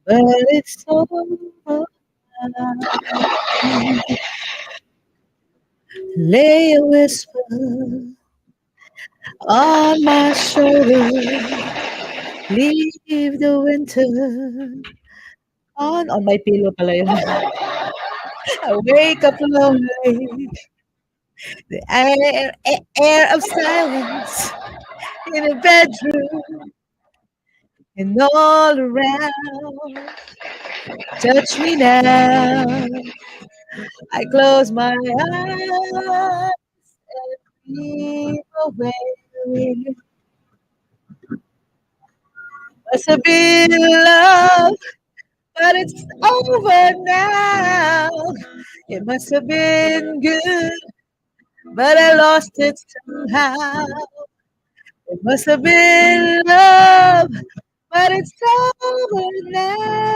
but it's over now. Lay a whisper on my shoulder, leave the winter on my pillow pala yun. I wake up lonely, the air of silence in a bedroom and all around. Touch me now. I close my eyes and sleep away. Must have been love, but it's over now. It must have been good, but I lost it somehow. It must have been love, but it's over now.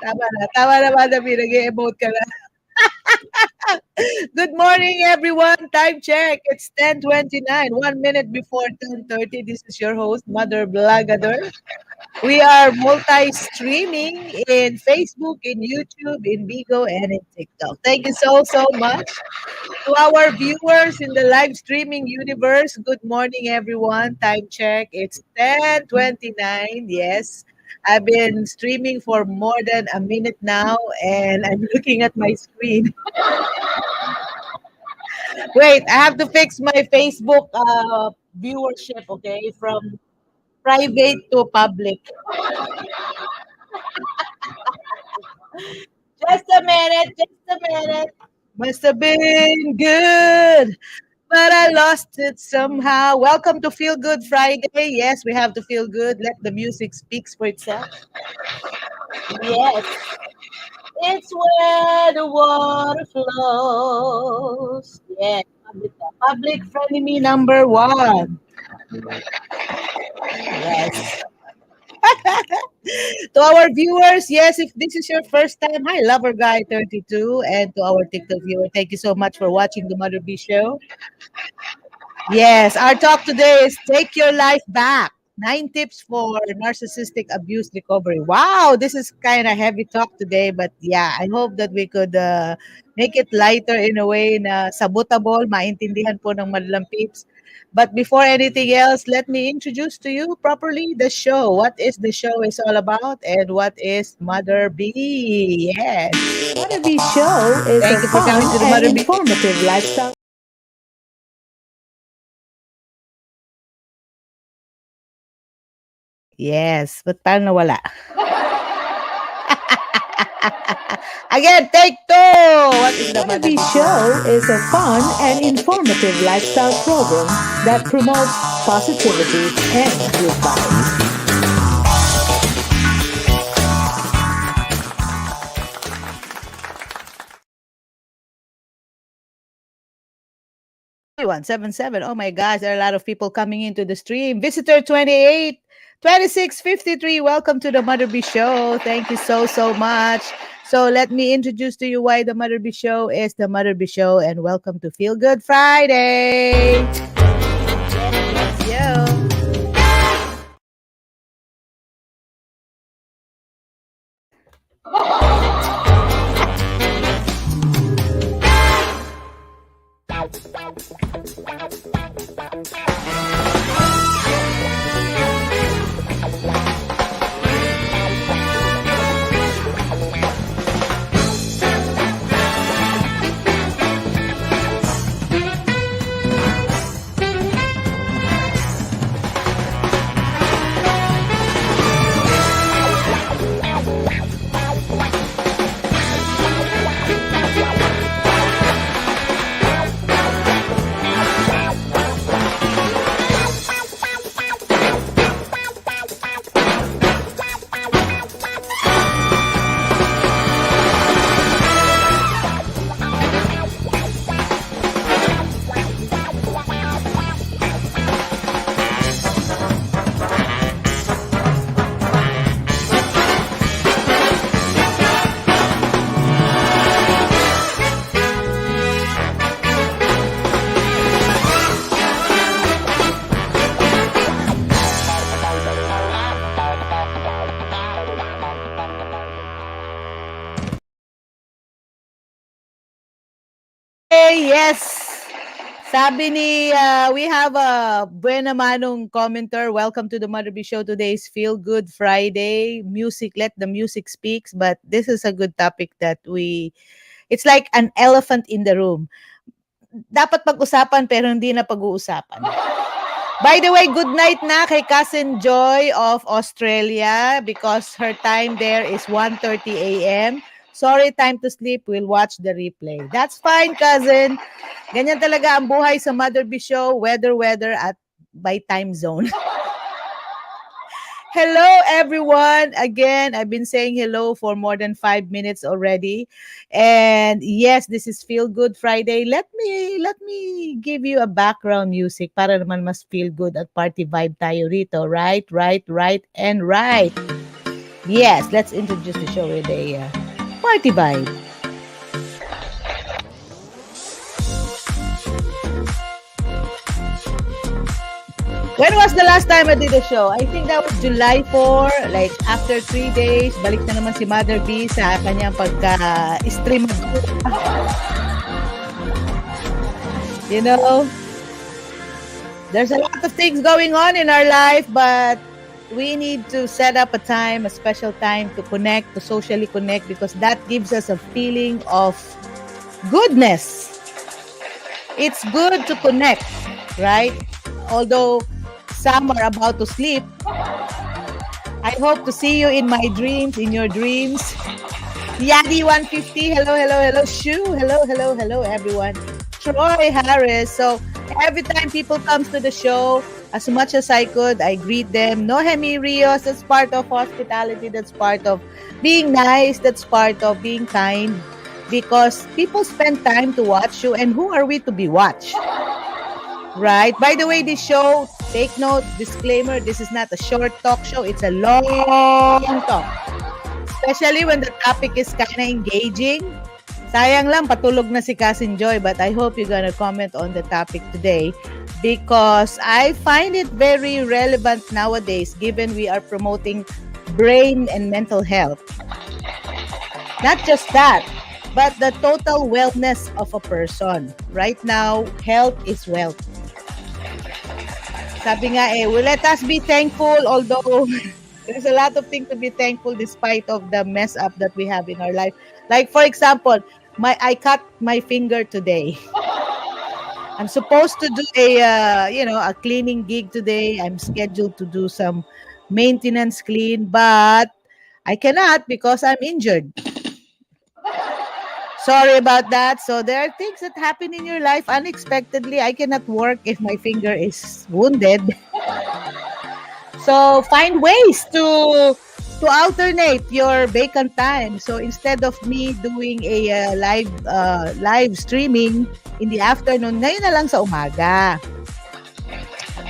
Tama na, Madam. Nag-e-emote ka na. Good morning, everyone. Time check. It's 10:29, 1 minute before 10:30. This is your host, Mother Blagador. We are multi-streaming in Facebook, in YouTube, in Bigo, and in TikTok. Thank you so much to our viewers in the live streaming universe. Good morning, everyone. Time check. It's 10:29. Yes. I've been streaming for more than a minute now, and I'm looking at my screen. Wait, I have to fix my Facebook viewership, okay, from private to public. Just a minute, just a minute. Must have been good, but I lost it somehow. Welcome to Feel Good Friday. Yes, we have to feel good. Let the music speaks for itself. Yes, it's where the water flows. Yeah, public frenemy number one. Yes. To our viewers, yes, if this is your first time, hi, Lover Guy 32, and to our TikTok viewer, thank you so much for watching the Mother B Show. Yes, our talk today is Take Your Life Back. 9 tips for narcissistic abuse recovery. Wow, this is kind of heavy talk today, but yeah, I hope that we could make it lighter in a way na sabotable, maintindihan po ng madlang peeps. But before anything else, let me introduce to you properly the show. What is the show is all about and what is Mother B? Yes. Mother B Show is Thank a you for fun coming to the and Mother B. informative lifestyle. Yes, but paano nawala? Again, take two. What is the Mother Mother B B Show is a fun and informative lifestyle program that promotes positivity and good vibes. 177. Oh my gosh, there are a lot of people coming into the stream. Visitor 28, 2653. Welcome to the Mother B Show. Thank you so much. So let me introduce to you why the Mother B Show is the Mother B Show, and welcome to Feel Good Friday. Yes, way, yes. Sabi ni, we have a Buena Manong commenter. Welcome to the Mother B Show. Today's Feel Good Friday. Music, let the music speaks. But this is a good topic that it's like an elephant in the room. Dapat pag-usapan pero hindi na pag-uusapan. By the way, good night na kay Cousin Joy of Australia because her time there is 1:30 a.m. Sorry, time to sleep. We'll watch the replay. That's fine, cousin. Ganyan talaga ang buhay sa Mother B Show, weather, at by time zone. Hello, everyone. Again, I've been saying hello for more than 5 minutes already. And yes, this is Feel Good Friday. Let me give you a background music para naman mas feel good at party vibe tayo rito. Right, and right. Yes, let's introduce the show with a party vibe. When was the last time I did a show? I think that was July 4. Like, after 3 days, balik na naman si Mother B sa kanyang pagka-stream. You know, there's a lot of things going on in our life, but we need to set up a time, a special time to connect, to socially connect, because that gives us a feeling of goodness. It's good to connect, right? Although some are about to sleep, I hope to see you in my dreams, in your dreams. Yadi 150, hello, Shu, hello, everyone. Troy Harris. So every time people comes to the show, as much as I could, I greet them. Nohemi Rios, that's part of hospitality, that's part of being nice, that's part of being kind, because people spend time to watch you, and who are we to be watched? Right. By the way, this show, take note, disclaimer, this is not a short talk show. It's a long talk. Especially when the topic is kind of engaging. Sayang lang, patulog na si Cousin Joy, but I hope you're gonna comment on the topic today because I find it very relevant nowadays given we are promoting brain and mental health. Not just that, but the total wellness of a person. Right now, health is wealth. Sabi nga well, let us be thankful, although there's a lot of things to be thankful despite of the mess up that we have in our life. Like, for example, I cut my finger today. I'm supposed to do a cleaning gig today. I'm scheduled to do some maintenance clean, but I cannot because I'm injured. Sorry about that. So there are things that happen in your life unexpectedly. I cannot work if my finger is wounded. So find ways to alternate your vacant time. So instead of me doing a live streaming in the afternoon, ngayon na lang sa umaga.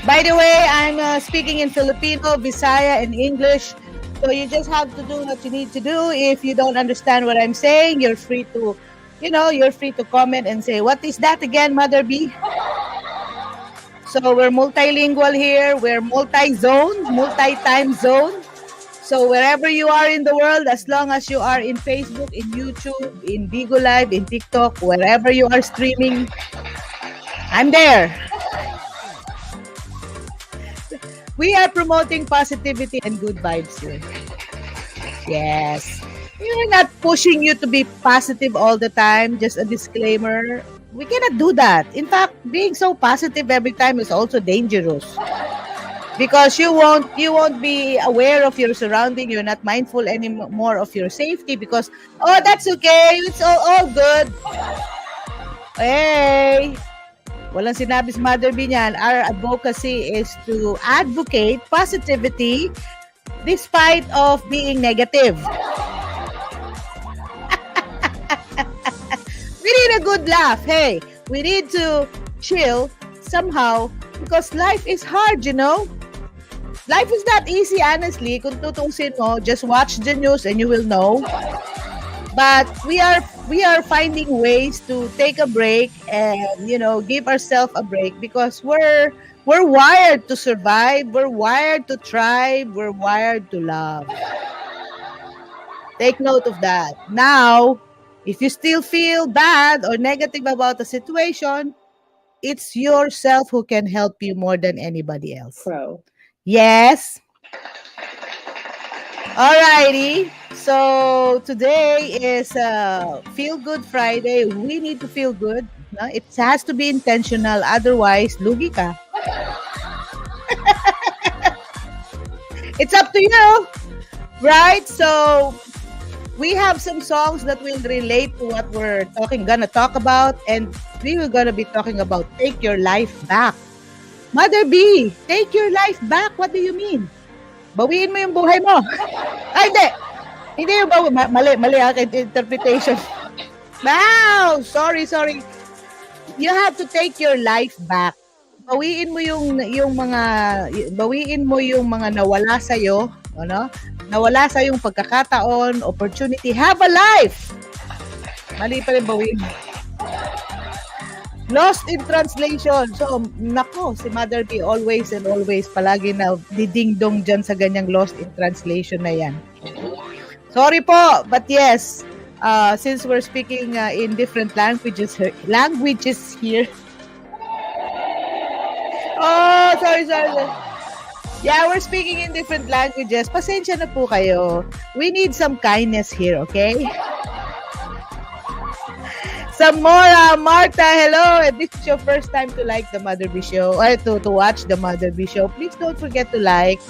By the way, I'm speaking in Filipino, Visaya, and English. So you just have to do what you need to do. If you don't understand what I'm saying, you're free to comment and say, what is that again, Mother B? So we're multilingual here. We're multi-zone, multi-time zone. So wherever you are in the world, as long as you are in Facebook, in YouTube, in Bigo Live, in TikTok, wherever you are streaming, I'm there. We are promoting positivity and good vibes here. Yes. We're not pushing you to be positive all the time. Just a disclaimer. We cannot do that. In fact, being so positive every time is also dangerous. Because you won't be aware of your surrounding. You're not mindful anymore of your safety because, that's okay. It's all good. Hey! Walang sinabi si Mother B niyan. Our advocacy is to advocate positivity despite of being negative. We need a good laugh. Hey, we need to chill somehow because life is hard, you know? Life is not easy, honestly. Kung tutusin mo, just watch the news and you will know. But we are finding ways to take a break and give ourselves a break because we're wired to survive, we're wired to thrive, we're wired to love. Take note of that. Now, If you still feel bad or negative about the situation, it's yourself who can help you more than anybody else. Pro. Yes. Alrighty. So today is Feel Good Friday. We need to feel good. No? It has to be intentional. Otherwise, lugi ka. It's up to you. Right? So we have some songs that will relate to what we're gonna talk about, and we were gonna be talking about Take Your Life Back. Mother B, take your life back. What do you mean? Bawiin mo yung buhay mo. Ay, hindi. Hindi yung bawi. Mali ang interpretation. Wow! Sorry. You have to take your life back. Bawiin mo bawiin mo yung mga nawala sa iyo, ano? Nawala sa yung pagkakataon, opportunity, have a life. Mali pa rin bawiin. Lost in translation. So, nako, si Mother B always and always palagi na diding-dong dyan sa ganyang lost in translation na yan. Sorry po, but yes, since we're speaking in different languages here. Oh, sorry. Yeah, we're speaking in different languages. Pasensya na po kayo. We need some kindness here, okay? Samora, Marta, hello. If this is your first time to like the Mother B Show, or to watch the Mother B Show, please don't forget to like,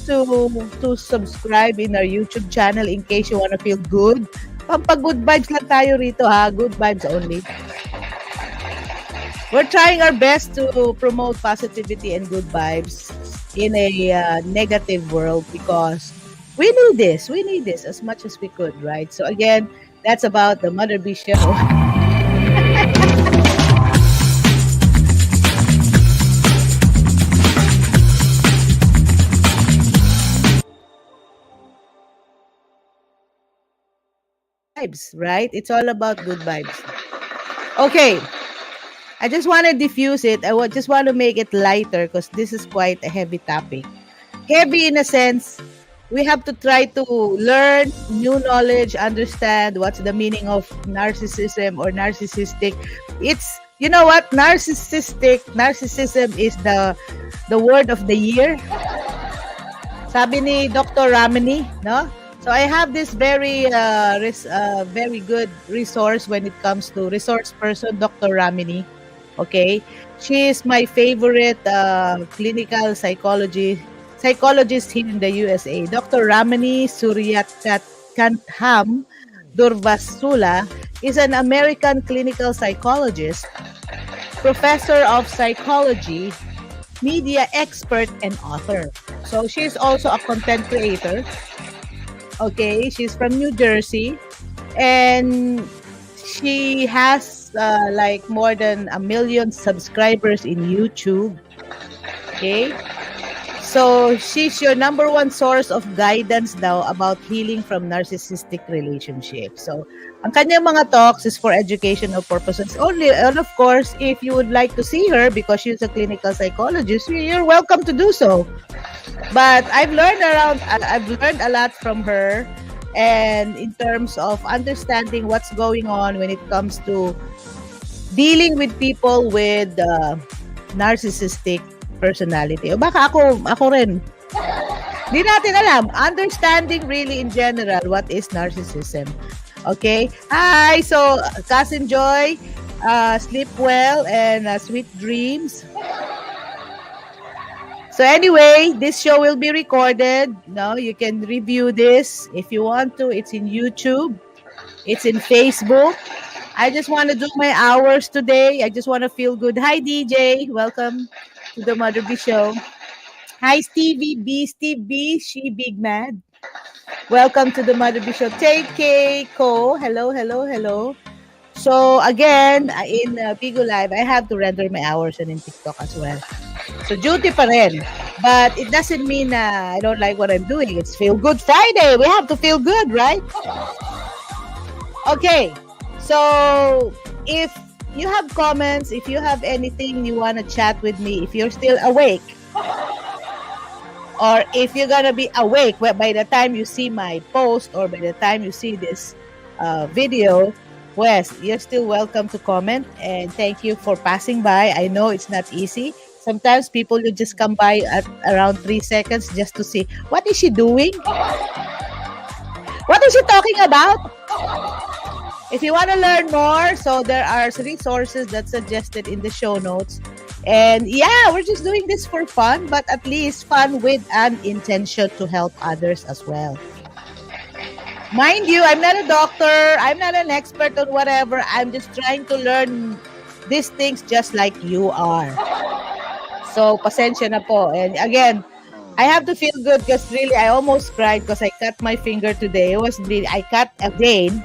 to subscribe in our YouTube channel in case you wanna feel good. Pampag-good vibes lang tayo rito ha. Good vibes only. We're trying our best to promote positivity and good vibes in a negative world because we need this as much as we could, right? So again, that's about the Mother B Show. Vibes, right? It's all about good vibes. Okay. I just want to diffuse it. Just want to make it lighter because this is quite a heavy topic. Heavy in a sense, we have to try to learn new knowledge, understand what's the meaning of narcissism or narcissistic. It's, you know what? Narcissism is the word of the year. Sabi ni Dr. Ramani, no? So I have this very good resource when it comes to resource person, Dr. Ramani. Okay, she is my favorite clinical psychologist here in the USA. Dr. Ramani Suryakantham Durvasula is an American clinical psychologist, professor of psychology, media expert, and author. So she's also a content creator. Okay, she's from New Jersey, and she has like more than 1 million subscribers in YouTube. Okay, so she's your number one source of guidance now about healing from narcissistic relationships. So ang kanyang mga talks is for educational purposes only, and of course, if you would like to see her because she's a clinical psychologist, you're welcome to do so. But I've learned a lot from her, and in terms of understanding what's going on when it comes to dealing with people with narcissistic personality. O baka ako rin. Di natin alam. Understanding really in general what is narcissism. Okay? Hi! So, Cousin Joy, sleep well and sweet dreams. So anyway, this show will be recorded. No, you can review this if you want to. It's in YouTube. It's in Facebook. I just want to do my hours today. I just want to feel good. Hi, DJ. Welcome to the Mother B Show. Hi, Stevie B. Steve B. She Big Mad. Welcome to the Mother B Show. TK Co. Hello. So again, in Bigo Live, I have to render my hours and in TikTok as well. So duty pa rin. But it doesn't mean I don't like what I'm doing. It's Feel Good Friday. We have to feel good, right? Okay. So if you have comments, if you have anything you want to chat with me, if you're still awake, or if you're going to be awake by the time you see my post or by the time you see this video, Wes, you're still welcome to comment and thank you for passing by. I know it's not easy. Sometimes people will just come by at around 3 seconds just to see what is she doing? What is she talking about? If you want to learn more, so there are resources that's suggested in the show notes. And yeah, we're just doing this for fun, but at least fun with an intention to help others as well. Mind you, I'm not a doctor, I'm not an expert on whatever. I'm just trying to learn these things just like you are. So, pasensya na po. And again, I have to feel good because really I almost cried because I cut my finger today. It was really, I cut a vein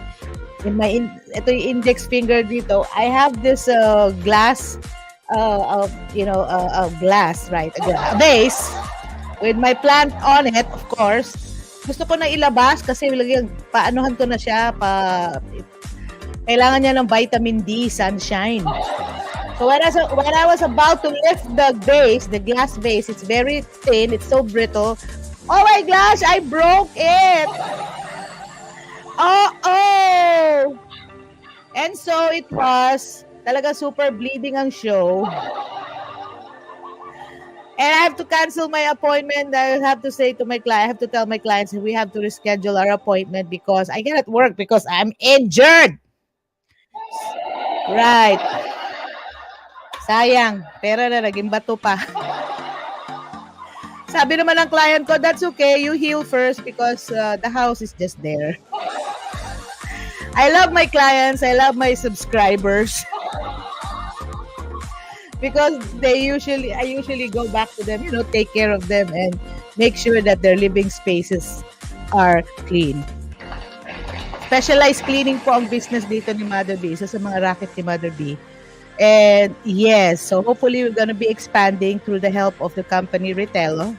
in my ito yung index finger dito. I have this glass glass, right? A vase with my plant on it, of course. Gusto ko na ilabas kasi paanohan ko na siya kailangan niya ng vitamin D, sunshine. So when I was about to lift the vase, the glass vase, it's very thin, it's so brittle. Oh my gosh, I broke it. Oh. And so it was talaga super bleeding ang show. And I have to cancel my appointment. I have to say to my client, I have to tell my clients we have to reschedule our appointment because I cannot work because I'm injured. Right. Sayang. Pera na naging bato pa. Sabi naman ng client ko, that's okay. You heal first because the house is just there. I love my clients. I love my subscribers. Because I usually go back to them, take care of them and make sure that their living spaces are clean. Specialized cleaning po ang business dito ni Mother B, isa sa mga racket ni Mother B. And yes, so hopefully we're gonna be expanding through the help of the company Ritello.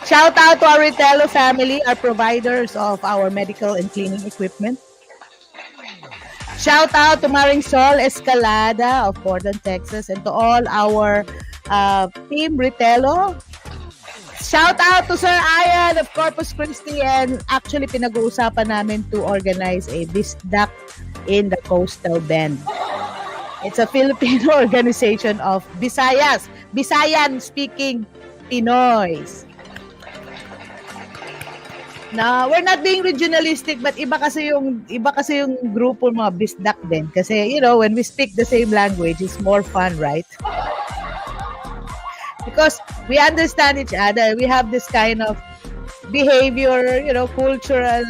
Shout out to our Ritello family, our providers of our medical and cleaning equipment. Shout out to Maring Sol Escalada of Portland, Texas, and to all our team Ritello. Shout out to Sir Ian of Corpus Christi, and actually pinag-uusapan namin to organize a bisdak in the Coastal Bend. It's a Filipino organization of Bisayan-speaking Pinoys. Now, we're not being regionalistic, but iba kasi yung grupo mga bisdak din. Kasi, when we speak the same language, it's more fun, right? Because we understand each other. We have this kind of behavior, cultural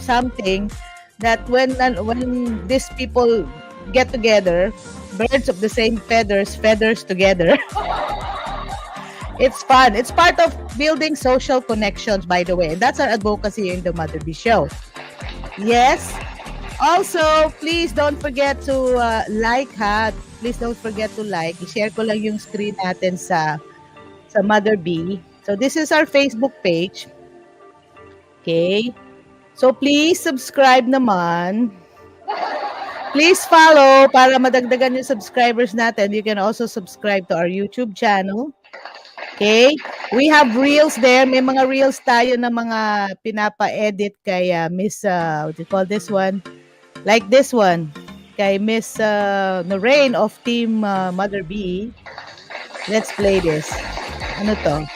something that when these people get together, birds of the same feathers together. It's fun. It's part of building social connections, by the way. And that's our advocacy in the Mother B Show. Yes. Also, please don't forget to like, ha? Please don't forget to like. I-share ko lang yung screen natin sa Mother B. So, this is our Facebook page. Okay. So, please subscribe naman. Please follow para madagdagan yung subscribers natin. You can also subscribe to our YouTube channel. Okay? We have reels there. May mga reels tayo na mga pinapa-edit kay Miss, what do you call this one? Like this one. Kay Miss Noreen of Team Mother B. Let's play this. Ano to?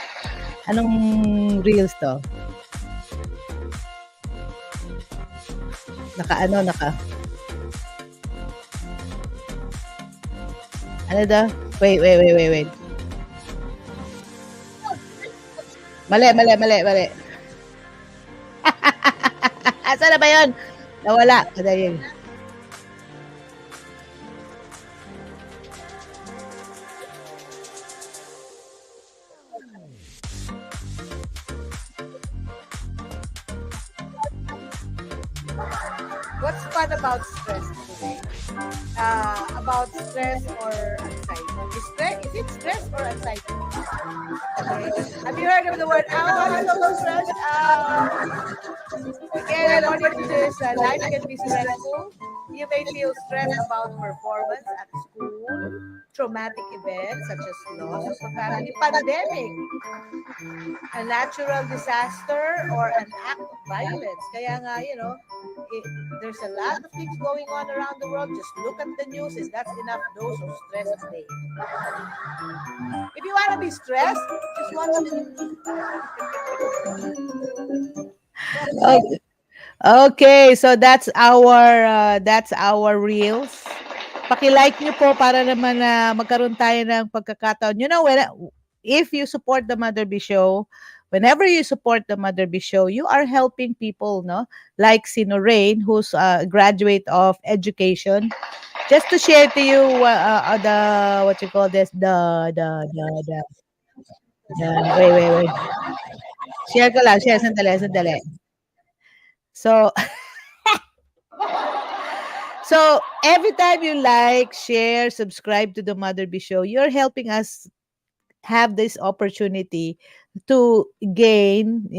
Anong reels to? Ano daw? Wait. Mali. Saan na ba yun? Nawala. Kadayun. What's fun about stress today? About stress or anxiety? Is it stress or anxiety? Okay. Have you heard of the word, I'm so stressed? Again, according to this, life can be stressful. You may feel stressed about performance at school, traumatic events such as loss of a family, pandemic, a natural disaster, or an act of violence. Kaya nga, there's a lot of things going on around the world. Just look at the news, and that's enough dose of stress a day. If you want to be stressed, just watch the news. Okay. Okay, so that's our reels. Paki-like niyo po para naman na magkaroon tayo ng pagkakataon. If you support the Mother B Show, whenever you support the Mother B Show, you are helping people, no? Like si Noreen, who's a graduate of education. Just to share to you the what you call this, wait. Share ko lang, share sandali. So, So every time you like, share, subscribe to the Mother B Show, you're helping us have this opportunity to gain,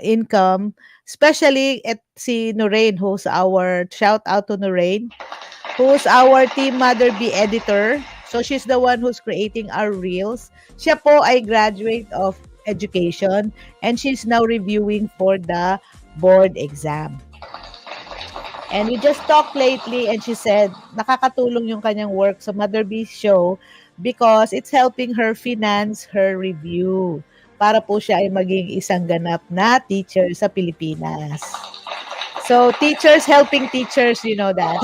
income. Especially at si Noreen, who's our shout out to Noreen, who's our Team Mother B editor. So she's the one who's creating our reels. Siya po ay graduate of education and she's now reviewing for the board exam. And we just talked lately and she said nakakatulong yung kanyang work sa Mother B Show because it's helping her finance her review para po siya ay maging isang ganap na teacher sa Pilipinas. So, teachers helping teachers, you know that.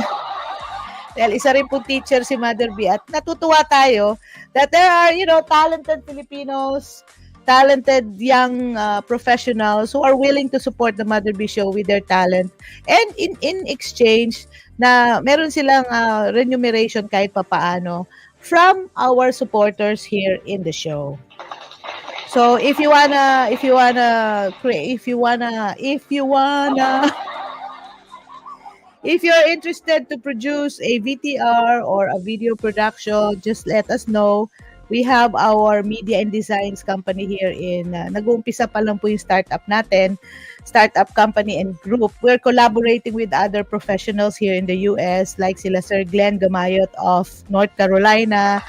Dahil isa rin po teacher si Mother B at natutuwa tayo that there are, talented Filipinos, talented young professionals who are willing to support the Mother B Show with their talent. And in exchange, na meron silang remuneration kahit papaano from our supporters here in the show. So if you wanna if you're interested to produce a VTR or a video production, just let us know. We have our media and designs company here in, nag-uumpisa pa lang po yung startup natin, startup company and group. We're collaborating with other professionals here in the US, like sila Sir Glenn Gamayot of North Carolina,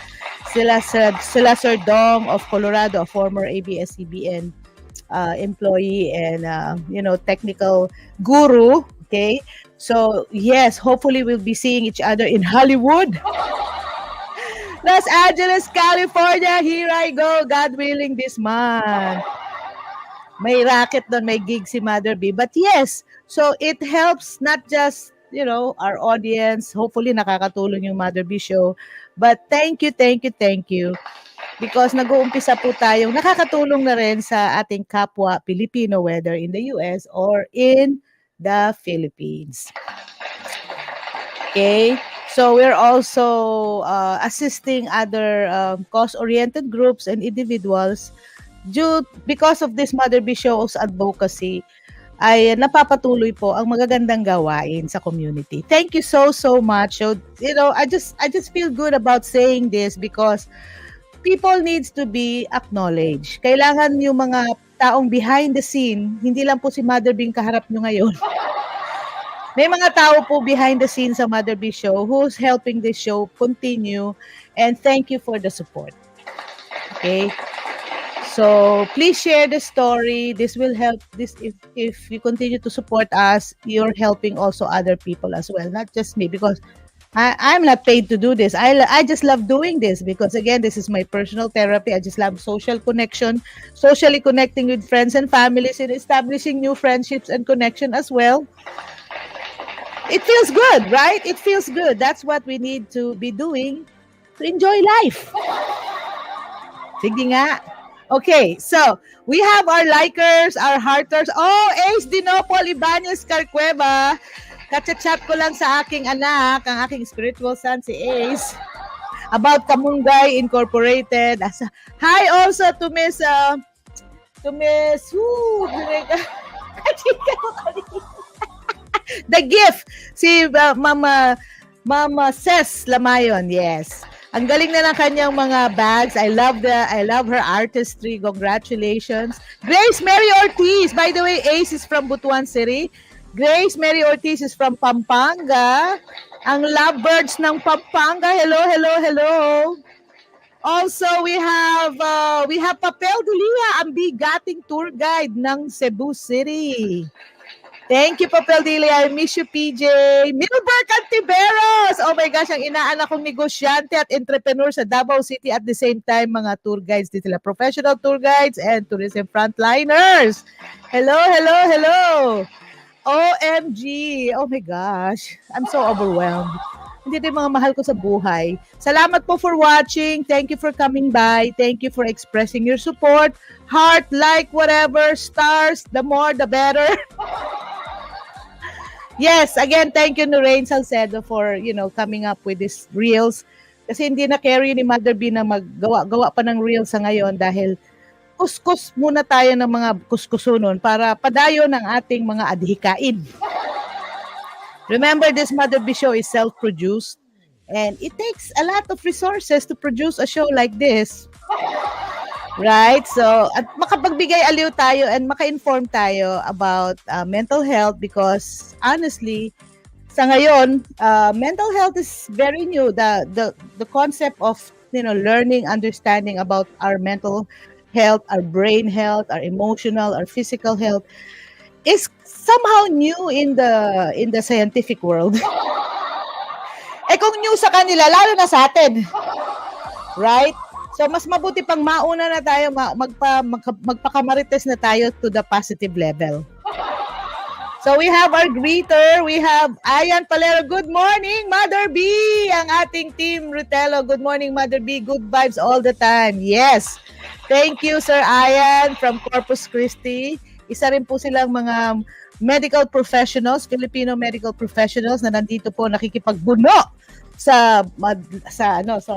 sila Sir Dong of Colorado, a former ABS-CBN employee and, technical guru. Okay? So, yes, hopefully we'll be seeing each other in Hollywood. Los Angeles, California, here I go, God willing, this month. May racket doon, may gig si Mother B. But yes, so it helps not just, our audience. Hopefully nakakatulong yung Mother B Show. But thank you. Because nag-uumpisa po tayong nakakatulong na rin sa ating kapwa Pilipino, whether in the US or in the Philippines. Okay? So we're also assisting other cause-oriented groups and individuals because of this Mother B Show's advocacy ay napapatuloy po ang magagandang gawain sa community. Thank you so much. So, I just feel good about saying this because people needs to be acknowledged. Kailangan yung mga taong behind the scene, hindi lang po si Mother B kaharap nyo ngayon. May mga tao po behind the scenes sa Mother B Show who's helping this show continue, and thank you for the support. Okay? So, please share the story. This will help. If you continue to support us, you're helping also other people as well, not just me, because I'm not paid to do this. I just love doing this because, again, this is my personal therapy. I just love social connection, socially connecting with friends and families, and establishing new friendships and connection as well. It feels good, right? It feels good. That's what we need to be doing to enjoy life. Sige nga. Okay, so we have our likers, our hearters. Oh, Ace Dinopol Ibanez Carcueva. Kachat-chat ko lang sa aking anak, ang aking spiritual son, si Ace, about Kamunggay Incorporated. Hi also to Miss The Gift, si Mama Ses Lamayon, yes. Ang galing na ng kanyang mga bags. I love her artistry. Congratulations. Grace Mary Ortiz. By the way, Ace is from Butuan City. Grace Mary Ortiz is from Pampanga. Ang lovebirds ng Pampanga. Hello, hello, hello. Also, we have Papel Dulia, ang bigating tour guide ng Cebu City. Thank you, Papel Delia. I miss you, PJ. Milberg Cantiveros! Oh my gosh, ang inaanak kong negosyante at entrepreneur sa Davao City at the same time, mga tour guides din sila. Professional tour guides and tourism frontliners. Hello, hello, hello. OMG. Oh my gosh. I'm so overwhelmed. Hindi din mga mahal ko sa buhay. Salamat po for watching. Thank you for coming by. Thank you for expressing your support. Heart, like, whatever, stars, the more, the better. Yes, again, thank you Lorraine Salcedo for, coming up with these reels. Kasi hindi na carry ni Mother B na maggawa pa ng reels sa ngayon dahil kuskus muna tayo ng mga kuskusunon para padayo ng ating mga adhikain. Remember, this Mother B show is self-produced and it takes a lot of resources to produce a show like this. Right? So, at makapagbigay aliw tayo and maka-inform tayo about mental health because honestly, sa ngayon, mental health is very new. The concept of, learning, understanding about our mental health, our brain health, our emotional, our physical health is somehow new in the scientific world. Eh kung new sa kanila, lalo na sa atin. Right? So, mas mabuti pang mauna na tayo, magpakamarites na tayo to the positive level. So, we have our greeter. We have Ayan Palero. Good morning, Mother B! Ang ating team, Rutelo. Good morning, Mother B. Good vibes all the time. Yes. Thank you, Sir Ayan from Corpus Christi. Isa rin po silang mga medical professionals, Filipino medical professionals na nandito po nakikipagbuno sa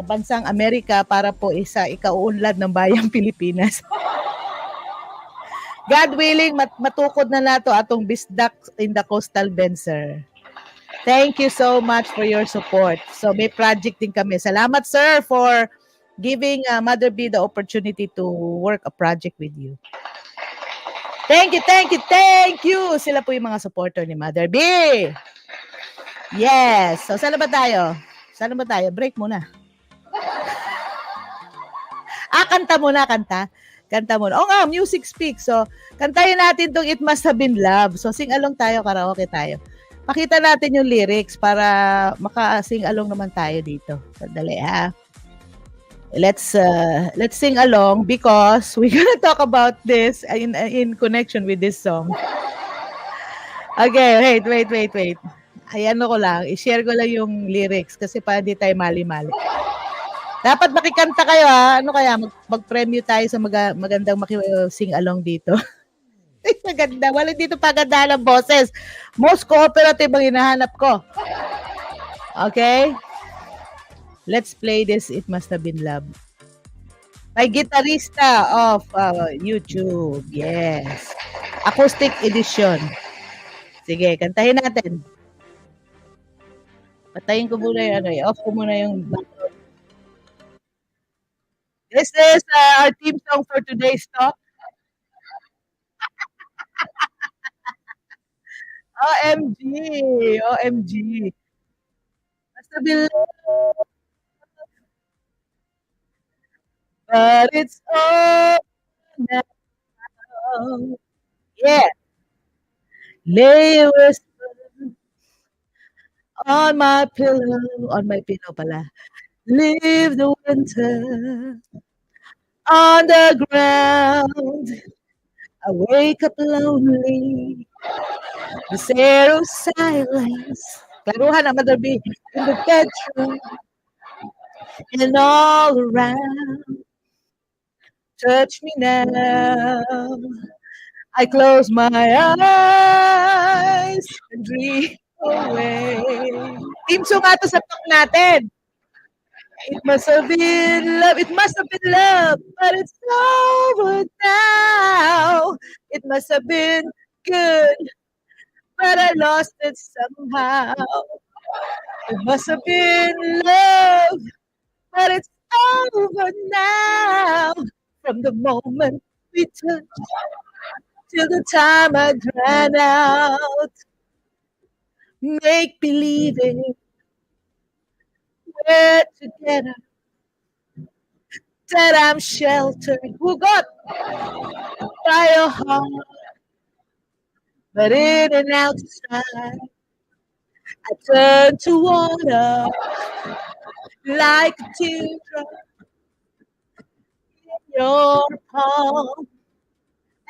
bansang Amerika para po isa ikauunlad ng bayang Pilipinas. God willing, matukod na nato atong bisdak in the coastal bend, sir. Thank you so much for your support. So may project din kami. Salamat, sir, for giving Mother B the opportunity to work a project with you. Thank you, thank you, thank you. Sila po yung mga supporter ni Mother B. Yes. So, saan ba tayo? Saan ba tayo? Break muna. Kanta muna, kanta. Kanta muna. Oo nga, music speaks. So, kantayin natin tong It Must Have Been Love. So, sing along tayo, karaoke tayo. Pakita natin yung lyrics para maka-sing along naman tayo dito. Sandali, ha? Let's sing along because we're gonna talk about this in connection with this song. Okay, wait. Ayan ko lang, i-share ko lang yung lyrics kasi para hindi tayo mali-mali. Dapat makikanta kayo ha. Ano kaya, mag-premue tayo sa magandang sing along dito. Maganda. Wala dito paganda ng boses. Most cooperative ang hinahanap ko. Okay? Let's play this It Must Have Been Love. By Guitarista of YouTube. Yes. Acoustic edition. Sige, kantahin natin. Patayin ko muna yung off ko muna yung background. This is our theme song for today's talk. OMG. Basta below. But it's all now. Yeah. Lay whisper on my pillow pala. Leave the winter on the ground. I wake up lonely. The air of silence. Klaruhan na, Mother B. In the bedroom and all around. Touch me now. I close my eyes and dream away. Team song nga to sa talk natin. It must have been love, but it's over now. It must have been good, but I lost it somehow. It must have been love, but it's over now. From the moment we touched till the time I ran out. Make believing We're together, that I'm sheltered. Who got by your heart, but in and outside, I turn to water like a teardrop in your palm,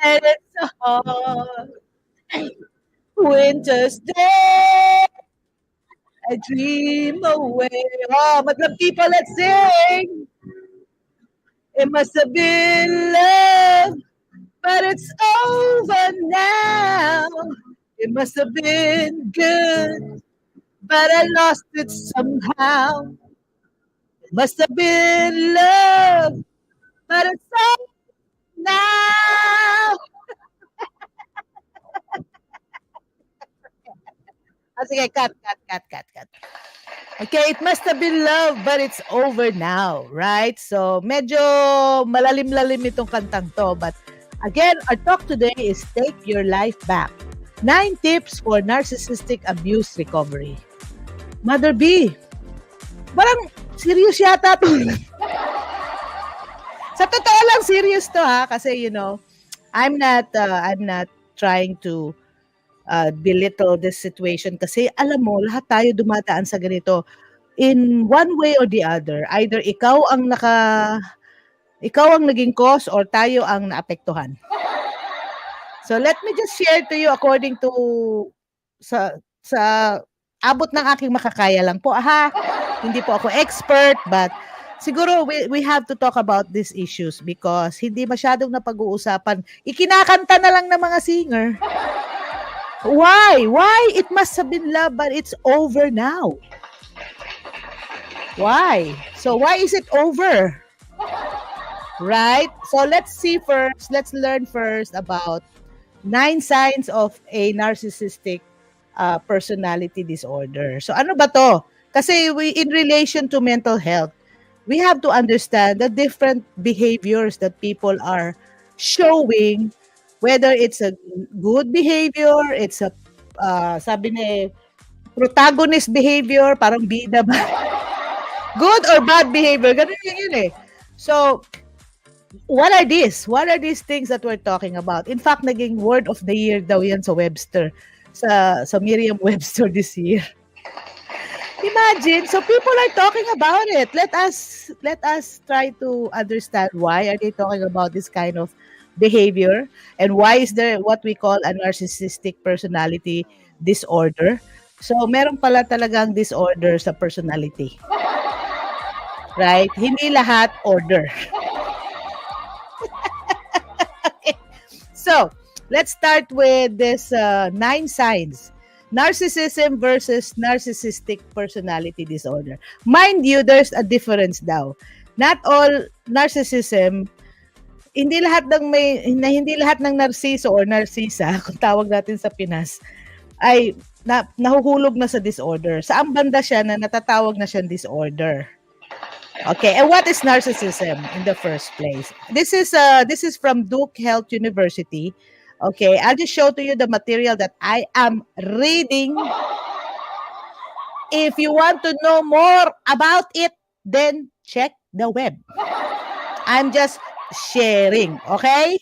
and it's a hard winter's day. I dream away. Oh, madlang people, let's sing. It must have been love, but it's over now. It must have been good, but I lost it somehow. It must have been love, but it's over now. Ah, sige, cut. Okay, it must have been love, but it's over now, right? So, medyo malalim-lalim itong kantang to. But again, our talk today is Take Your Life Back. 9 tips for narcissistic abuse recovery. Mother B, parang serious yata to. Sa totoo lang, serious to ha. Kasi, I'm not trying to belittle this situation kasi alam mo, lahat tayo dumadaan sa ganito in one way or the other. Either ikaw ang naging cause or tayo ang naapektuhan. So let me just share to you according to sa abot ng aking makakaya lang po. Hindi po ako expert, but siguro we have to talk about these issues because hindi masyadong napag-uusapan. Ikinakanta na lang ng mga singer. Why? It must have been love, but it's over now. Why? So why is it over? Right? So let's learn first about 9 signs of a narcissistic personality disorder. So ano ba to? Kasi in relation to mental health, we have to understand the different behaviors that people are showing, whether it's a good behavior, it's a sabi ni protagonist behavior, parang bida ba? Good or bad behavior, ganun yun eh. So, what are these? What are these things that we're talking about? In fact, naging word of the year daw yan sa Webster, sa Merriam-Webster this year. Imagine, so people are talking about it. Let us try to understand why are they talking about this kind of behavior and why is there what we call a narcissistic personality disorder. So, meron pala talagang disorder sa personality. Right? Hindi lahat order. Okay. So, let's start with this 9 signs. Narcissism versus narcissistic personality disorder. Mind you, there's a difference daw. Not all narcissism, hindi lahat ng narciso or narcisa, kung tawag natin sa Pinas, ay nahuhulog na sa disorder. Saan banda siya na natatawag na siyang disorder? Okay, and what is narcissism in the first place? This is from Duke Health University. Okay, I'll just show to you the material that I am reading. If you want to know more about it, then check the web. I'm just sharing, okay?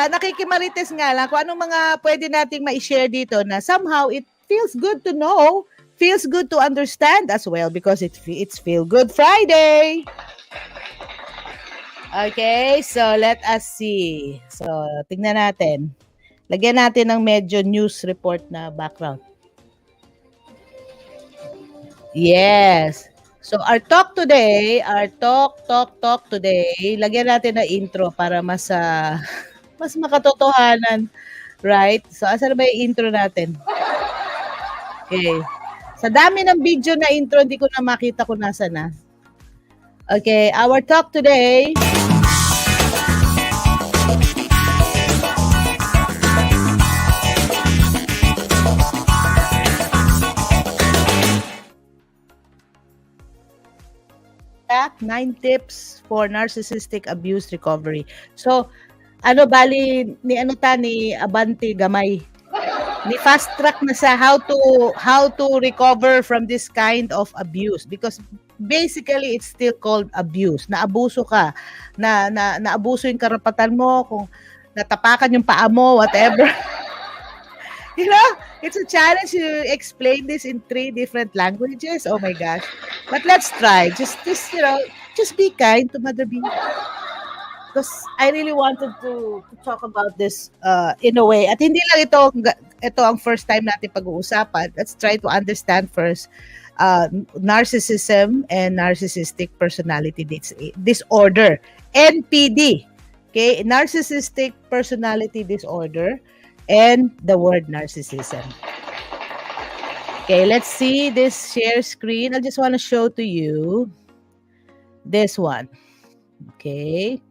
Nakikimarites nga lang kung anong mga pwede nating ma-share dito na somehow it feels good to know, feels good to understand as well because it's Feel Good Friday. Okay, so let us see. So, tingnan natin. Lagyan natin ng medyo news report na background. Yes. So, our talk today, lagyan natin na intro para mas makatotohanan. Right? So, asan ba yung intro natin? Okay. Sa dami ng video na intro, hindi ko na makita kung nasa na. Okay, our talk today. Back 9 tips for narcissistic abuse recovery. So, bali ni Abanti Gamay. Ni fast track na sa how to recover from this kind of abuse, because basically it's still called abuse. Naabuso ka. Naabuso yung karapatan mo, kung natapakan yung paa mo, whatever. You know, it's a challenge to explain this in 3 different languages. Oh my gosh. But let's try. Just be kind to Mother B. Because I really wanted to talk about this in a way. At hindi lang ito ang first time natin pag-uusapan. Let's try to understand first narcissism and narcissistic personality disorder. NPD. Okay, narcissistic personality disorder and the word narcissism. Okay, let's see this share screen. I just want to show to you this one. Okay.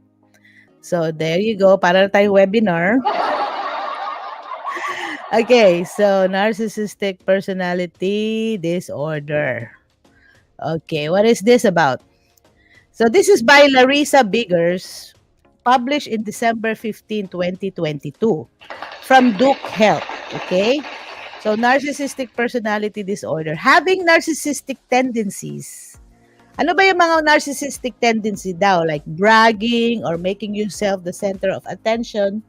So, there you go. Para tayong webinar. Okay. So, narcissistic personality disorder. Okay. What is this about? So, this is by Larissa Biggers, published in December 15, 2022 from Duke Health. Okay. So, narcissistic personality disorder. Having narcissistic tendencies. Ano ba yung mga narcissistic tendency daw, like bragging or making yourself the center of attention,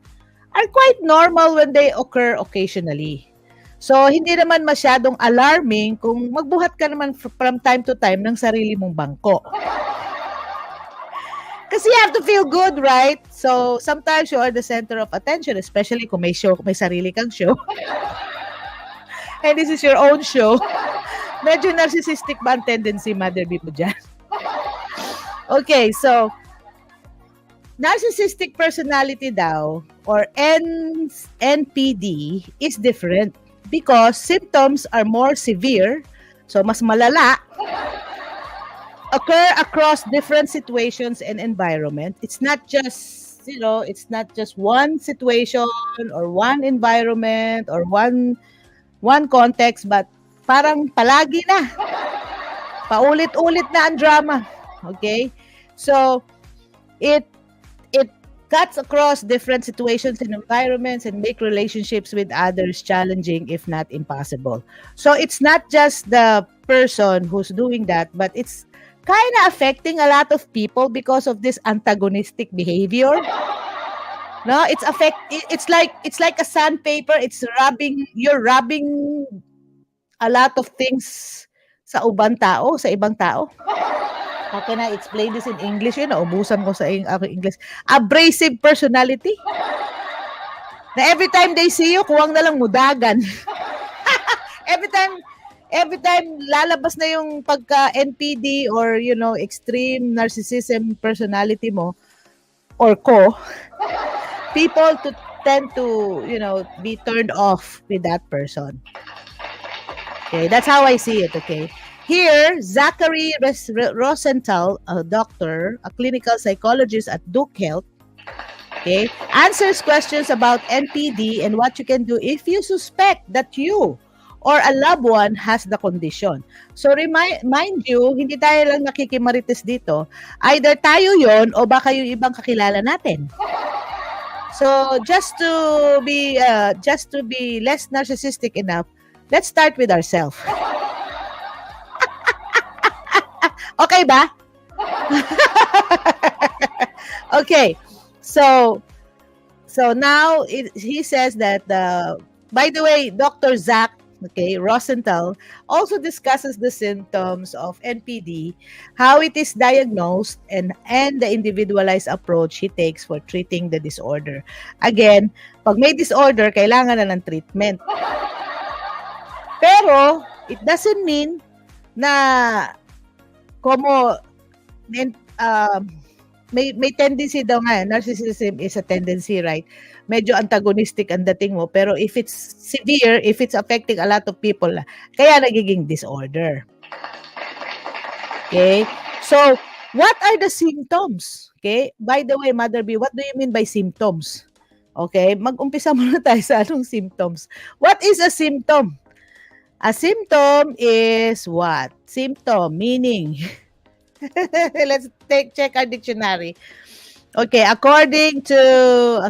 are quite normal when they occur occasionally. So, hindi naman masyadong alarming kung magbuhat ka naman from time to time ng sarili mong bangko. Kasi you have to feel good, right? So, sometimes you are the center of attention, especially kung may sarili kang show. And this is your own show. Medyo narcissistic ba ang tendency, Mother B mo dyan? Okay, so, narcissistic personality daw, or NPD, is different because symptoms are more severe, so mas malala, occur across different situations and environment. It's not just, it's not just one situation or one environment or one context, but parang palagi na. Paulit-ulit na ang drama. Okay? So, it cuts across different situations and environments and make relationships with others challenging, if not impossible. So, it's not just the person who's doing that, but it's kind of affecting a lot of people because of this antagonistic behavior. No, it's like a sandpaper. You're rubbing a lot of things sa ibang tao. How can I explain this in English? Naubusan ko sa aking English. Abrasive personality. Na every time they see you, kuwang na lang mudagan. every time lalabas na yung pagka NPD or extreme narcissism personality mo or people tend to be turned off with that person. Okay, that's how I see it, okay? Here, Zachary Rosenthal, a doctor, a clinical psychologist at Duke Health, okay, answers questions about NPD and what you can do if you suspect that you or a loved one has the condition. So, mind you, hindi tayo lang nakikimarites dito. Either tayo yon o baka yung ibang kakilala natin. So, just to be less narcissistic enough, let's start with ourselves. Okay ba? Okay. So now he says that by the way, Dr. Zach, Rosenthal also discusses the symptoms of NPD, how it is diagnosed, and the individualized approach he takes for treating the disorder. Again, pag may disorder, kailangan na ng treatment. Pero, it doesn't mean na may tendency daw nga, narcissism is a tendency, right? Medyo antagonistic ang dating mo, pero if it's severe, if it's affecting a lot of people, kaya nagiging disorder. Okay? So, what are the symptoms? Okay? By the way, Mother B, what do you mean by symptoms? Okay? Mag-umpisa muna tayo sa anong symptoms. What is a symptom? A symptom is what? Symptom, meaning. Let's check our dictionary. Okay, according to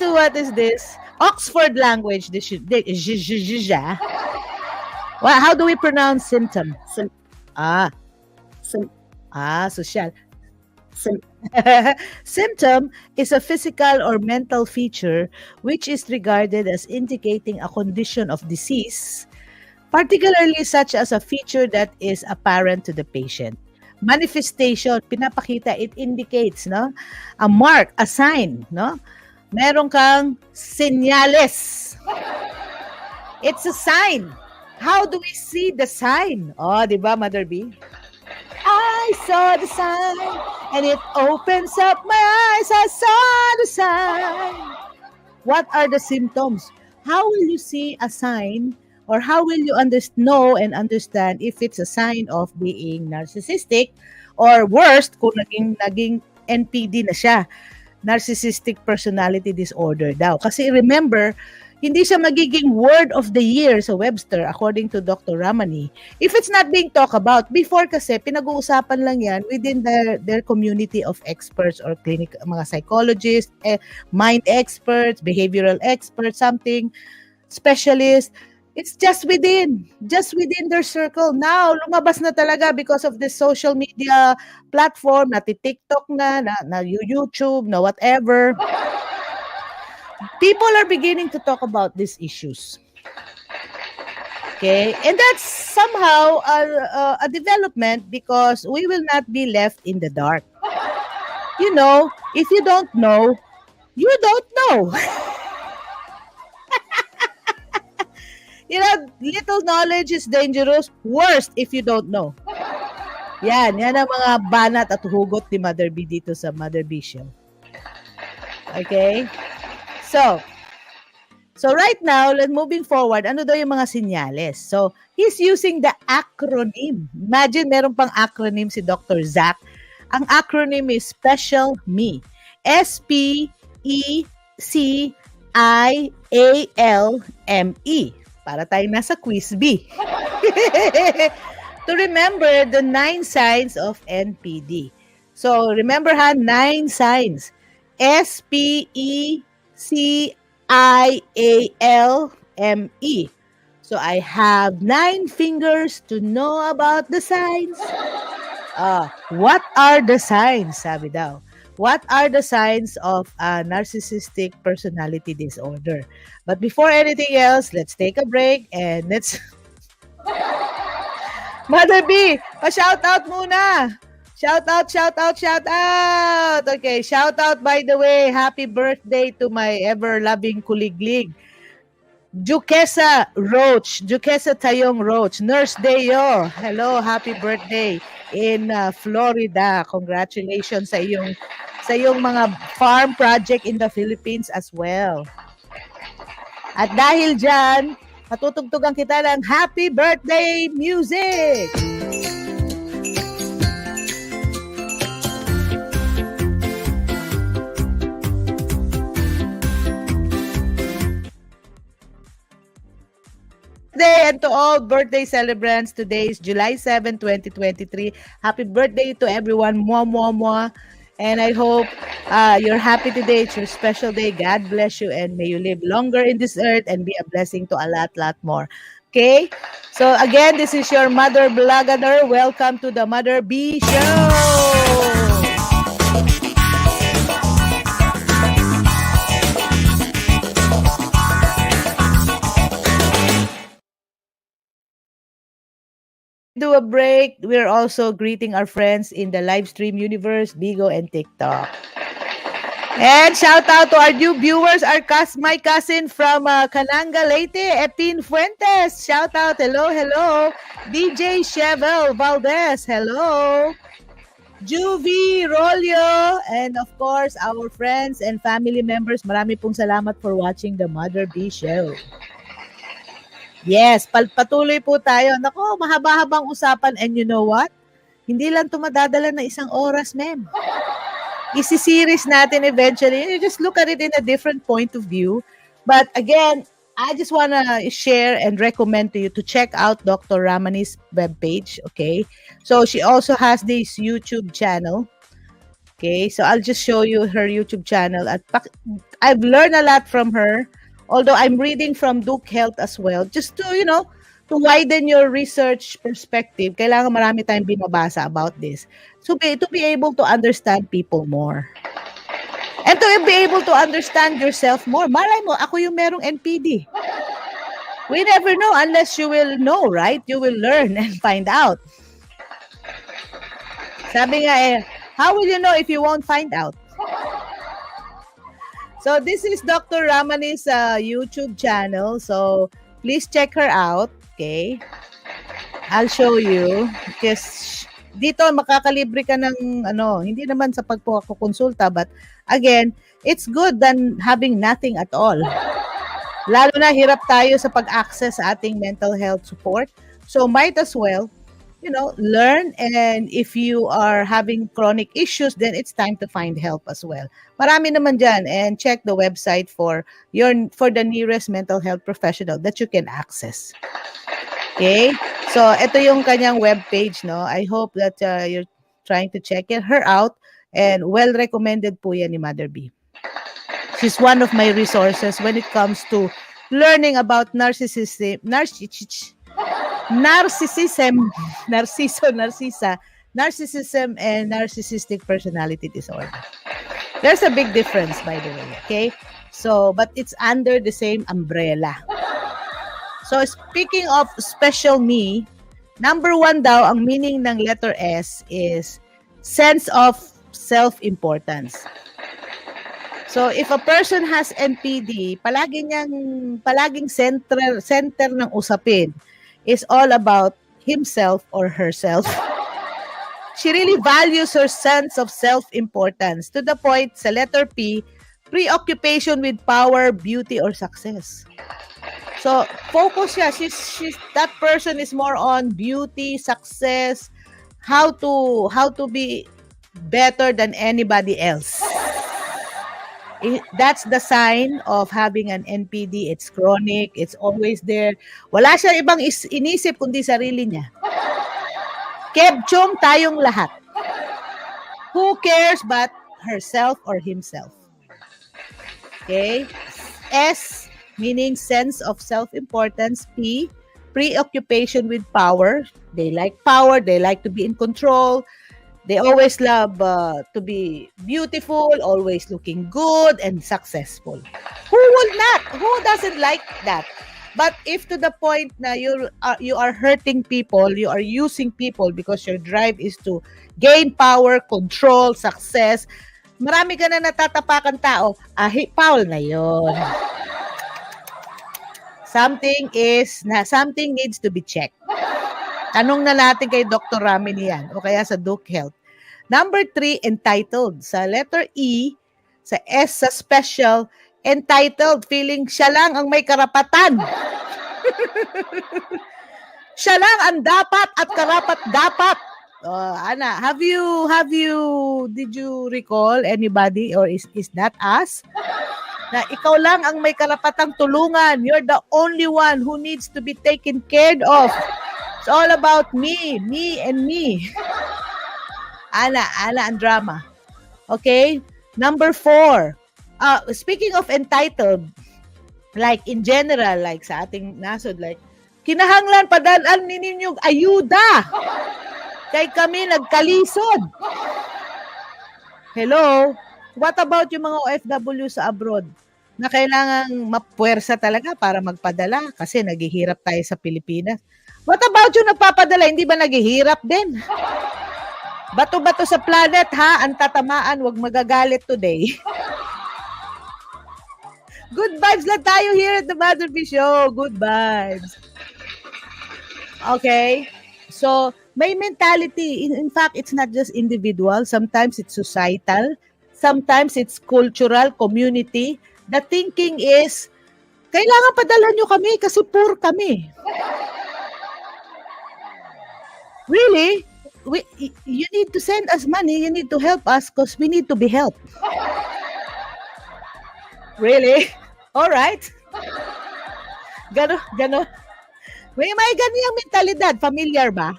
what is this? Oxford language. Well, how do we pronounce symptom? Ah, Sim- social. sim- Symptom is a physical or mental feature which is regarded as indicating a condition of disease, particularly such as a feature that is apparent to the patient. Manifestation, pinapakita, it indicates, no? A mark, a sign, no? Meron kang senyales. It's a sign. How do we see the sign? Oh, di ba, Mother B? I saw the sign and it opens up my eyes. I saw the sign. What are the symptoms? How will you see a sign or how will you know and understand if it's a sign of being narcissistic or worst kung naging NPD na siya, narcissistic personality disorder daw. Kasi remember, hindi siya magiging word of the year sa Webster according to Dr. Ramani. If it's not being talked about, before kasi pinag-uusapan lang yan within their community of experts or clinic, mga psychologists, mind experts, behavioral experts, something, specialists. It's just within their circle. Now, lumabas na talaga because of the social media platform, na TikTok na YouTube, na whatever. People are beginning to talk about these issues. Okay, and that's somehow a development because we will not be left in the dark. You know, if you don't know, you don't know. You know, little knowledge is dangerous. Worst if you don't know. Yan ang mga banat at hugot ni Mother B dito sa Mother B Show. Okay? So right now, moving forward, ano daw yung mga sinyales? So, he's using the acronym. Imagine, meron pang acronym si Dr. Zach. Ang acronym is Special Me. SPECIALME. Para tayo nasa quiz B. To remember the 9 signs of NPD. So, remember 9 signs. SPECIALME. So, I have 9 fingers to know about the signs. What are the signs? Sabi daw. What are the signs of a narcissistic personality disorder? But before anything else, let's take a break and let's... Mother B, pa-shout out muna. Shout out. Okay, shout out by the way. Happy birthday to my ever-loving kuliglig. Jukesa Tayong Roach. Nurse Deo. Hello, happy birthday in Florida. Congratulations sa iyong mga farm project in the Philippines as well. At dahil dyan, patutugtugan kita ng happy birthday music! And to all birthday celebrants, today is July 7, 2023. Happy birthday to everyone. Mwah, mwah, mwah. And I hope you're happy today. It's your special day. God bless you and may you live longer in this earth and be a blessing to a lot more. Okay? So again, this is your Mother Blogger. Welcome to the Mother B Show. Do a break. We're also greeting our friends in the live stream universe, Bigo and TikTok. And shout out to our new viewers, my cousin from Cananga, Leyte, Epin Fuentes. Shout out. Hello. DJ Chevel Valdez. Hello. Juvie Rolio. And of course, our friends and family members. Marami pong salamat for watching the Mother B Show. Yes, patuloy po tayo. Nako, mahaba-habang usapan. And you know what? Hindi lang ito madadala na 1 oras, ma'am. Isi-series natin eventually. You just look at it in a different point of view. But again, I just want to share and recommend to you to check out Dr. Ramani's webpage. Okay? So, she also has this YouTube channel. Okay? So, I'll just show you her YouTube channel. I've learned a lot from her Although I'm reading from Duke Health as well, just to, to widen your research perspective, kailangan marami tayong binabasa about this. So to be able to understand people more. And to be able to understand yourself more. Malay mo, ako yung merong NPD. We never know unless you will know, right? You will learn and find out. Sabi nga how will you know if you won't find out? So this is Dr. Ramani's YouTube channel. So please check her out. Okay? I'll show you. Because dito makakalibre ka ng hindi naman sa pagpapakonsulta, but again, it's good than having nothing at all. Lalo na hirap tayo sa pag-access sa ating mental health support. So might as well, learn, and if you are having chronic issues, then it's time to find help as well. Marami naman dyan, and check the website for the nearest mental health professional that you can access. Okay? So ito yung kanyang webpage, no? I hope that you're trying to check her out, and well recommended po yan ni Mother B. She's one of my resources when it comes to learning about narcissism, and narcissistic personality disorder. There's a big difference, by the way, okay? So, but it's under the same umbrella. So, speaking of special me, number 1 daw, ang meaning ng letter S is sense of self-importance. So, if a person has NPD, palaging center ng usapin is all about himself or herself. She really values her sense of self-importance to the point, sa letter P, preoccupation with power, beauty, or success. So, focus siya. That person is more on beauty, success, how to be better than anybody else. That's the sign of having an NPD. It's chronic. It's always there. Wala siya ibang inisip kundi sarili niya. Kebchong tayong lahat. Who cares but herself or himself? Okay? S, meaning sense of self-importance. P, preoccupation with power. They like power. They like to be in control. They always love to be beautiful, always looking good and successful. Who would not? Who doesn't like that? But if to the point na you are hurting people, you are using people because your drive is to gain power, control, success, marami ka na natatapakan tao, Paul na yon. Something needs to be checked. Tanong na natin kay Dr. Ramini yan o kaya sa Duke Health. Number 3, entitled. Sa letter E, sa S sa special, entitled, feeling siya lang ang may karapatan. Siya lang ang dapat at karapat-dapat. Ana, did you recall anybody, or is that us? Na ikaw lang ang may karapatang tulungan. You're the only one who needs to be taken care of. It's all about me, and me. Ana ang drama. Okay? Number 4. Speaking of entitled, like in general, like sa ating nasod, like, kinahanglan padalan ninyong ayuda. Kay kami nagkalisod. Hello? What about yung mga OFW sa abroad? Na kailangang mapuwersa talaga para magpadala kasi naghihirap tayo sa Pilipinas. What about yung nagpapadala? Hindi ba naghihirap din? Bato-bato sa planet, ha? Ang tatamaan, wag magagalit today. Good vibes lang tayo here at the Mother B Show. Good vibes. Okay? So, may mentality. In fact, it's not just individual. Sometimes it's societal. Sometimes it's cultural, community. The thinking is, kailangan padala nyo kami kasi poor kami. Really? You need to send us money. You need to help us because we need to be helped. Really? All right. Gano. May ganyan mentalidad. Familiar ba?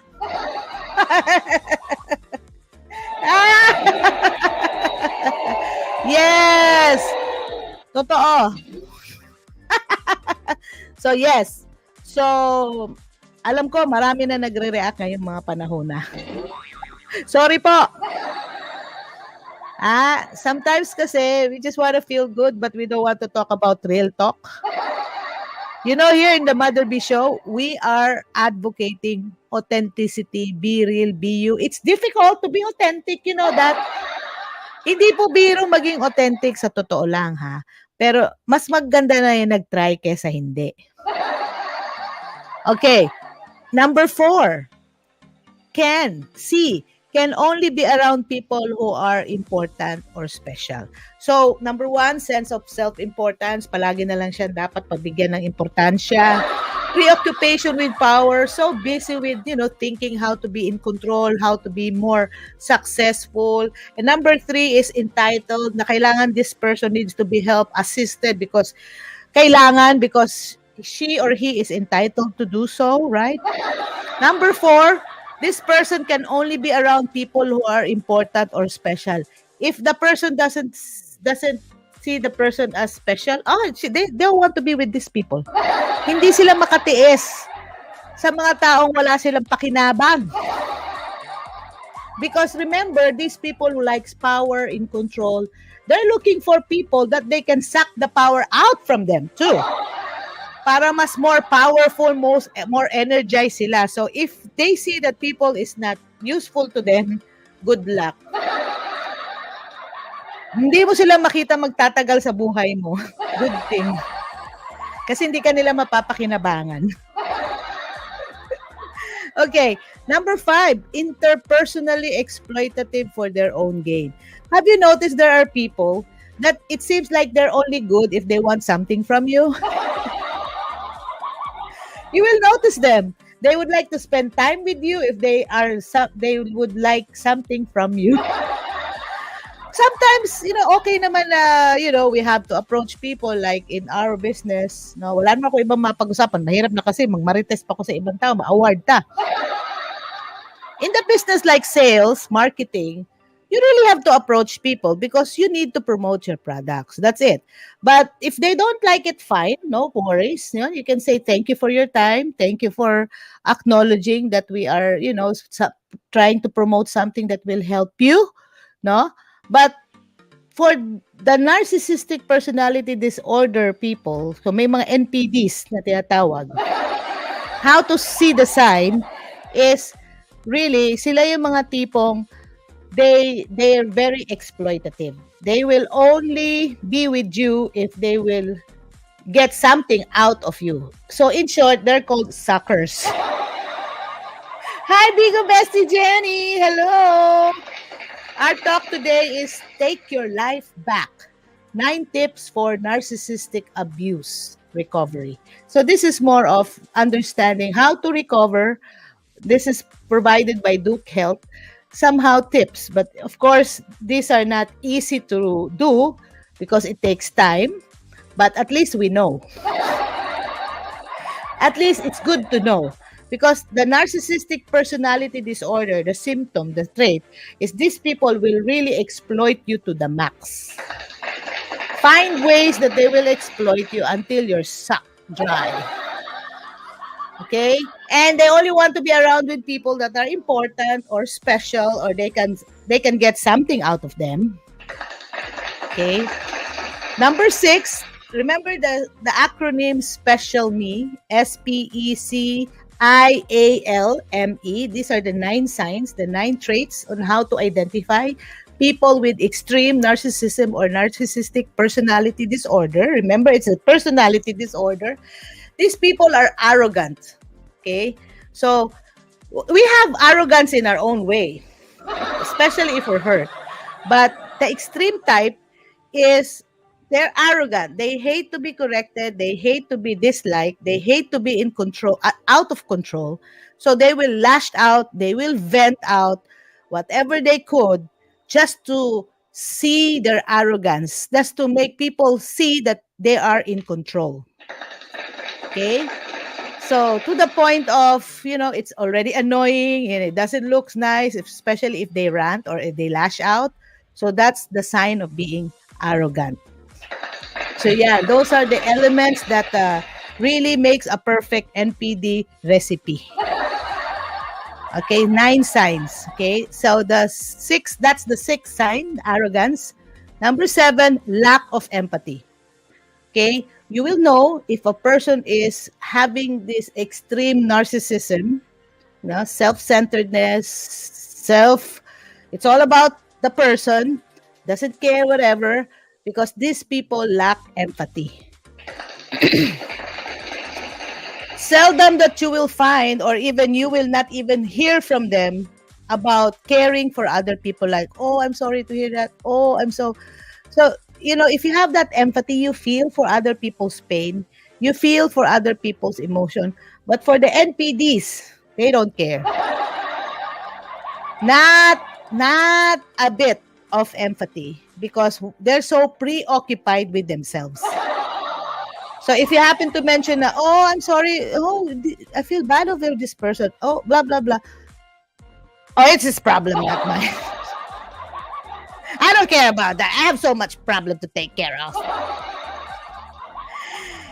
Yes. Totoo. So yes. So alam ko marami na nagre-react ngayong mga panahon na. Sorry po. Sometimes kasi we just want to feel good but we don't want to talk about real talk. You know, here in the Mother B Show, we are advocating authenticity, be real, be you. It's difficult to be authentic, you know that. Hindi po biro maging authentic sa totoo lang ha. Pero mas maganda na yung nag-try kesa hindi. Okay, number 4. Can only be around people who are important or special. So, number 1, sense of self-importance. Palagi na lang siya dapat pabigyan ng importansya. Preoccupation with power. So busy with, thinking how to be in control, how to be more successful. And number 3 is entitled na kailangan this person needs to be helped, assisted because she or he is entitled to do so, right? Number 4, this person can only be around people who are important or special. If the person doesn't see the person as special, they don't want to be with these people. Hindi sila makatiis sa mga taong wala silang pakinabang. Because remember, these people who likes power in control, they're looking for people that they can suck the power out from them too. Para mas more powerful, more energized sila. So if they see that people is not useful to them, good luck. Hindi mo sila makita magtatagal sa buhay mo. Good thing. Kasi hindi ka nila mapapakinabangan. Okay, number 5, interpersonally exploitative for their own gain. Have you noticed there are people that it seems like they're only good if they want something from you? You will notice them. They would like to spend time with you if they would like something from you. Sometimes, okay naman na, we have to approach people like in our business. No, wala naman ako ibang mapag-usapan. Mahirap na kasi magmarites pa ako sa ibang tao, ma-award ta. In the business like sales, marketing, you really have to approach people because you need to promote your products. That's it. But if they don't like it, fine. No worries. You can say thank you for your time. Thank you for acknowledging that we are, trying to promote something that will help you. No? But for the narcissistic personality disorder people, so may mga NPDs na tinatawag, how to see the sign is really, sila yung mga tipong they're very exploitative. They will only be with you if they will get something out of you. So in short, they're called suckers. Hi, Bigo Bestie Jenny. Hello. Our talk today is Take Your Life Back. 9 tips for narcissistic abuse recovery. So this is more of understanding how to recover. This is provided by Duke Health. Somehow tips, but of course, these are not easy to do because it takes time, but at least we know. At least it's good to know because the narcissistic personality disorder, the symptom, the trait, is these people will really exploit you to the max. Find ways that they will exploit you until you're sucked dry. Okay? And they only want to be around with people that are important or special or they can get something out of them. Okay? Number 6, remember the acronym Special Me, SPECIALME. These are the 9 signs, the 9 traits on how to identify people with extreme narcissism or narcissistic personality disorder. Remember, it's a personality disorder. These people are arrogant. Okay? So, we have arrogance in our own way, especially if we're hurt. But the extreme type is they're arrogant. They hate to be corrected. They hate to be disliked. They hate to be in control, out of control. So, they will lash out. They will vent out whatever they could just to see their arrogance, just to make people see that they are in control. Okay? So, to the point of, it's already annoying and it doesn't look nice, especially if they rant or if they lash out. So, that's the sign of being arrogant. So, yeah, those are the elements that really makes a perfect NPD recipe. Okay, 9 signs. Okay, so that's the sixth sign, arrogance. Number 7, lack of empathy. Okay, you will know if a person is having this extreme narcissism, self-centeredness, it's all about the person, doesn't care, whatever, because these people lack empathy. Seldom that you will find, or even you will not even hear from them about caring for other people, like, oh, I'm sorry to hear that, oh, so if you have that empathy, you feel for other people's pain, you feel for other people's emotion. But for the NPDs, they don't care. Not a bit of empathy, because they're so preoccupied with themselves. So if you happen to mention na, oh, I'm sorry, oh, I feel bad over this person, oh, blah, blah, blah. Oh, it's his problem, not mine. I don't care about that. I have so much problem to take care of.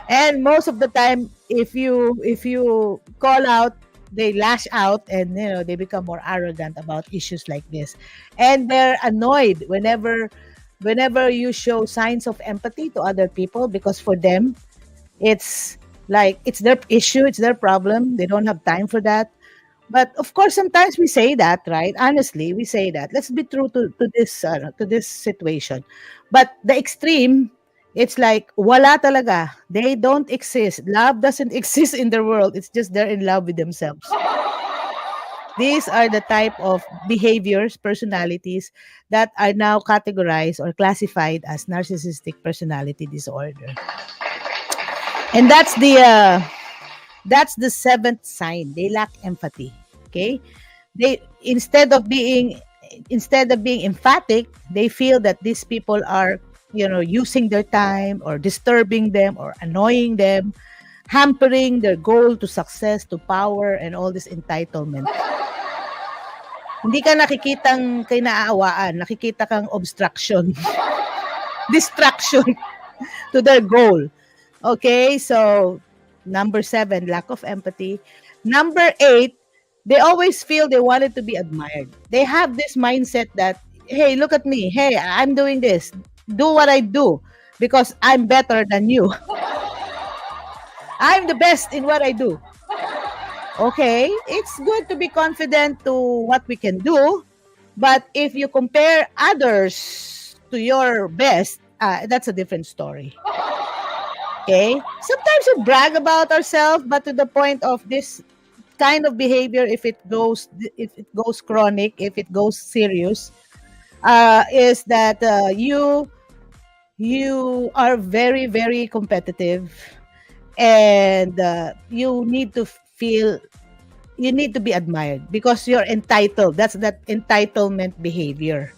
And most of the time, if you call out, they lash out, and they become more arrogant about issues like this. And they're annoyed whenever you show signs of empathy to other people, because for them, it's like it's their issue, it's their problem. They don't have time for that. But of course, sometimes we say that, right? Honestly, we say that. Let's be true to this situation. But the extreme, it's like wala talaga. They don't exist. Love doesn't exist in their world. It's just they're in love with themselves. These are the type of behaviors, personalities that are now categorized or classified as narcissistic personality disorder. And that's the seventh sign. They lack empathy. Okay? They instead of being emphatic, they feel that these people are, using their time, or disturbing them, or annoying them, hampering their goal to success, to power, and all this entitlement. Hindi ka nakikitang kinaawaan, nakikita kang obstruction, distraction to their goal. Okay, so number 7, lack of empathy. Number 8, they always feel they wanted to be admired. They have this mindset that, hey, look at me. Hey, I'm doing this. Do what I do because I'm better than you. I'm the best in what I do. Okay, it's good to be confident to what we can do, but if you compare others to your best, that's a different story. Okay, sometimes we brag about ourselves, but to the point of this kind of behavior, if it goes chronic, if it goes serious, is that you are very, very competitive, and you need to be admired because you're entitled. That's that entitlement behavior.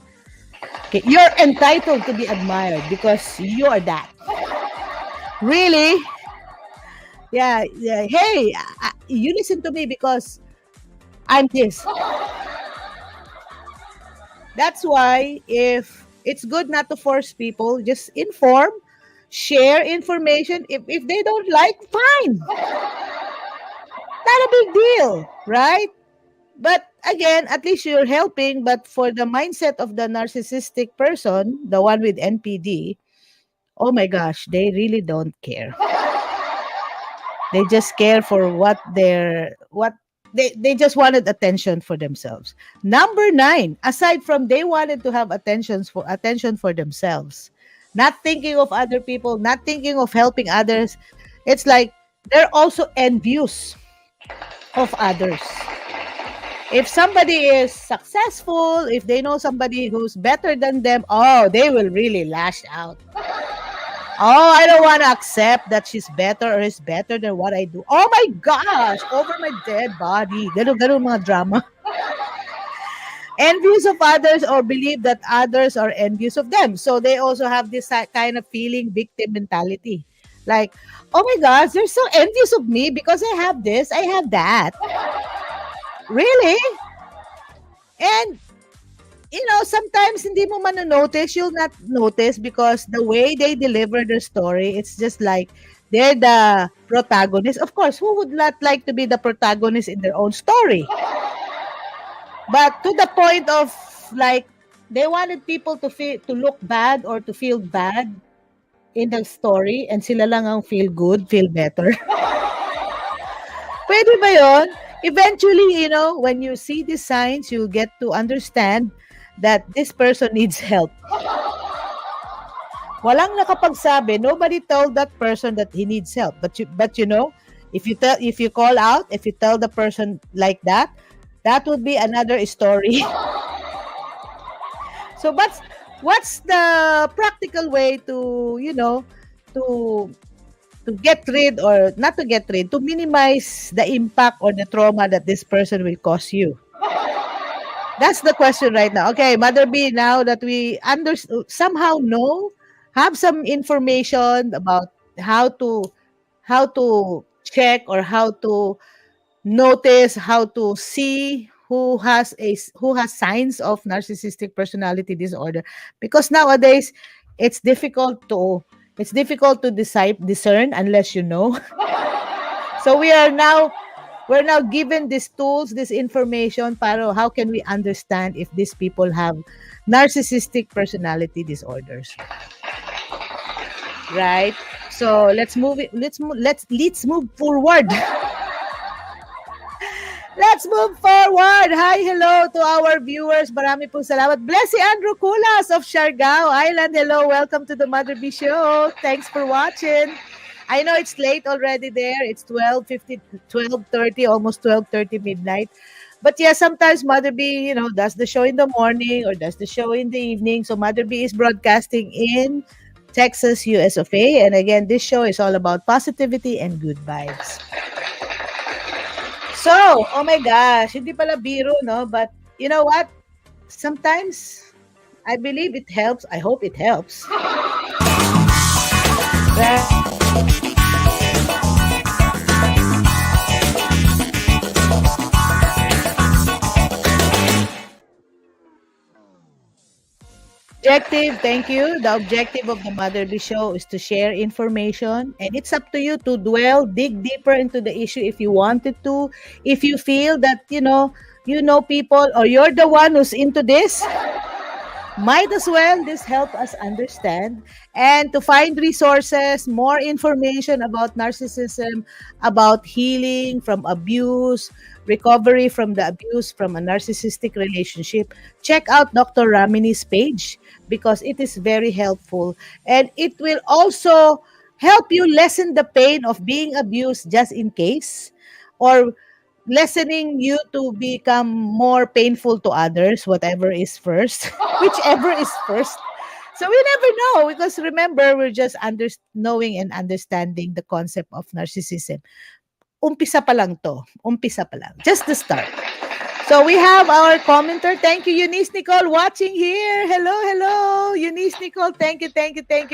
Okay, you're entitled to be admired because you are that. Really? Yeah, yeah. Hey, you listen to me because I'm this. That's why, if it's good not to force people, just inform, share information. If they don't like, fine. Not a big deal, right? But again, at least you're helping. But for the mindset of the narcissistic person, the one with NPD, oh my gosh, they really don't care. They just care for what they just wanted attention for themselves. Number 9, aside from they wanted to have attention for themselves, not thinking of other people, not thinking of helping others, it's like they're also envious of others. If somebody is successful, if they know somebody who's better than them, oh, they will really lash out. Oh, I don't want to accept that she's better or is better than what I do. Oh my gosh, over my dead body. Ganun mga drama. Envious of others, or believe that others are envious of them. So they also have this kind of feeling victim mentality. Like, oh my gosh, they're so envious of me because I have this, I have that. Really? And sometimes hindi mo manonotice, you'll not notice because the way they deliver their story, it's just like they're the protagonist. Of course, who would not like to be the protagonist in their own story? But to the point of like they wanted people to look bad or to feel bad in the story and sila lang ang feel good, feel better. Pwede ba yun? Eventually, when you see these signs, you'll get to understand that this person needs help. Walang nakapagsabi, nobody told that person that he needs help. But if you call out, if you tell the person like that would be another story. So what's the practical way to, to get rid or not to get rid, to minimize the impact or the trauma that this person will cause you? That's the question right now. Okay, Mother B, now that we somehow have some information about how to check or how to notice, how to see who has signs of narcissistic personality disorder, because nowadays it's difficult to discern unless you know. So we're now given these tools, this information para how can we understand if these people have narcissistic personality disorders, right? So let's move it let's move forward. Let's move forward. Hi, hello to our viewers. Marami pong salamat. Bless si Andrew Kulas of Siargao Island. Hello, welcome to the Mother B Show. Thanks for watching. I know it's late already there. It's 12:30, almost 12:30 midnight. But yeah, sometimes Mother B, does the show in the morning or does the show in the evening. So Mother B is broadcasting in Texas, US of A. And again, this show is all about positivity and good vibes. So, oh my gosh, hindi pala biro, no? But you know what? Sometimes I believe it helps. I hope it helps. Objective, thank you. The objective of the Mother B Show is to share information, and it's up to you to dig deeper into the issue if you wanted to. If you feel that people or you're the one who's into this, might as well this help us understand and to find resources, more information about narcissism, about healing from abuse, recovery from the abuse from a narcissistic relationship. Check out Dr. Ramini's page because it is very helpful, and it will also help you lessen the pain of being abused just in case, or lessening you to become more painful to others, whatever is first, whichever is first. So we never know, because remember, we're just knowing and understanding the concept of narcissism. Umpisa pa lang to. Umpisa pa lang. Just the start. So we have our commenter. Thank you, Eunice Nicole, watching here. Hello, hello. Eunice Nicole, thank you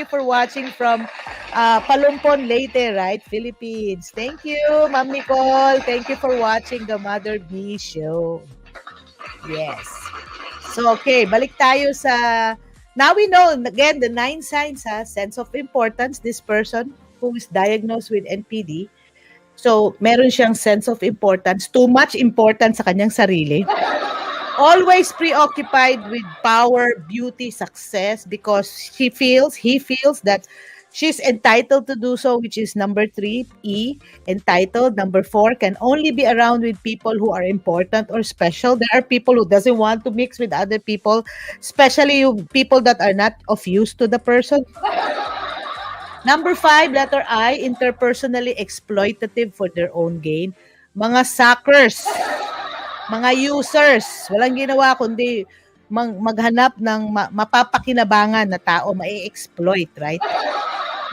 for watching from Palumpon, Leyte, right? Philippines. Thank you, Ma'am Nicole. Thank you for watching the Mother B Show. Yes. So, okay. Balik tayo sa... Now we know, again, the 9 signs, sense of importance. This person who is diagnosed with NPD, so, meron siyang sense of importance, too much importance sa kanyang sarili. Always preoccupied with power, beauty, success, because he feels that she's entitled to do so, which is number 3, E, entitled. Number 4, can only be around with people who are important or special. There are people who doesn't want to mix with other people, especially people that are not of use to the person. Number 5, letter I, interpersonally exploitative for their own gain. Mga suckers, mga users, walang ginawa kundi maghanap ng mapapakinabangan na tao, ma-exploit, right?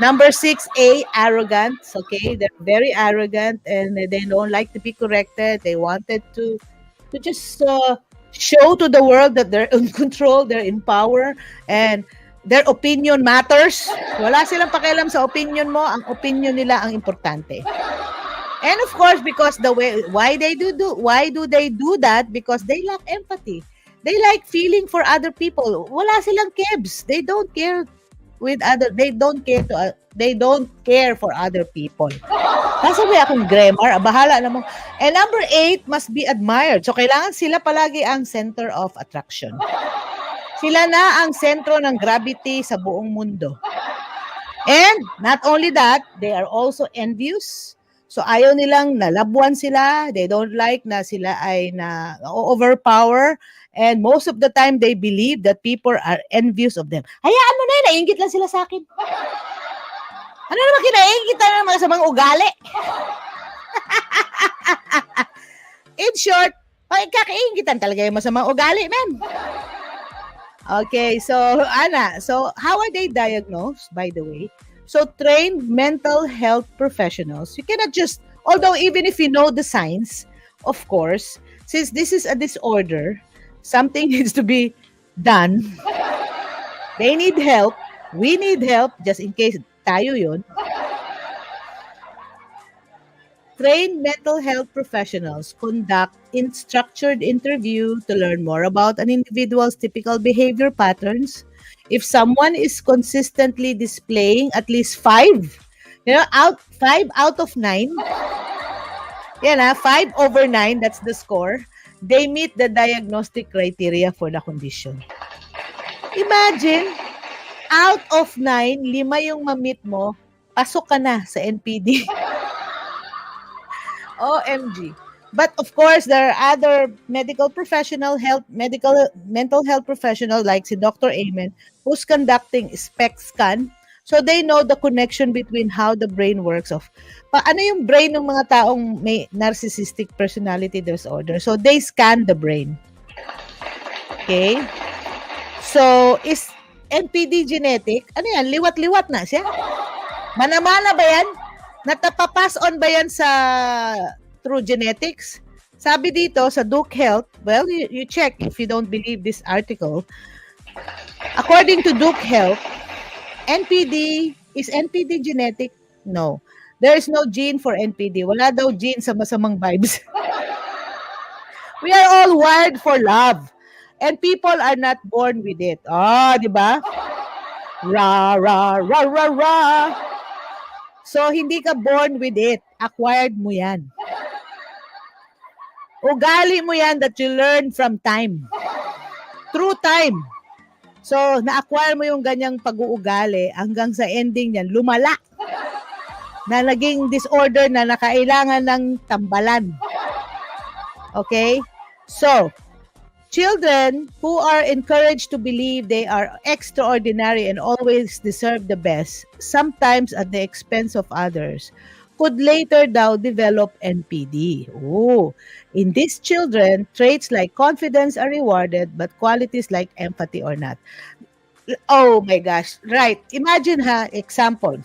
Number 6, A, arrogant. Okay, they're very arrogant and they don't like to be corrected. They wanted to just show to the world that they're in control, they're in power, and their opinion matters. Wala silang pakialam sa opinion mo. Ang opinion nila ang importante. And of course, because why do they do that? Because they lack empathy. They like feeling for other people. Wala silang kebs. They don't care with other, they don't care for other people. Kasi may akong grammar, bahala namang. And number 8, must be admired. So, kailangan sila palagi ang center of attraction. Sila na ang sentro ng gravity sa buong mundo. And not only that, they are also envious. So, ayaw nilang nalabuan sila. They don't like na sila ay na overpower. And most of the time, they believe that people are envious of them. Hayaan mo na yun, naiingit lang sila sa akin. Ano naman kinaingit na naman sa mga ugali? In short, kakaingitan talaga yung masamang ugali, man. Okay, so Anna, so how are they diagnosed, by the way? So trained mental health professionals, you cannot just, although even if you know the signs, of course, since this is a disorder, something needs to be done. They need help. We need help, just in case tayo yun. Trained mental health professionals conduct structured interview to learn more about an individual's typical behavior patterns. If someone is consistently displaying at least 5 out of 9, 5/9, that's the score, they meet the diagnostic criteria for the condition. Imagine, out of 9, 5 yung ma-meet mo, pasok ka na sa NPD. OMG. But of course, there are other mental health professional like si Dr. Amen, who's conducting SPECT scan. So they know the connection between how the brain works of paano yung brain ng mga taong may narcissistic personality disorder. So they scan the brain. Okay? So is NPD genetic? Ano yan? Liwat-liwat na siya? Manamana ba yan? Natapapass on ba yan sa through genetics? Sabi dito sa Duke Health, well, you check if you don't believe this article. According to Duke Health, is NPD genetic? No. There is no gene for NPD. Wala daw gene sa masamang vibes. We are all wired for love. And people are not born with it. Di ba? Ra, ra, ra, ra, ra. So, hindi ka born with it. Acquired mo yan. Ugali mo yan that you learn from time. Through time. So, na-acquire mo yung ganyang pag-uugali hanggang sa ending niyan, lumala. Na naging disorder na nakailangan ng tambalan. Okay? So, children who are encouraged to believe they are extraordinary and always deserve the best, sometimes at the expense of others, could later now develop NPD. In these children, traits like confidence are rewarded, but qualities like empathy are not. Oh my gosh, right. Imagine example.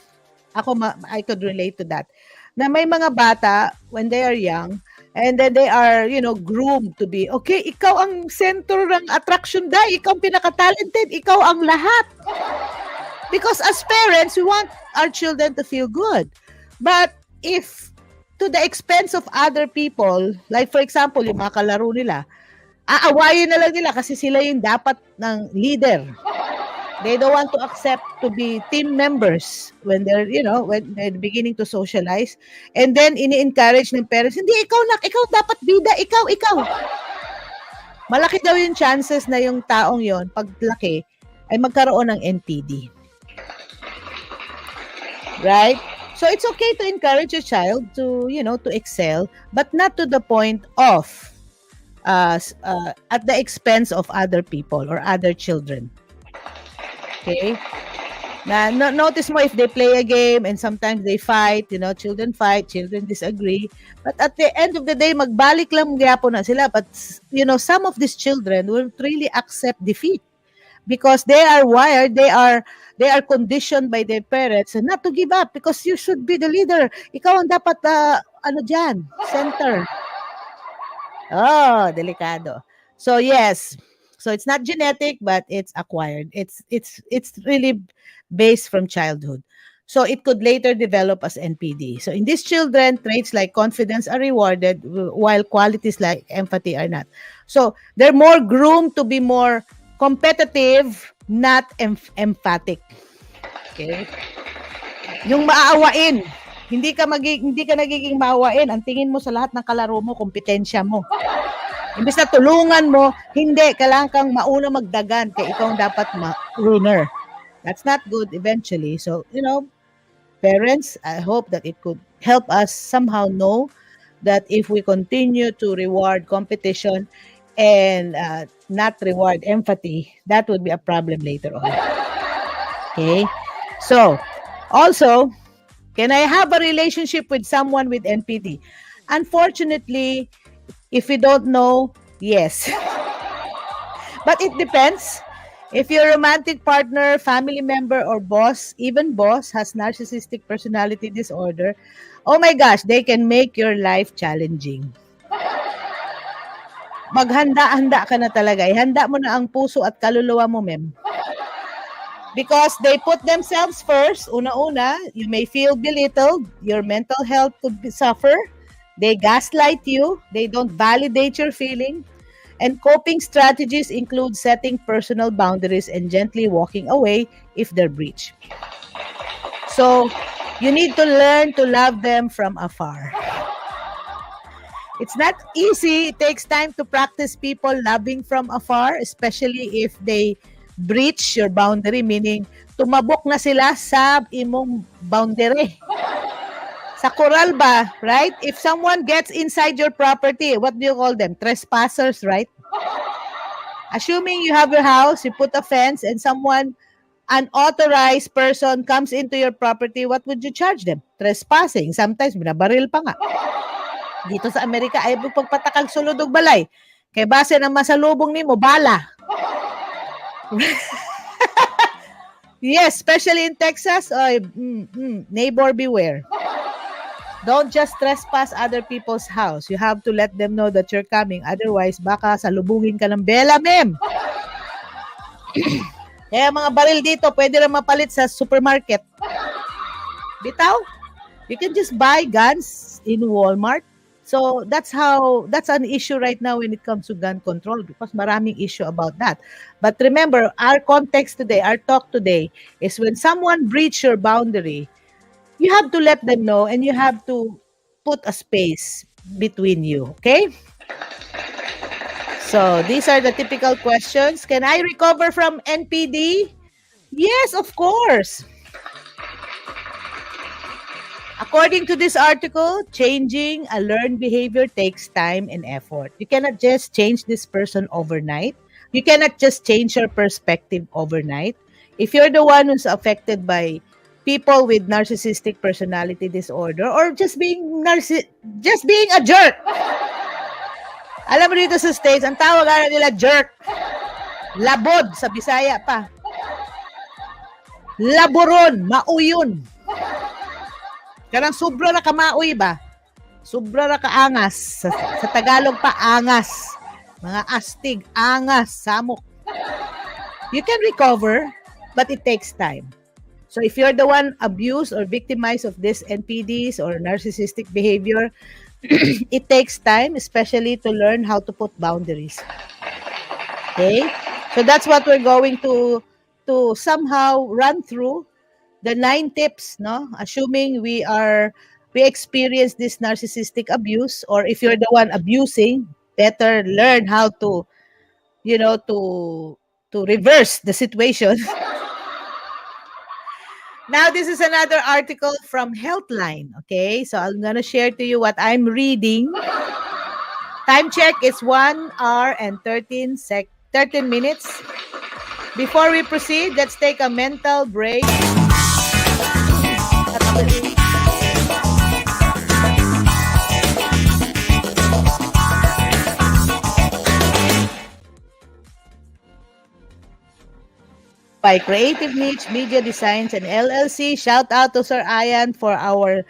I could relate to that. Na may mga bata, when they are young, and then they are, groomed to be, okay, ikaw ang center ng attraction dahil ikaw ang pinaka-talented, ikaw ang lahat. Because as parents, we want our children to feel good. But if to the expense of other people, like for example, yung mga kalaro nila, aawayin na lang nila kasi sila yung dapat ng leader. They don't want to accept to be team members when they're, when they're beginning to socialize. And then, ini-encourage ng parents, hindi, ikaw dapat bida, ikaw. Malaki daw yung chances na yung taong yon paglaki, ay magkaroon ng NPD. Right? So, it's okay to encourage your child to, to excel, but not to the point of, at the expense of other people or other children. Okay? Notice mo if they play a game and sometimes they fight, children fight, children disagree. But at the end of the day, magbalik lang gyapon na sila. But, some of these children will really accept defeat because they are wired, they are conditioned by their parents not to give up because you should be the leader. Ikaw ang dapat, dyan, center. Delikado. So, yes. So it's not genetic, but it's acquired. It's really based from childhood. So it could later develop as NPD. So in these children, traits like confidence are rewarded while qualities like empathy are not. So they're more groomed to be more competitive, not emphatic. Okay? Yung maaawain. Hindi ka nagiging maawain. Ang tingin mo sa lahat ng kalaro mo, kompetensya mo. Imbes na tulungan mo, hindi, kailangan kang mauna magdagan kaya ikaw ang dapat winner. That's not good eventually. So, parents, I hope that it could help us somehow know that if we continue to reward competition and not reward empathy, that would be a problem later on. Okay? So, also, can I have a relationship with someone with NPD? Unfortunately, if we don't know, yes. But it depends. If your romantic partner, family member, or boss, even boss, has narcissistic personality disorder, oh my gosh, they can make your life challenging. Maghanda-handa ka na talaga. Ihanda mo na ang puso at kaluluwa mo, mem. Because they put themselves first. Una-una, you may feel belittled. Your mental health could suffer. They gaslight you. They don't validate your feeling. And coping strategies include setting personal boundaries and gently walking away if they're breached. So, you need to learn to love them from afar. It's not easy. It takes time to practice people loving from afar, especially if they breach your boundary, meaning tumabok na sila sa imong boundary. Sa koral ba, right? If someone gets inside your property, what do you call them? Trespassers, right? Assuming you have your house, you put a fence, and someone, unauthorized person comes into your property, what would you charge them? Trespassing. Sometimes, binabaril pa nga. Dito sa Amerika, ay pagpatakag sulod og balay. Kay base ng masalubong nimo, bala. Yes, especially in Texas, neighbor beware. Don't just trespass other people's house. You have to let them know that you're coming. Otherwise, baka salubungin ka ng bela, mem. Kaya mga baril dito, pwede rin mapalit sa supermarket. Bitaw, you can just buy guns in Walmart. So that's an issue right now when it comes to gun control because maraming issue about that. But remember, our context today, our talk today is when someone breach your boundary, you have to let them know and you have to put a space between you, okay? So these are the typical questions. Can I recover from NPD? Yes, of course. According to this article, changing a learned behavior takes time and effort. You cannot just change this person overnight. You cannot just change your perspective overnight. If you're the one who's affected by people with narcissistic personality disorder or just being a jerk. Alam mo dito sa States, ang tawag nila jerk. Labod sa Bisaya pa. Laboron, mauyon. Karang sobra na kamauy ba? Sobra na kaangas. Sa Tagalog pa, angas. Mga astig, angas, samok. You can recover, but it takes time. So if you're the one abused or victimized of this NPDs or narcissistic behavior, it takes time, especially to learn how to put boundaries. Okay? So that's what we're going to somehow run through. The 9 tips, no? Assuming we experience this narcissistic abuse, or if you're the one abusing, better learn how to, to reverse the situation. Now, this is another article from Healthline. Okay, so I'm gonna share to you what I'm reading. Time check is 1 hour and 13 minutes. Before we proceed, let's take a mental break. By Creative Niche Media Designs and LLC. Shout out to Sir Ayan for our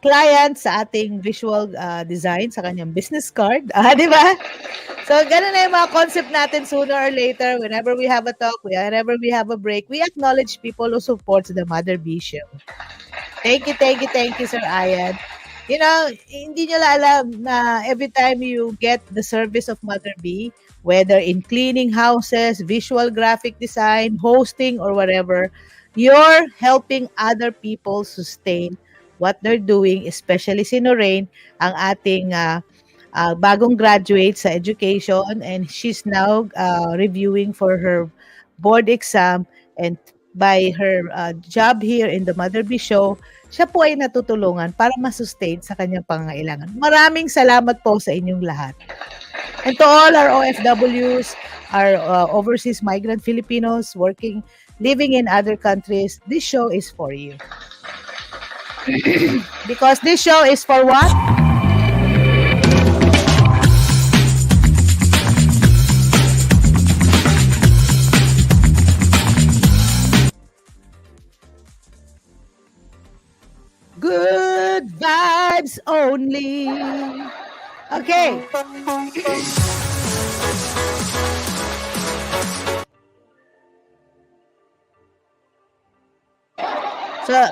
client sa ating visual design sa kanyang business card. Di ba? So, ganun na yung mga concept natin sooner or later. Whenever we have a talk, whenever we have a break, we acknowledge people who supports the Mother B Show. Thank you, Sir Ayan. You know, hindi nyo alam na every time you get the service of Mother B, whether in cleaning houses, visual graphic design, hosting, or whatever, you're helping other people sustain what they're doing, especially si Noreen, ang ating bagong graduate sa education, and she's now reviewing for her board exam, and by her job here in the Mother B Show, siya po ay natutulungan para masustain sa kanyang pangangailangan. Maraming salamat po sa inyong lahat. And to all our OFWs, our overseas migrant Filipinos living in other countries, this show is for you. Because this show is for what? Good vibes only. Okay. So,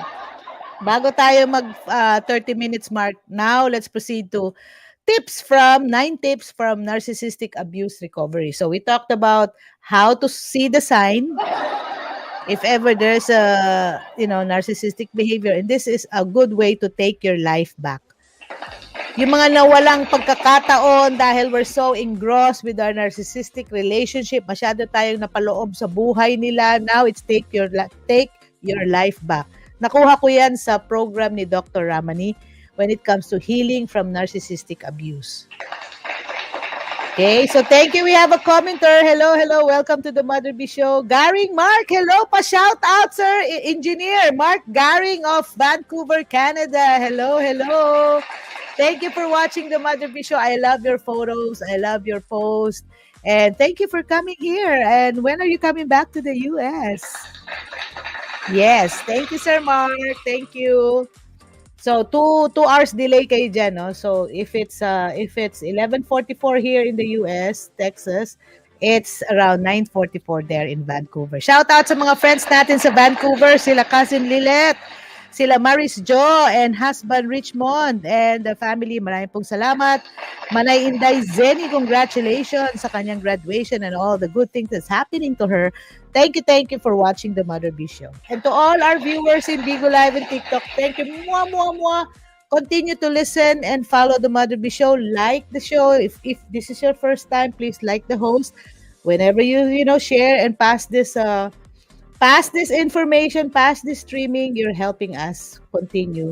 bago tayo mag 30 minutes mark, now let's proceed to 9 tips from narcissistic abuse recovery. So, we talked about how to see the sign if ever there's a, narcissistic behavior, and this is a good way to take your life back. Yung mga nawalang pagkakataon dahil we're so engrossed with our narcissistic relationship, masyado tayong napaloob sa buhay nila. Now it's take your life back. Nakuha ko yan sa program ni Dr. Ramani when it comes to healing from narcissistic abuse. Okay, so thank you. We have a commenter. Hello. Welcome to the Mother B Show. Garing Mark, hello. Pa-shout out, sir. Engineer Mark Garing of Vancouver, Canada. Hello. Thank you for watching the Mother B Show. I love your photos. I love your posts. And thank you for coming here. And when are you coming back to the US? Yes. Thank you, Sir Mark. Thank you. So 2 hours delay kayo dyan, no? So if it's 11:44 here in the US, Texas, it's around 9:44 there in Vancouver. Shout out sa mga friends natin sa Vancouver, sila Cousin Lilet, sila Maris Jo and husband Richmond and the family. Maraming pong salamat. Manay Inday Zeni, congratulations sa kanyang graduation and all the good things that's happening to her. Thank you for watching the Mother B Show. And to all our viewers in Bigo Live and TikTok, thank you. Mwah. Continue to listen and follow the Mother B Show. Like the show. If this is your first time, please like the host. Whenever you share and pass this information, pass this streaming, you're helping us continue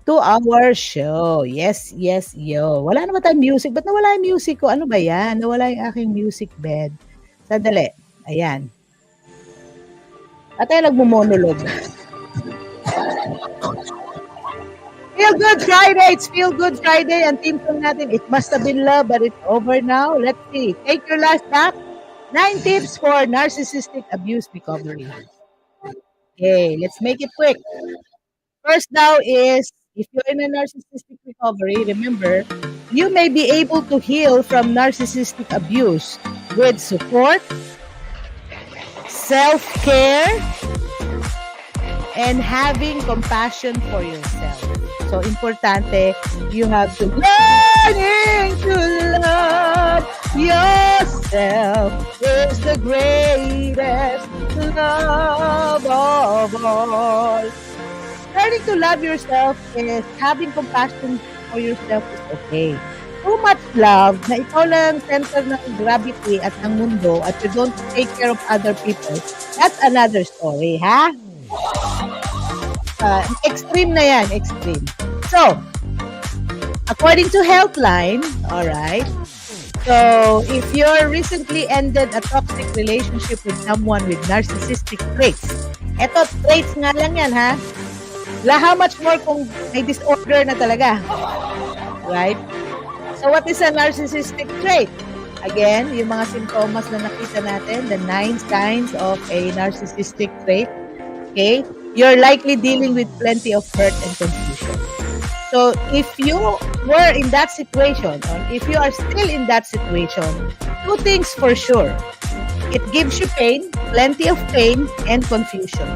to our show. Yes, yo. Wala naman tayong music. Ba't nawala yung music ko? Ano ba yan? Nawala yung aking music bed. Sandali. Ayan. At tayo nagmumonolog. Feel Good Friday! It's Feel Good Friday. Ang team song natin, It Must Have Been Love, but it's over now. Let's see. Take your last nap. 9 tips for narcissistic abuse recovery. Okay, let's make it quick. First now is, if you're in a narcissistic recovery, remember, you may be able to heal from narcissistic abuse with support, self-care, and having compassion for yourself. So, importante, you have to learning to love yourself is the greatest love of all. Learning to love yourself is having compassion for yourself is okay. Too much love na ikaw lang center ng gravity at ng mundo at you don't take care of other people, that's another story, ha? Extreme na yan, extreme. So, according to Healthline, alright, so if you're recently ended a toxic relationship with someone with narcissistic traits, eto, traits nga lang yan, ha? How much more kung may disorder na talaga, right? So, what is a narcissistic trait? Again, yung mga simptomas na nakita natin, the 9 signs of a narcissistic trait. Okay? You're likely dealing with plenty of hurt and confusion. So if you were in that situation, or if you are still in that situation, two things for sure. It gives you pain, plenty of pain, and confusion.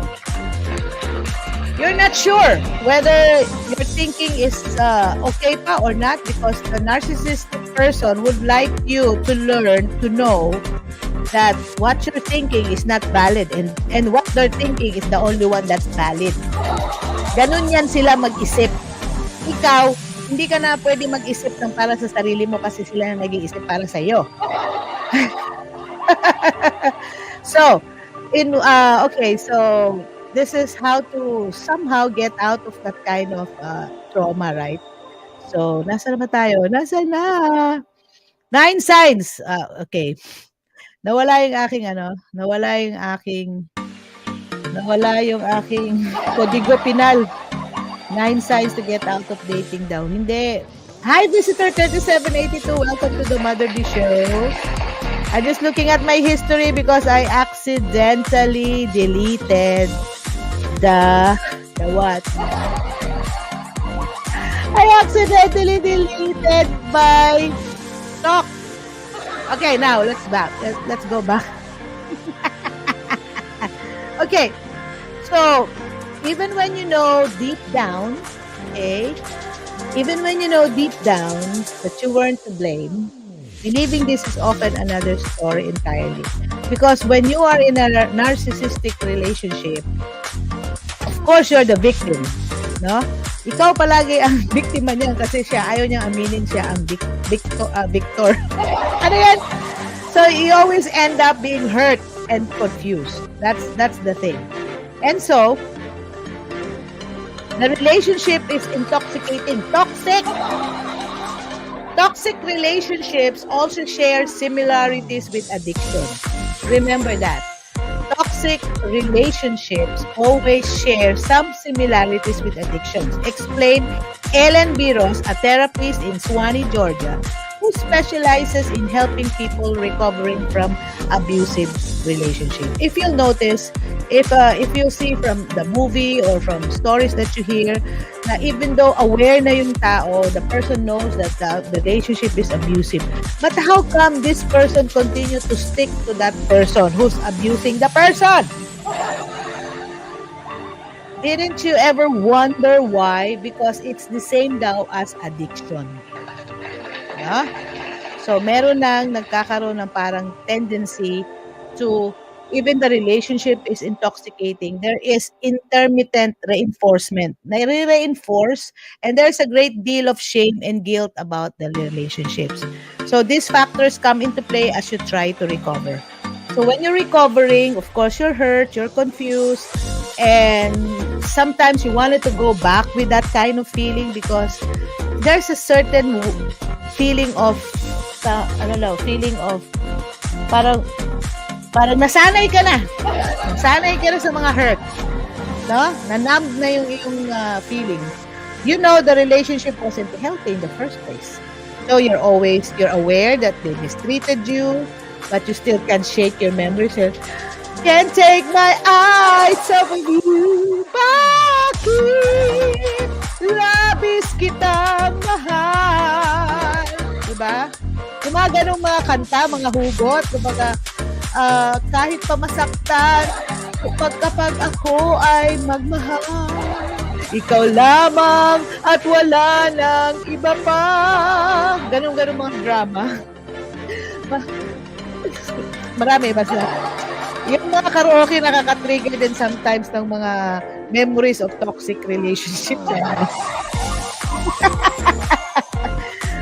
You're not sure whether your thinking is okay pa or not, because the narcissistic person would like you to learn to know that what you're thinking is not valid, and what they're thinking is the only one that's valid. Ganun yan sila mag-isip. Ikaw, hindi ka na pwede mag-isip ng para sa sarili mo kasi sila na nag-iisip para sa iyo. So, okay, so this is how to somehow get out of that kind of trauma, right? So, nasa na ba tayo? Nasa na? 9 signs. Okay. Nawala yung aking kodigo pinal. 9 signs to get out of dating daw. Hindi. Hi, visitor 3782. Welcome to the Mother B Show. I'm just looking at my history because I accidentally deleted the what? I accidentally deleted my talk. Okay, now let's go back. Okay. So, even when you know deep down, okay, even when you know deep down that you weren't to blame, believing this is often another story entirely. Because when you are in a narcissistic relationship, of course, you're the victim. No? Ikaw palagi ang biktima niya kasi ayaw niyang aminin siya ang victor. Ano yan? So, you always end up being hurt and confused. That's the thing. And so, the relationship is intoxicating. Toxic relationships also share similarities with addiction. Remember that. Toxic relationships always share some similarities with addictions. Explained Ellen Biros, a therapist in Suwanee, Georgia, who specializes in helping people recovering from abusive relationship. If you'll notice, if you see from the movie or from stories that you hear, na even though aware na yung tao, the person knows that the relationship is abusive. But how come this person continue to stick to that person who's abusing the person? Didn't you ever wonder why? Because it's the same daw as addiction. Yeah? So, meron nang nagkakaroon ng parang tendency to, even the relationship is intoxicating, there is intermittent reinforcement. Nare-reinforce, and there's a great deal of shame and guilt about the relationships. So, these factors come into play as you try to recover. So, when you're recovering, of course, you're hurt, you're confused, and sometimes you wanted to go back with that kind of feeling because there's a certain feeling of parang nasanay ka na. Nasanay ka na sa mga hurt. No? Na-numb na yung feeling. You know the relationship wasn't healthy in the first place. So you're aware that they mistreated you, but you still can't shake your memories. Can't take my eyes off of you. Bakit labis kitang mahal? Diba? Yung mga ganong mga kanta, mga hugot, kumbaga, kahit pa masaktan, kapag ako ay magmahal, ikaw lamang at wala nang iba pa. Ganong mga drama. Marami ba sila? Yung mga karaoke nakaka-trigger din sometimes ng mga memories of toxic relationships.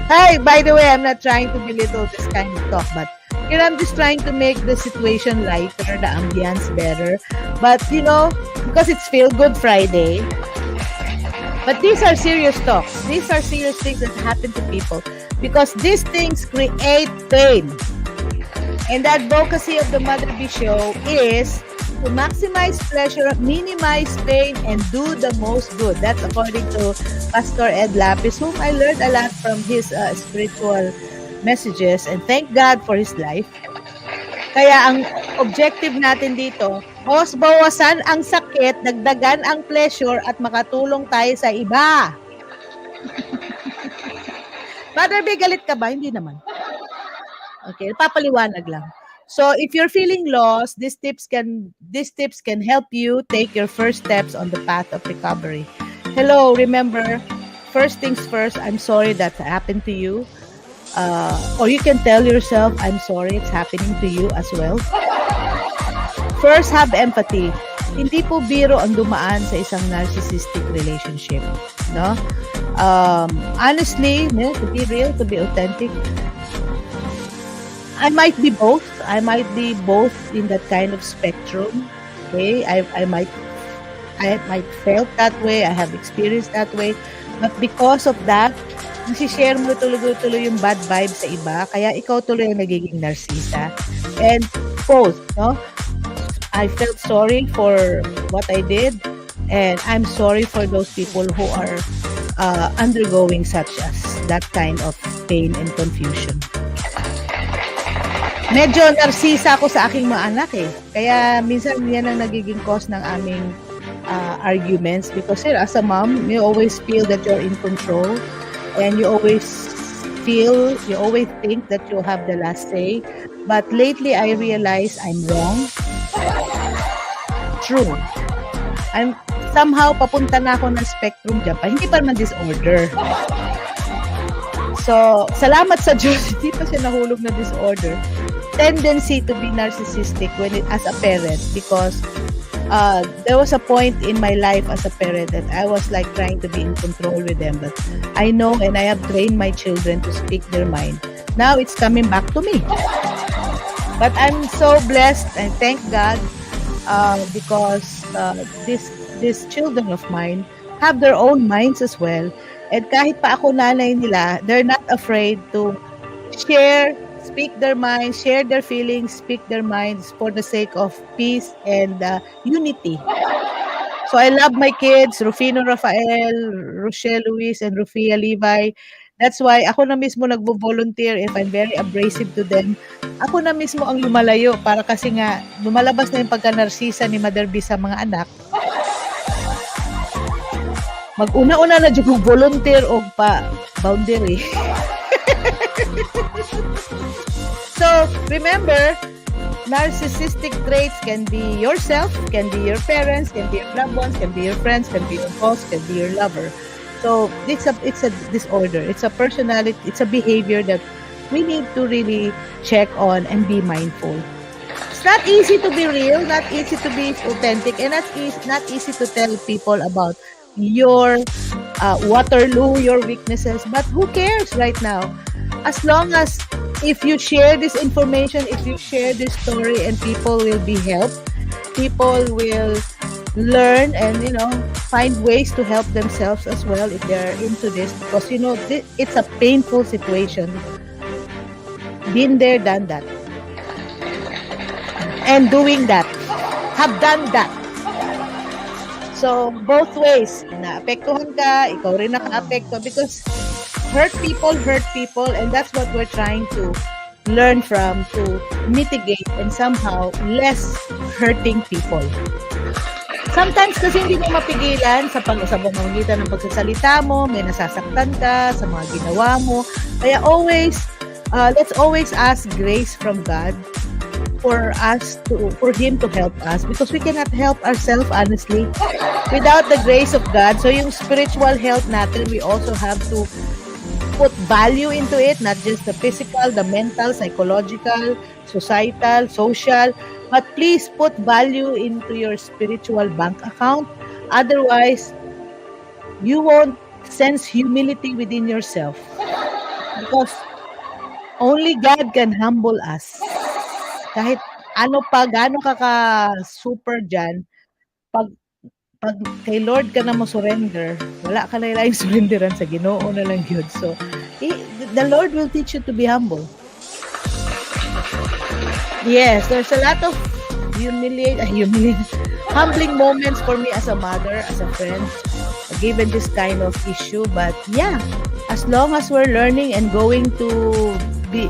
Hi, by the way, I'm not trying to belittle this kind of talk, but I'm just trying to make the situation lighter, the ambience better. But, because it's Feel Good Friday, but these are serious talks. These are serious things that happen to people because these things create pain. And the advocacy of the Mother B Show is to maximize pleasure, minimize pain, and do the most good. That's according to Pastor Ed Lapis, whom I learned a lot from his spiritual messages, and thank God for his life. Kaya ang objective natin dito, bawasan ang sakit, dagdagan ang pleasure, at makatulong tayo sa iba. Mother B, galit ka ba? Hindi naman. Okay, papaliwanag lang. So, if you're feeling lost, these tips can help you take your first steps on the path of recovery. Hello, remember, first things first, I'm sorry that happened to you. Or you can tell yourself, I'm sorry it's happening to you as well. First, have empathy. Hindi po biro ang dumaan sa isang narcissistic relationship. No? Honestly, to be real, to be authentic, I might be both. I might be both in that kind of spectrum. Okay, I might felt that way. I have experienced that way. But because of that, nasi-share mo tuloy-tuloy yung bad vibes sa iba. Kaya ikaw tuloy ang nagiging narsisa. And both, no? I felt sorry for what I did. And I'm sorry for those people who are undergoing such as that kind of pain and confusion. Medyo narsisa ako sa aking mga anak eh. Kaya minsan yan ang nagiging cause ng aming arguments because as a mom, you always feel that you're in control and you always think that you have the last say. But lately, I realize I'm wrong. True. I'm somehow papunta na ako ng spectrum dyan pa. Hindi pa naman disorder. So, salamat sa Diyos, hindi pa siya nahulog na disorder. Tendency to be narcissistic as a parent because there was a point in my life as a parent that I was like trying to be in control with them. But I know and I have trained my children to speak their mind. Now it's coming back to me. But I'm so blessed and thank God because these children of mine have their own minds as well. And kahit pa ako nanay nila, they're not afraid to speak their minds, share their feelings, speak their minds for the sake of peace and unity. So I love my kids, Rufino Rafael, Rochelle Luis, and Rufia Levi. That's why ako na mismo nagvo-volunteer if I'm very abrasive to them. Ako na mismo ang lumalayo para kasi nga lumalabas na yung pagka-narsisa ni Mother B sa mga anak. Mag-una-una na dyan volunteer o pa boundary. So, remember, narcissistic traits can be yourself, can be your parents, can be your loved ones, can be your friends, can be your boss, can be your lover. So, it's a disorder. It's a personality. It's a behavior that we need to really check on and be mindful. It's not easy to be real, not easy to be authentic, and not easy to tell people about your Waterloo, your weaknesses. But who cares right now? As long as if you share this information, if you share this story and people will be helped, people will learn and, find ways to help themselves as well if they're into this because, it's a painful situation. Been there, done that. And doing that. Have done that. So, both ways. Naapektuhan ka, ikaw rin naka-apekto because hurt people, and that's what we're trying to learn from to mitigate and somehow less hurting people. Sometimes kasi hindi mo mapigilan sa pamamagitan ng pagsasalita mo, may nasasaktan ka sa mga ginawa mo. Kaya let's always ask grace from God for Him to help us because we cannot help ourselves honestly without the grace of God. So yung spiritual health natin, we also have to put value into it, not just the physical, the mental, psychological, societal, social, but please put value into your spiritual bank account. Otherwise, you won't sense humility within yourself because only God can humble us. Kahit gaano ka super dyan, pag kay Lord ka na mo surrender, wala ka na yung surrenderan sa Ginoo na lang yun. So, the Lord will teach you to be humble. Yes, there's a lot of humbling moments for me as a mother, as a friend, given this kind of issue. But yeah, as long as we're learning and going to be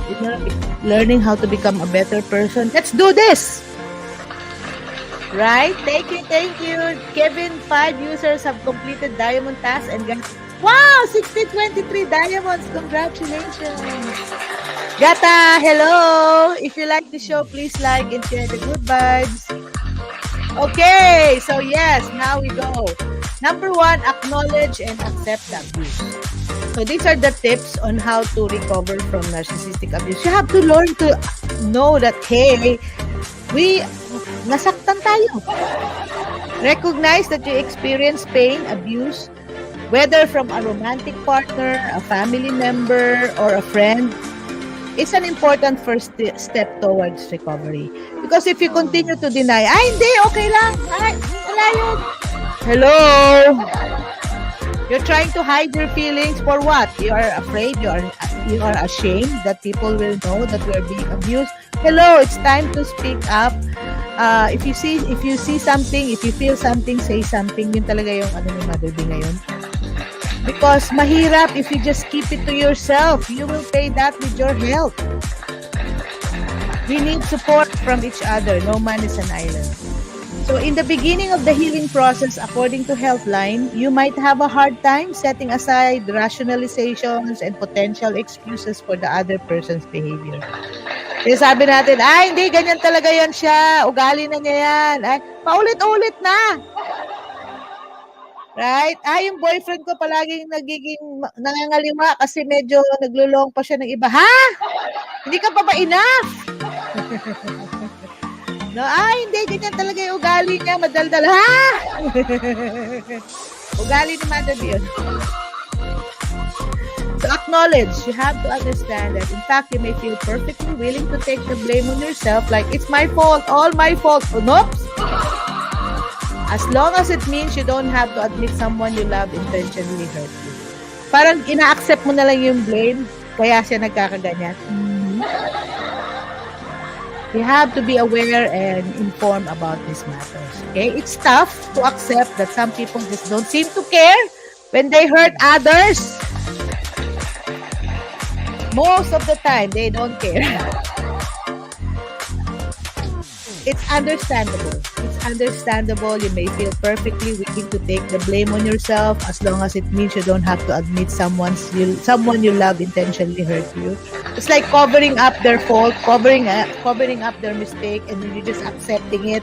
learning how to become a better person, let's do this. Right? Thank you. Kevin, 5 users have completed Diamond Task and got Wow, 1623 diamonds. Congratulations. Gata, hello. If you like the show, please like and share the good vibes. Okay, so yes, now we go. Number one, acknowledge and accept the abuse. So these are the tips on how to recover from narcissistic abuse. You have to learn to know that, hey, nasaktan tayo. Recognize that you experience pain, abuse, whether from a romantic partner, a family member, or a friend. It's an important first step towards recovery. Because if you continue to deny, hindi, okay lang. Ay, wala yun. Hello? You're trying to hide your feelings for what? You are afraid, you are ashamed that people will know that you are being abused. Hello, it's time to speak up. If you see something, if you feel something, say something. Yun talaga yung ni Mother B ngayon. Because mahirap if you just keep it to yourself. You will pay that with your health. We need support from each other. No man is an island. So in the beginning of the healing process, according to Healthline, you might have a hard time setting aside rationalizations and potential excuses for the other person's behavior. Kaya sabi natin, hindi, ganyan talaga yan siya. Ugali na niya yan. Paulit-ulit na. Right? Yung boyfriend ko palaging nagiging nangangaliwa kasi medyo naglulong pa siya ng iba. Ha? Hindi ka pa ba enough? No, hindi, ganyan talaga yung ugali niya, madaldal. Ha? Ugali ni Mother B yun. So acknowledge, you have to understand that in fact, you may feel perfectly willing to take the blame on yourself like, it's my fault, all my fault. Nope. As long as it means you don't have to admit someone you love intentionally hurt you. Parang ina-accept mo na lang yung blame, kaya siya nagkakaganyan. You have to be aware and informed about these matters. Okay? It's tough to accept that some people just don't seem to care when they hurt others. Most of the time, they don't care. It's understandable. It's understandable. You may feel perfectly willing to take the blame on yourself as long as it means you don't have to admit someone you love intentionally hurt you. It's like covering up their fault, covering up their mistake, and then you're just accepting it.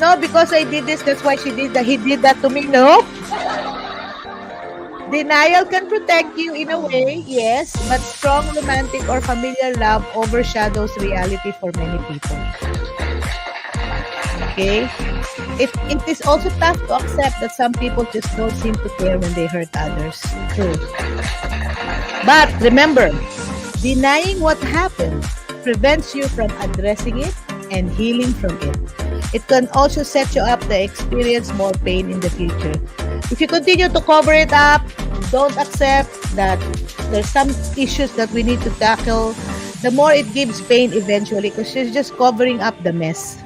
No, because I did this, that's why she did that. He did that to me. No. Denial can protect you in a way, yes, but strong romantic or familiar love overshadows reality for many people. Okay? It is also tough to accept that some people just don't seem to care when they hurt others. True. But remember, denying what happened prevents you from addressing it and healing from it. It can also set you up to experience more pain in the future. If you continue to cover it up, don't accept that there's some issues that we need to tackle, the more it gives pain eventually because you're just covering up the mess.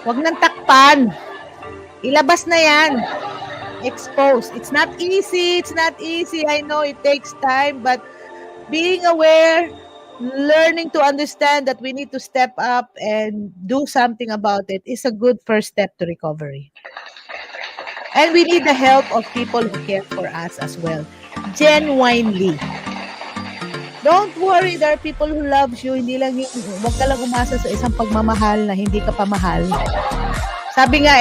Huwag nang takpan. Ilabas na yan. Expose. It's not easy. It's not easy. I know it takes time, but being aware, learning to understand that we need to step up and do something about it is a good first step to recovery. And we need the help of people who care for us as well. Genuinely. Don't worry, there are people who loves you. Hindi lang yung, huwag ka lang umasa sa isang pagmamahal na hindi ka pa mahal. Sabi nga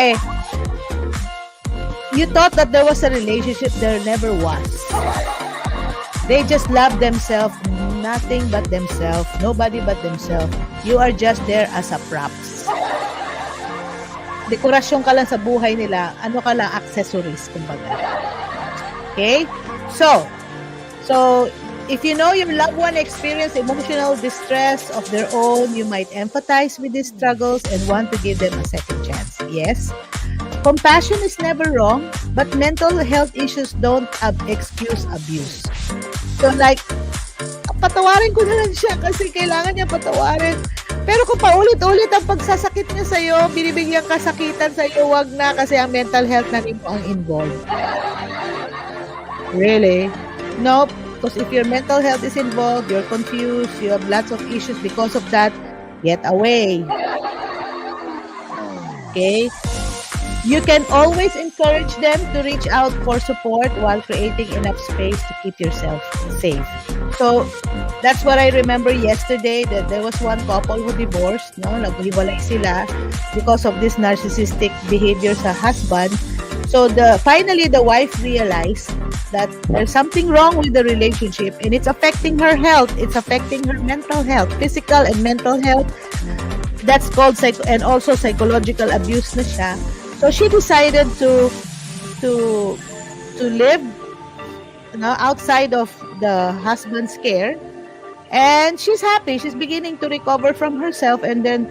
you thought that there was a relationship, there never was. They just love themselves, nothing but themselves, nobody but themselves. You are just there as a props. Dekorasyon ka lang sa buhay nila, ano ka lang, accessories, kumbaga. Okay? So, if you know your loved one experienced emotional distress of their own, you might empathize with these struggles and want to give them a second chance. Yes, compassion is never wrong, but mental health issues don't excuse abuse. So like, patawarin ko na lang siya kasi kailangan niya patawarin. Pero kung paulit-ulit ang pagsasakit niya sa'yo, binibigyan kasakitan sa'yo, wag na kasi ang mental health na rin po ang involved. Really? Nope. Because if your mental health is involved, you're confused, you have lots of issues because of that, get away. Okay? You can always encourage them to reach out for support while creating enough space to keep yourself safe. So that's what I remember yesterday, that there was one couple who divorced, no, naghiwalay sila because of this narcissistic behavior sa husband. So finally the wife realized that there's something wrong with the relationship and it's affecting her health, it's affecting her mental health, physical and mental health. That's called and also psychological abuse na siya. So she decided to live, outside of the husband's care, and she's happy. She's beginning to recover from herself, and then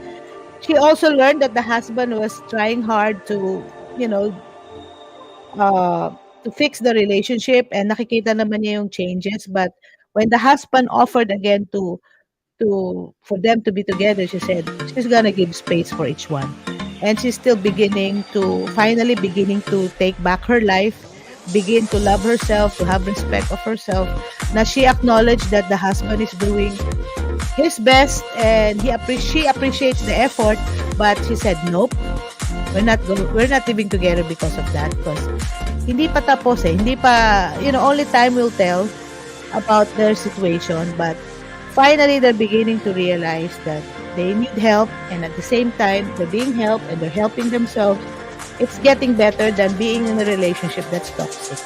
she also learned that the husband was trying hard to, to fix the relationship, and nakikita naman niya yung changes. But when the husband offered again for them to be together, she said she's gonna give space for each one. And she's still finally beginning to take back her life, begin to love herself, to have respect of herself. Now she acknowledged that the husband is doing his best and she appreciates the effort, but she said, nope, we're not living together because of that, because hindi pa tapos hindi pa, only time will tell about their situation. But finally, they're beginning to realize that they need help, and at the same time, they're being helped and they're helping themselves. It's getting better than being in a relationship that's toxic.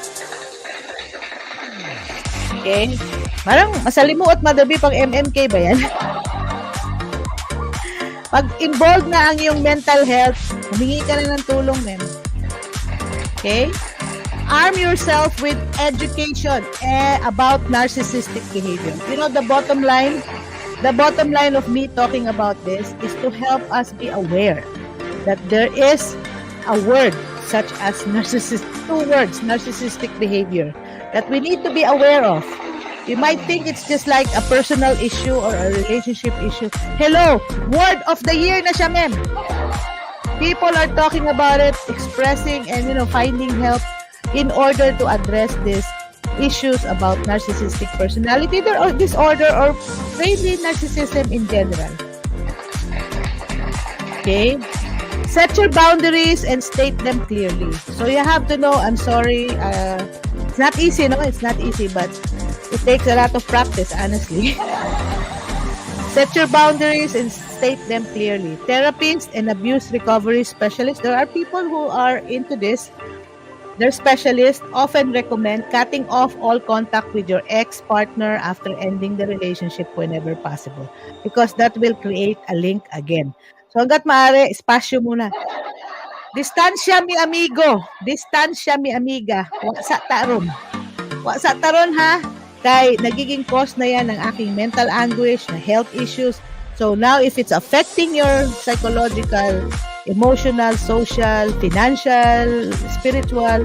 Okay? Parang masalimuot madabi pang MMK ba yan? Pag involved na ang iyong mental health, humingi ka na ng tulong, ma'am. Okay? Arm yourself with education about narcissistic behavior. The bottom line of me talking about this is to help us be aware that there is a word such as narcissistic behavior, that we need to be aware of. You might think it's just like a personal issue or a relationship issue. Hello, word of the year na siya, ma'am. People are talking about it, expressing and finding help in order to address these issues about narcissistic personality disorder, or maybe narcissism in general. Okay? Set your boundaries and state them clearly. So you have to know, I'm sorry, it's not easy, no? It's not easy, but it takes a lot of practice, honestly. Set your boundaries and state them clearly. Therapists and abuse recovery specialists, there are people who are into this. Their specialists often recommend cutting off all contact with your ex-partner after ending the relationship whenever possible, because that will create a link again. So hanggat maaari, espasyo muna. Distansya mi amigo, distansya mi amiga. Wa sa taron. Wa sa taron ha, kay nagiging cause na yan ng aking mental anguish, na health issues. So now if it's affecting your psychological, emotional, social, financial, spiritual,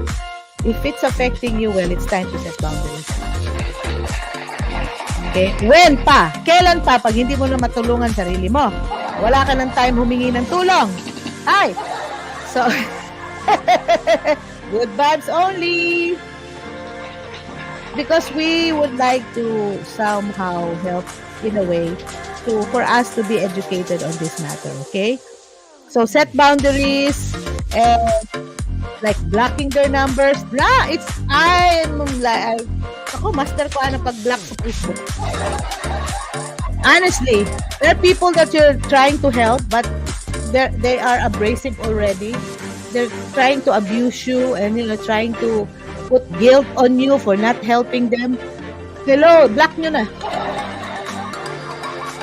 if it's affecting you, well, it's time to set boundaries. Okay? Kailan pa? Pag hindi mo na matulungan sarili mo. Wala ka ng time humingi ng tulong. Hi! So, good vibes only. Because we would like to somehow help in a way for us to be educated on this matter, okay? So set boundaries and like blocking their numbers. Ako master ko ang pag-block sa Facebook. Honestly, there are people that you're trying to help, but they are abrasive already. They're trying to abuse you and trying to put guilt on you for not helping them. Hello, block nyo na.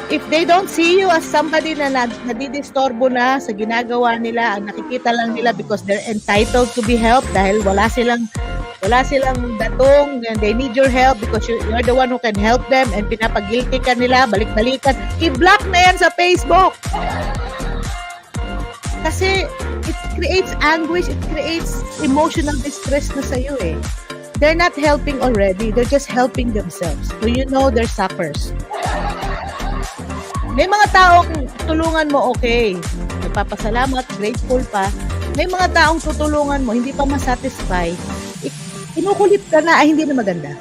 If they don't see you as somebody na nadidistorbo na sa ginagawa nila, ang nakikita lang nila because they're entitled to be helped dahil wala silang datong, and they need your help because you're the one who can help them, and pinapag-guilty ka nila, balik-balikan, i-block na yan sa Facebook. Kasi it creates anguish, it creates emotional distress na sa'yo eh. They're not helping already, they're just helping themselves. So they're suckers. May mga taong tulungan mo, okay, nagpapasalamat, grateful pa. May mga taong tutulungan mo, hindi pa masatisfy, kinukulit ka na, hindi na maganda.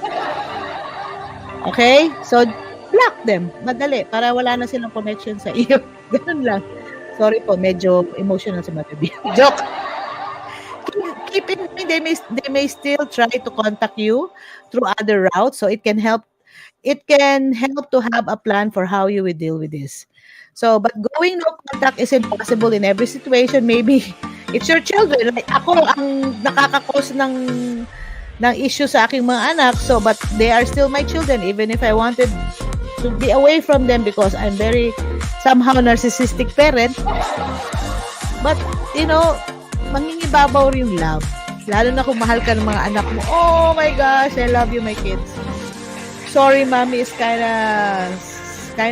Okay? So, block them. Madali, para wala na silang connection sa iyo. Ganun lang. Sorry po, medyo emotional si Matabi. Joke! keep in mind they may still try to contact you through other routes, so it can help to have a plan for how you will deal with this. So, but going no contact is impossible in every situation. Maybe it's your children. Like ako ang nakaka-cause ng issue sa aking mga anak. So, but they are still my children even if I wanted to be away from them because I'm very somehow narcissistic parent. But, mangingibabaw rin yung love. Lalo na kung mahal ka ng mga anak mo. Oh my gosh, I love you, my kids. Sorry, mommy is kinda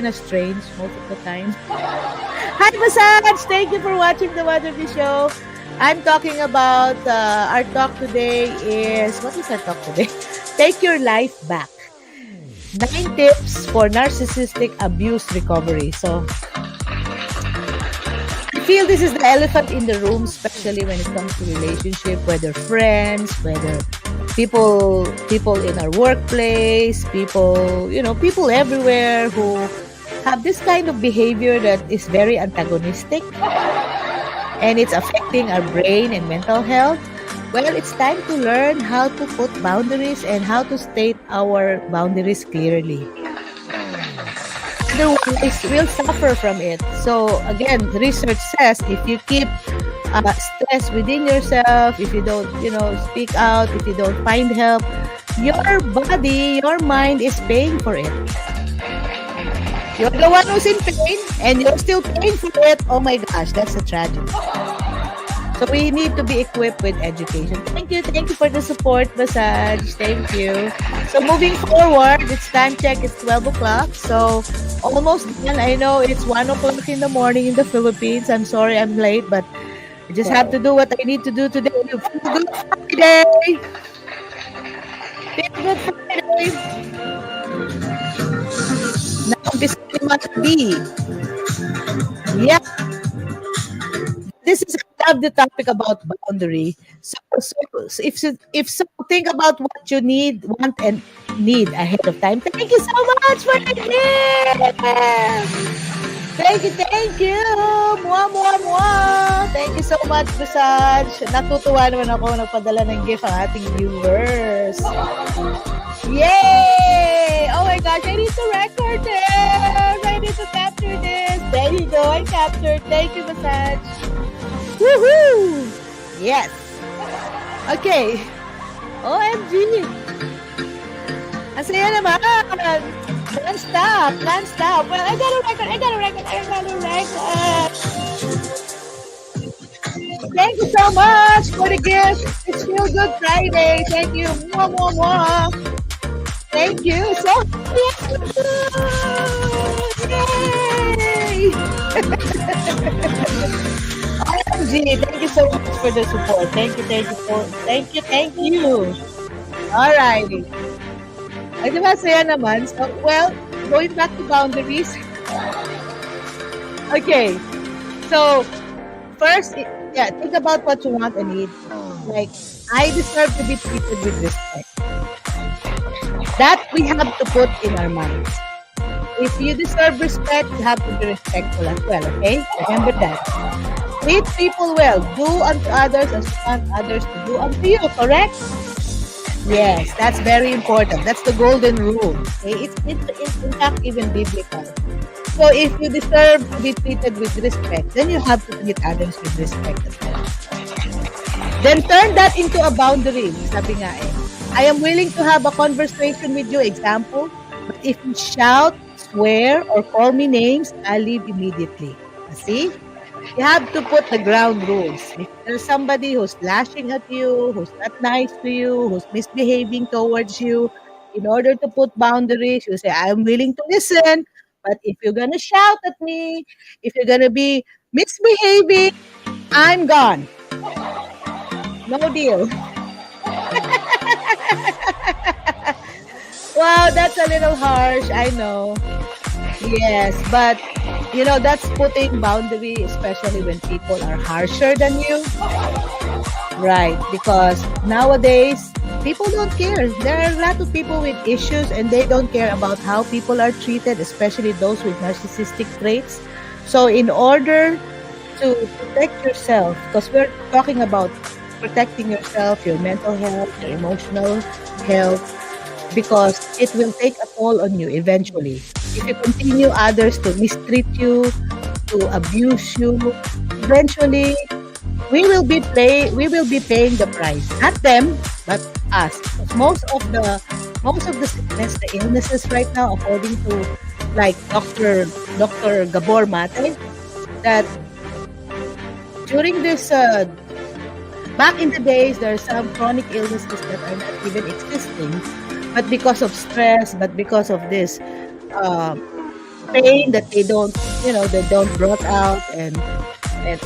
strange most of the time. Hi, Massage! Thank you for watching the Mother B Show. I'm talking about, our talk today is, what is our talk today? Take your life back. 9 tips for narcissistic abuse recovery. So, I feel this is the elephant in the room, especially when it comes to relationship, whether friends, whether people in our workplace, people everywhere who have this kind of behavior that is very antagonistic and it's affecting our brain and mental health. Well, it's time to learn how to put boundaries and how to state our boundaries clearly. Otherwise, we'll suffer from it. So, again, research says if you keep stress within yourself, if you don't, speak out, if you don't find help, your body, your mind is paying for it. You're the one who's in pain and you're still paying for it. Oh my gosh, that's a tragedy. So we need to be equipped with education. Thank you for the support, Massage. Thank you. So moving forward, it's time check. It's 12 o'clock. So almost done. I know it's 1 o'clock in the morning in the Philippines. I'm sorry I'm late, but I just have to do what I need to do today. Feel good Friday. Feel good Friday. Now, this must be. Yeah. This is I love the topic about boundary. So if so, think about what you want and need ahead of time. Thank you so much for the gift. Thank you. Mwah, mwah, mwah. Thank you so much, Massage. Natutuwa naman ako nagpadala ng gift ang ating viewers. Yay! Oh my gosh, I need to record this. I need to capture this. There you go, I captured. Thank you, Massage. Woohoo! Yes. Okay. OMG. Ang saya naman. Non-stop. Well, I gotta record. Thank you so much for the gift. It's Feel Good Friday. Thank you. Mwah, mwah, mwah. Thank you so much. Yay! OMG, thank you so much for the support. Thank you. Alrighty. Ay, diba, saya naman. So, well, going back to boundaries. Okay. So, first, think about what you want and need. Like, I deserve to be treated with respect. That we have to put in our minds. If you deserve respect, you have to be respectful as well, okay? Remember that. Treat people well. Do unto others as you want others to do unto you, correct? Yes, that's very important. That's the golden rule. Okay? It's in fact even biblical. So if you deserve to be treated with respect, then you have to treat others with respect as well. Then turn that into a boundary. Sabi nga I am willing to have a conversation with you, example, but if you shout, swear, or call me names, I'll leave immediately. See? You have to put the ground rules. If there's somebody who's lashing at you, who's not nice to you, who's misbehaving towards you, in order to put boundaries, you say, I'm willing to listen, but if you're going to shout at me, if you're going to be misbehaving, I'm gone. No deal. Wow, that's a little harsh, I know. Yes, but that's putting boundary, especially when people are harsher than you. Right, because nowadays, people don't care. There are a lot of people with issues and they don't care about how people are treated, especially those with narcissistic traits. So in order to protect yourself, because we're talking about protecting yourself, your mental health, your emotional health, because it will take a toll on you eventually. If you continue others to mistreat you, to abuse you, eventually we will be paying the price. Not them, but us. Because most of the sickness, the illnesses right now, according to like Dr. Gabor Mate, that during this back in the days, there are some chronic illnesses that are not even existing, but because of stress, but because of this uh, pain that they don't brought out and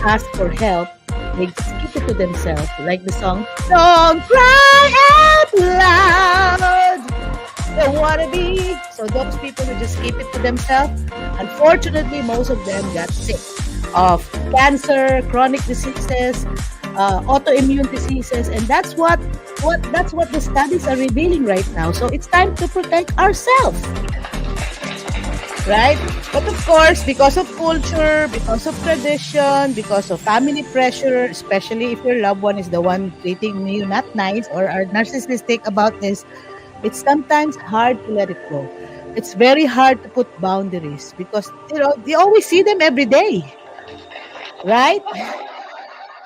ask for help, they just keep it to themselves. Like the song, "Don't cry out loud, don't wanna be." So those people who just keep it to themselves, unfortunately, most of them got sick of cancer, chronic diseases, autoimmune diseases, and that's what the studies are revealing right now. So it's time to protect ourselves, right? But of course, because of culture, because of tradition, because of family pressure, especially if your loved one is the one treating you not nice or are narcissistic about this, it's sometimes hard to let it go. It's very hard to put boundaries because you always see them every day, right?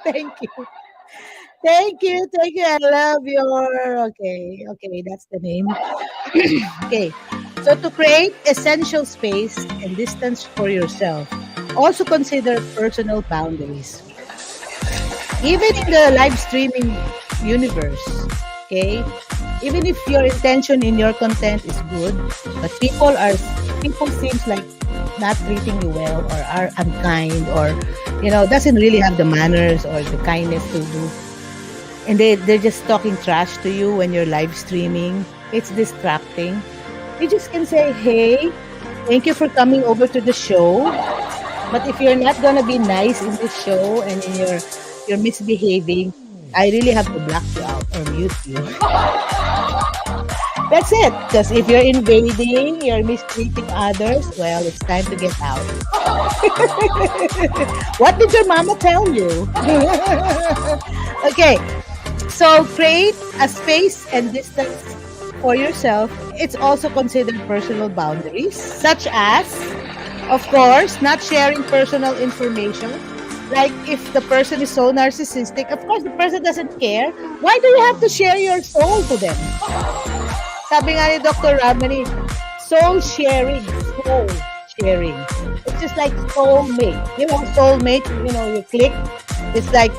Thank you. Thank you. Thank you. I love your. Okay. That's the name. Okay. So to create essential space and distance for yourself, also consider personal boundaries. Even in the live streaming universe, okay? Even if your intention in your content is good, but people seems like not treating you well or are unkind or doesn't really have the manners or the kindness to do, and they're just talking trash to you when you're live streaming. It's distracting. You just can say, "Hey, thank you for coming over to the show, but if you're not gonna be nice in this show and you're misbehaving, I really have to block you out or mute you." That's it. Because if you're invading, you're mistreating others, well, it's time to get out. What did your mama tell you? Okay, so create a space and distance for yourself. It's also considered personal boundaries, such as, of course, not sharing personal information. Like if the person is so narcissistic, of course, the person doesn't care. Why do you have to share your soul to them? Sabi nga ni Dr. Ramani, soul sharing, soul sharing. It's just like soulmate. Soulmate, you click. It's like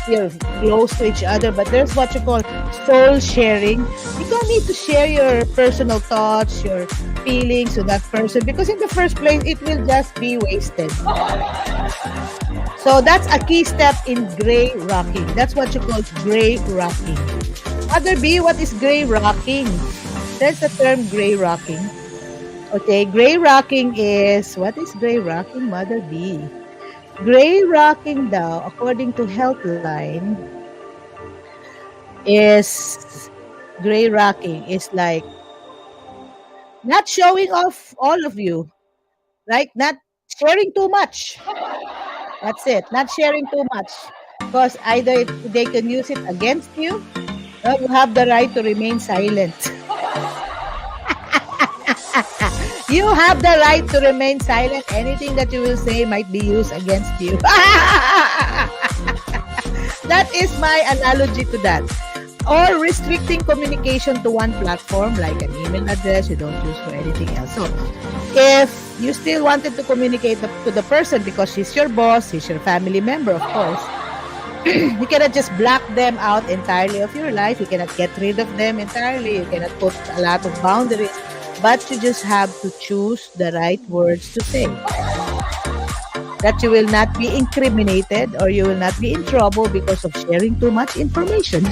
you're close to each other, but there's what you call soul sharing. You don't need to share your personal thoughts, your feelings to that person because in the first place, it will just be wasted. So that's a key step in gray rocking. That's what you call gray rocking. Mother B, what is gray rocking? There's the term gray rocking. Okay, gray rocking is, what is gray rocking, Mother B? Gray rocking daw, according to Healthline, is gray rocking is like not showing off all of you, right? Not sharing too much. That's it. Not sharing too much. Because either they can use it against you or you have the right to remain silent. You have the right to remain silent. Anything that you will say might be used against you. That is my analogy to that. Or restricting communication to one platform, like an email address you don't use for anything else. So, if you still wanted to communicate to the person because he's your boss, he's your family member, of course, you cannot just block them out entirely of your life. You cannot get rid of them entirely. You cannot put a lot of boundaries. But you just have to choose the right words to say. That you will not be incriminated or you will not be in trouble because of sharing too much information.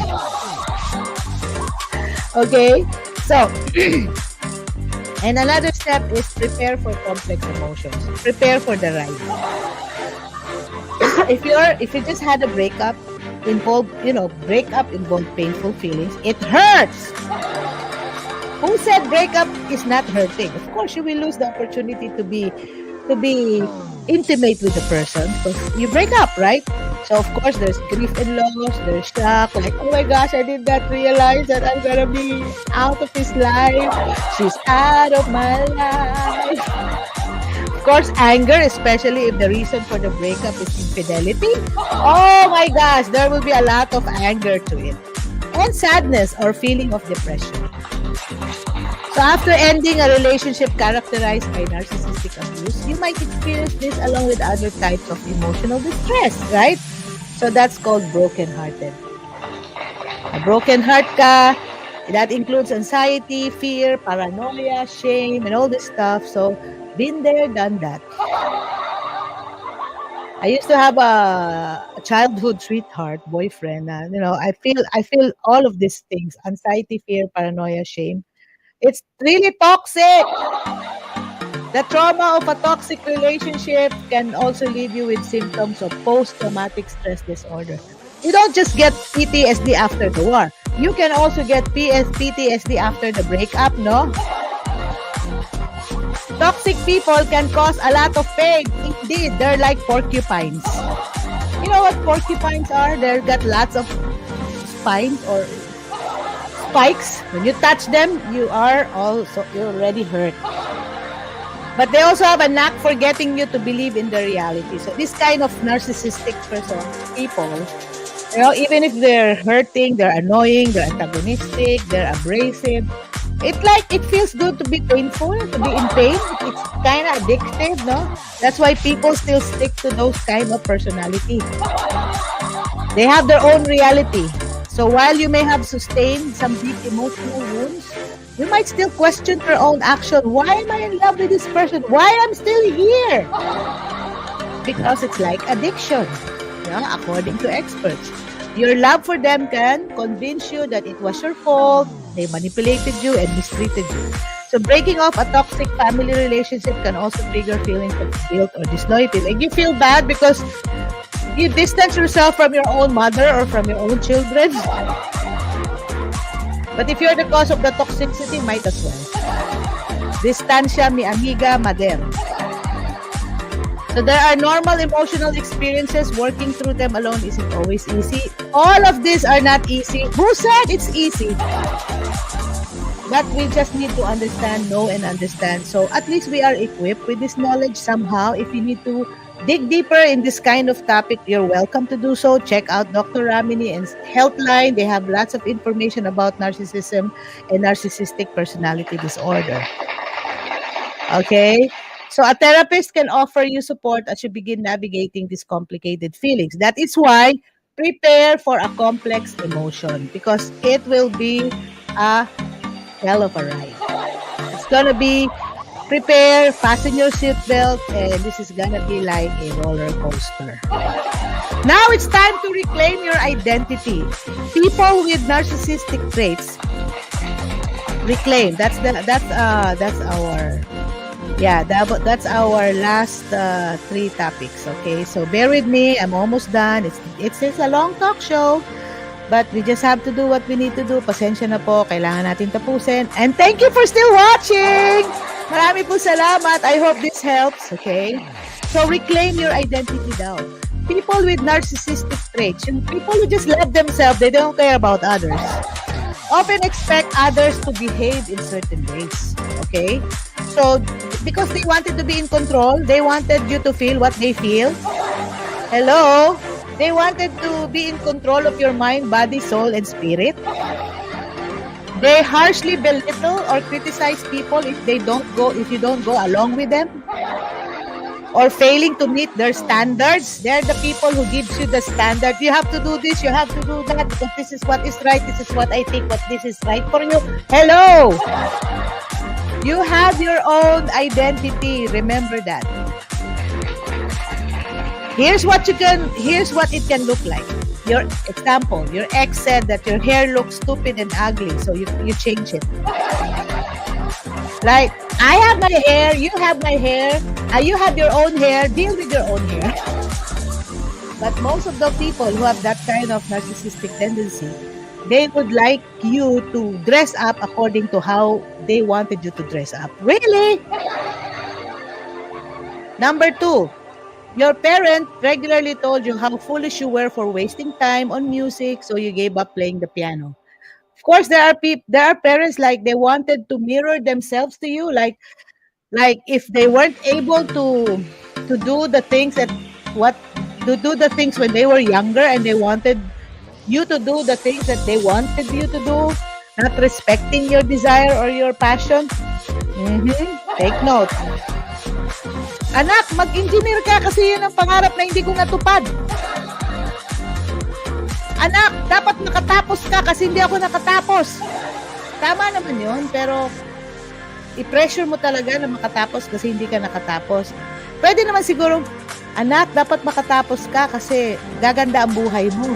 Okay? So, and another step is prepare for complex emotions. Prepare for the ride. If you just had a breakup, breakup involved painful feelings. It hurts. Who said breakup is not hurting? Of course, you will lose the opportunity to be intimate with the person because you break up, right? So of course there's grief and loss, there's shock, like, oh my gosh, I did not realize that I'm gonna be out of his life. She's out of my life. Of course, anger, especially if the reason for the breakup is infidelity. Oh my gosh, there will be a lot of anger to it. And sadness or feeling of depression. So after ending a relationship characterized by narcissistic abuse, you might experience this along with other types of emotional distress, right? So that's called broken-hearted. A broken heart ka, that includes anxiety, fear, paranoia, shame, and all this stuff. So been there, done that. I used to have a childhood sweetheart boyfriend. I feel all of these things: anxiety, fear, paranoia, shame. It's really toxic. The trauma of a toxic relationship can also leave you with symptoms of post-traumatic stress disorder. You don't just get PTSD after the war. You can also get PTSD after the breakup, no? Toxic people can cause a lot of pain. Indeed, they're like porcupines. You know what porcupines are? They've got lots of spines or spikes. When you touch them, you're already hurt. But they also have a knack for getting you to believe in the reality. So this kind of narcissistic people, even if they're hurting, they're annoying, they're antagonistic, they're abrasive, it feels good to be painful, to be in pain. It's kind of addictive, no? That's why people still stick to those kind of personality. They have their own reality. So while you may have sustained some deep emotional wounds, you might still question your own action. Why am I in love with this person? Why I'm still here? Because it's like addiction, according to experts. Your love for them can convince you that it was your fault, they manipulated you and mistreated you. So breaking off a toxic family relationship can also trigger feelings of guilt or disloyalty. Like you feel bad because you distance yourself from your own mother or from your own children. But if you're the cause of the toxicity, might as well. Distancia mi amiga mader. So there are normal emotional experiences. Working through them alone isn't always easy. All of these are not easy. Who said it's easy? But we just need to know and understand. So at least we are equipped with this knowledge somehow. If you need to dig deeper in this kind of topic, you're welcome to do so. Check out Dr. Ramini and Healthline. They have lots of information about narcissism and narcissistic personality disorder. Okay? So a therapist can offer you support as you begin navigating these complicated feelings. That is why prepare for a complex emotion because it will be a hell of a ride. It's gonna be prepare, fasten your seatbelt, and this is gonna be like a roller coaster. Now it's time to reclaim your identity. People with narcissistic traits reclaim. That's our last three topics. Okay, so bear with me. I'm almost done. It's a long talk show. But we just have to do what we need to do. Pasensya na po. Kailangan natin tapusin. And thank you for still watching. Marami po salamat. I hope this helps. Okay? So reclaim your identity daw. People with narcissistic traits, people who just love themselves, they don't care about others, often expect others to behave in certain ways. Okay? So, because they wanted to be in control, they wanted you to feel what they feel. Hello? They wanted to be in control of your mind, body, soul, and spirit. They harshly belittle or criticize people if you don't go along with them. Or failing to meet their standards. They're the people who gives you the standard. You have to do this, you have to do that, because this is what is right, this is what I think, but this is right for you. Hello! You have your own identity. Remember that. Here's what it can look like. Your example, your ex said that your hair looks stupid and ugly, so you change it. Like, I have my hair, you have my hair, you have your own hair, deal with your own hair. But most of the people who have that kind of narcissistic tendency, they would like you to dress up according to how they wanted you to dress up. Really? Number 2, Your parent regularly told you how foolish you were for wasting time on music, so you gave up playing the piano. Of course, there are parents like they wanted to mirror themselves to you, like if they weren't able to do the things that what to do the things when they were younger, and they wanted you to do the things that they wanted you to do, not respecting your desire or your passion. Take note. Anak, mag-engineer ka kasi yun ang pangarap na hindi ko natupad. Anak, dapat nakatapos ka kasi hindi ako nakatapos. Tama naman yun, pero i-pressure mo talaga na makatapos kasi hindi ka nakatapos. Pwede naman siguro, anak, dapat makatapos ka kasi gaganda ang buhay mo.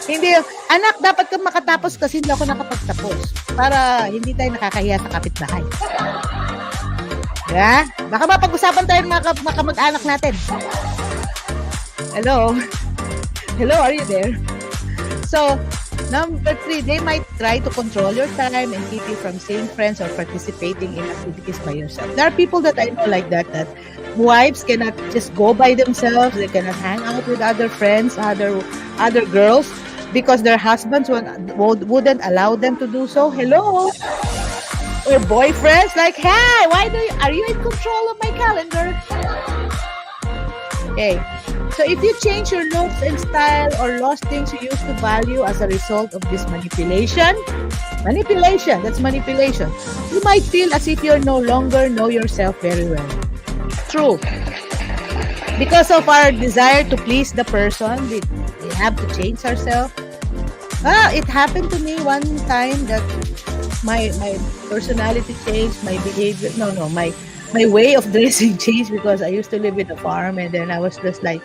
Hindi, anak, dapat ka makatapos kasi hindi ako nakapagtapos. Para hindi tayo nakakahiya sa kapitbahay. Yeah? Baka mapag-usapan tayo ng mga kamag-anak natin. Hello? Hello, are you there? So, number 3, they might try to control your time and keep you from seeing friends or participating in activities by yourself. There are people that I know like that wives cannot just go by themselves. They cannot hang out with other friends, other girls, because their husbands wouldn't allow them to do so. Hello? Or boyfriends like, hey, are you in control of my calendar? Okay. So if you change your looks and style or lost things you used to value as a result of this manipulation, that's manipulation. You might feel as if you no longer know yourself very well. True. Because of our desire to please the person, we have to change ourselves. It happened to me one time that my personality changed, my behavior, my way of dressing changed because I used to live in a farm, and then I was just like,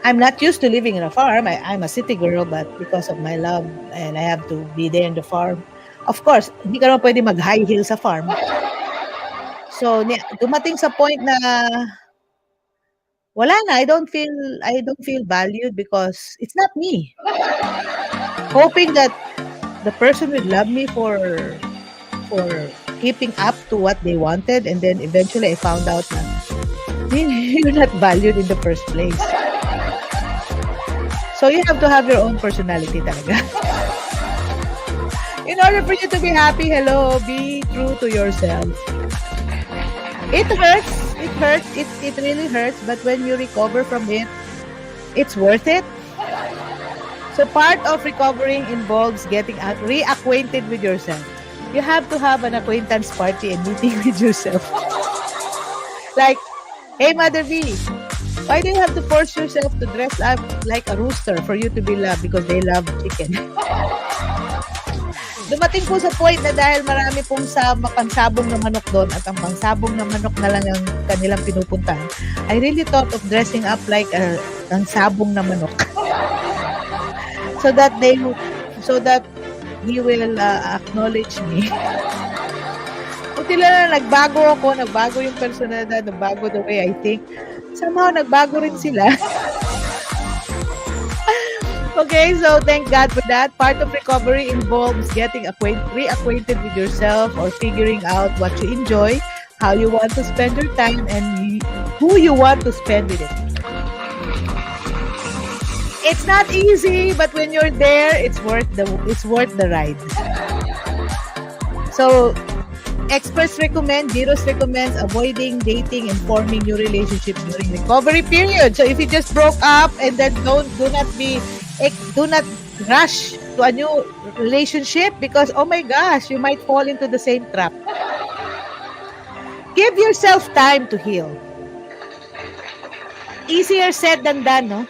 I'm not used to living in a farm. I'm a city girl, but because of my love and I have to be there in the farm. Of course, hindi ka naman pwede mag-high heel sa farm. So, dumating sa point na wala na, I don't feel valued because it's not me. Hoping that the person would love me for keeping up to what they wanted, and then eventually I found out na you're not valued in the first place. So you have to have your own personality talaga. In order for you to be happy, be true to yourself. It hurts, it really hurts, but when you recover from it, it's worth it. So part of recovering involves getting reacquainted with yourself. You have to have an acquaintance party and meeting with yourself. Like, hey, Mother B, why do you have to force yourself to dress up like a rooster for you to be loved because they love chicken? Dumating po sa point na dahil marami pong pansabong na manok doon at ang pansabong na manok na lang ang kanilang pinupuntahan, I really thought of dressing up like ang sabong na manok. so that he will acknowledge me. Buti lang na nagbago yung personalidad, nagbago the way I think. Somehow, nagbago rin sila. Okay, so thank God for that. Part of recovery involves getting reacquainted with yourself or figuring out what you enjoy, how you want to spend your time, and who you want to spend with it. It's not easy, but when you're there, it's worth the ride. So, experts recommend, Giros recommends avoiding dating and forming new relationships during recovery period. So if you just broke up and then do not rush to a new relationship because, oh my gosh, you might fall into the same trap. Give yourself time to heal. Easier said than done, no?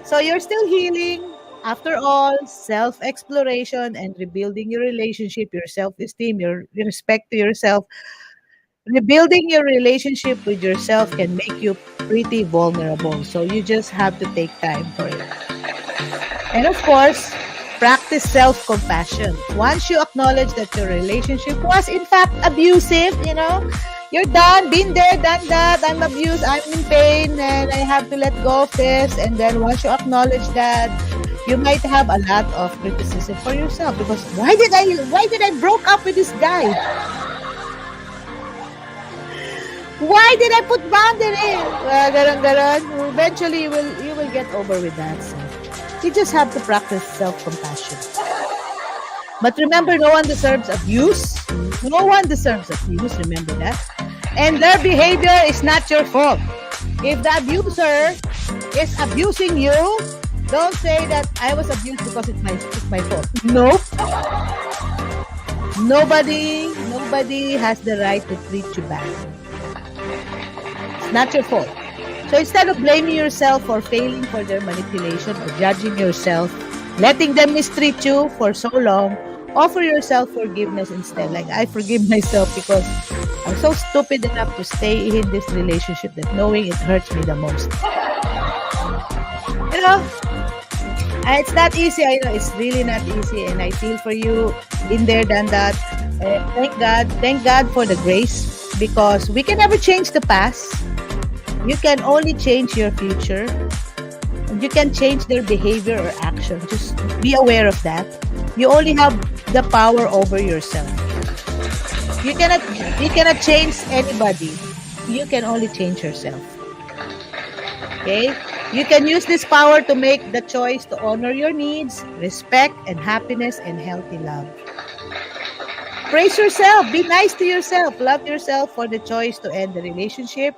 So you're still healing. After all, self-exploration and rebuilding your relationship, your self-esteem, your respect to yourself, rebuilding your relationship with yourself can make you pretty vulnerable. So you just have to take time for it. And of course, practice self-compassion. Once you acknowledge that your relationship was in fact abusive, you're done, been there, done that, I'm abused, I'm in pain, and I have to let go of this. And then once you acknowledge that, you might have a lot of criticism for yourself because why did I broke up with this guy? Why did I put boundary? Ganon. Eventually, you will get over with that. So you just have to practice self-compassion. But remember, no one deserves abuse. No one deserves abuse. Remember that. And their behavior is not your fault. If the abuser is abusing you, don't say that I was abused because it's my fault. No. Nobody has the right to treat you bad. It's not your fault. So instead of blaming yourself for failing for their manipulation or judging yourself, letting them mistreat you for so long, offer yourself forgiveness instead. Like, I forgive myself because I'm so stupid enough to stay in this relationship that knowing it hurts me the most. You know, it's not easy. I know it's really not easy, and I feel for you in there than that. Thank God for the grace, because we can never change the past. You can only change your future. You can change their behavior or action. Just be aware of that. You only have the power over yourself. You cannot change anybody. You can only change yourself. Okay? You can use this power to make the choice to honor your needs, respect, and happiness and healthy love. Praise yourself. Be nice to yourself. Love yourself for the choice to end the relationship,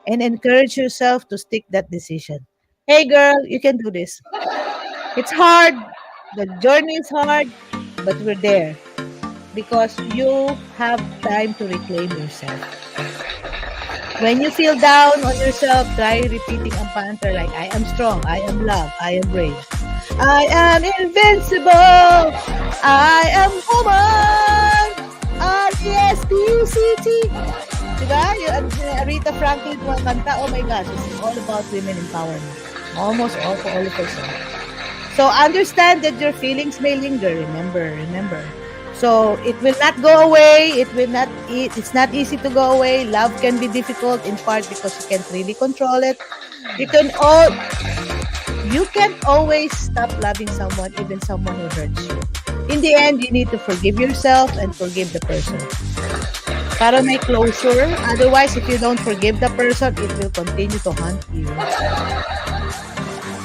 and encourage yourself to stick that decision. Hey girl, you can do this. It's hard. The journey is hard, but we're there because you have time to reclaim yourself. When you feel down on yourself, try repeating a mantra like, I am strong, I am loved, I am brave, I am invincible, I am woman, R-E-S-P-C-T. Diba? Yung Aretha Franklin mga kanta, oh my gosh, it's all about women empowerment. Almost all for all of us. So understand that your feelings may linger. Remember. So it will not go away. It's not easy to go away. Love can be difficult in part because you can't really control it. You can't always stop loving someone, even someone who hurts you. In the end, you need to forgive yourself and forgive the person. Para may closure. Otherwise, if you don't forgive the person, it will continue to haunt you.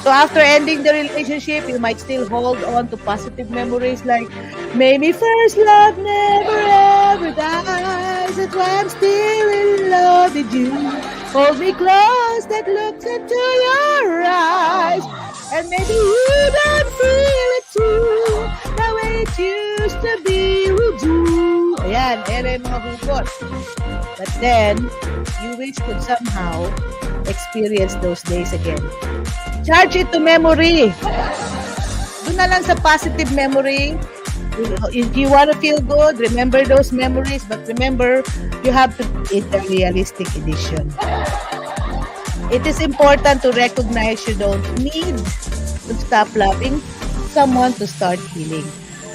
So after ending the relationship, you might still hold on to positive memories like, maybe first love never ever dies. That's why I'm still in love with you. Hold me close, that looks into your eyes. And maybe you don't feel it too, the way it used to be with you. Ayan, yung mga hugot. But then, you wish could somehow experience those days again. Charge it to memory. Doon na lang sa positive memory. If you want to feel good, remember those memories. But remember, you have to eat the realistic edition. It is important to recognize you don't need to stop loving someone to start healing.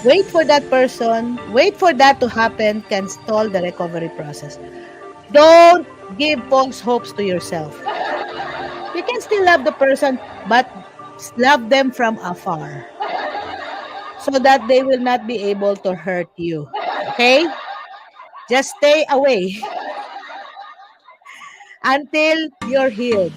Wait for that person. Wait for that to happen can stall the recovery process. Don't give false hopes to yourself. You can still love the person, but love them from afar so that they will not be able to hurt you. Okay? Just stay away until you're healed.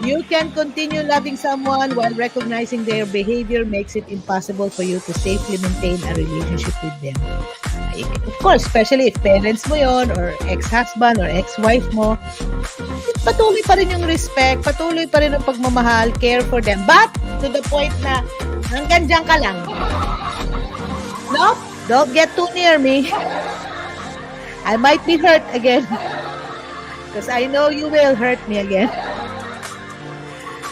You can continue loving someone while recognizing their behavior makes it impossible for you to safely maintain a relationship with them. Of course, especially if parents mo yon or ex-husband or ex-wife mo, patuloy pa rin yung respect, patuloy pa rin ang pagmamahal, care for them. But, to the point na, hanggang dyan ka lang. No? Don't get too near me. I might be hurt again. Because I know you will hurt me again.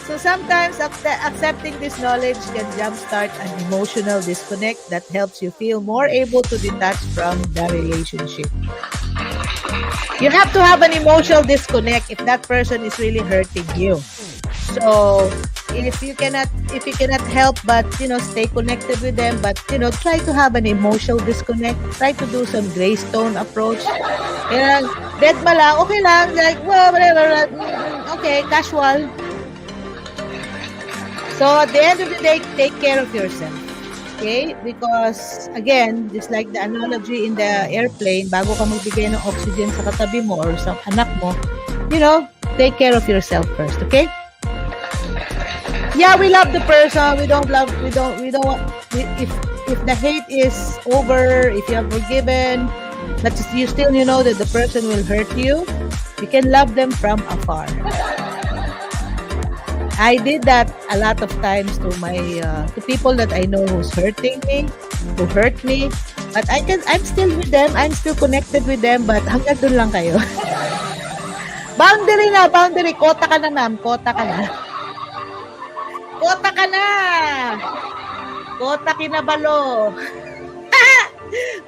So sometimes accepting this knowledge can jumpstart an emotional disconnect that helps you feel more able to detach from the relationship. You have to have an emotional disconnect if that person is really hurting you. So if you cannot help but stay connected with them, but try to have an emotional disconnect. Try to do some Greystone approach. Dead ba lang? Okay lang. Like, well, whatever. Okay, casual. So at the end of the day, take care of yourself. Okay? Because, again, just like the analogy in the airplane, bago ka magbigay ng oxygen sa katabi mo or sa anak mo, you know, take care of yourself first, okay? Yeah, we love the person. We don't want, if the hate is over, if you have forgiven, but you still, you know that the person will hurt you can love them from afar. I did that a lot of times to my to people that I know who's hurting me, who hurt me. But I'm still with them. I'm still connected with them. But hanggang dun lang kayo. Boundary na, boundary. Kota ka na, ma'am. Kota ka na. Kota ka na. Kota kinabalo.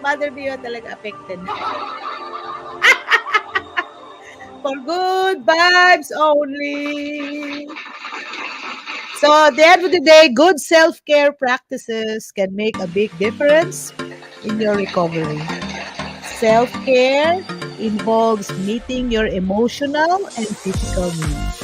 Mother Bio talaga affected. For good vibes only. So at the end of the day, good self-care practices can make a big difference in your recovery. Self-care involves meeting your emotional and physical needs.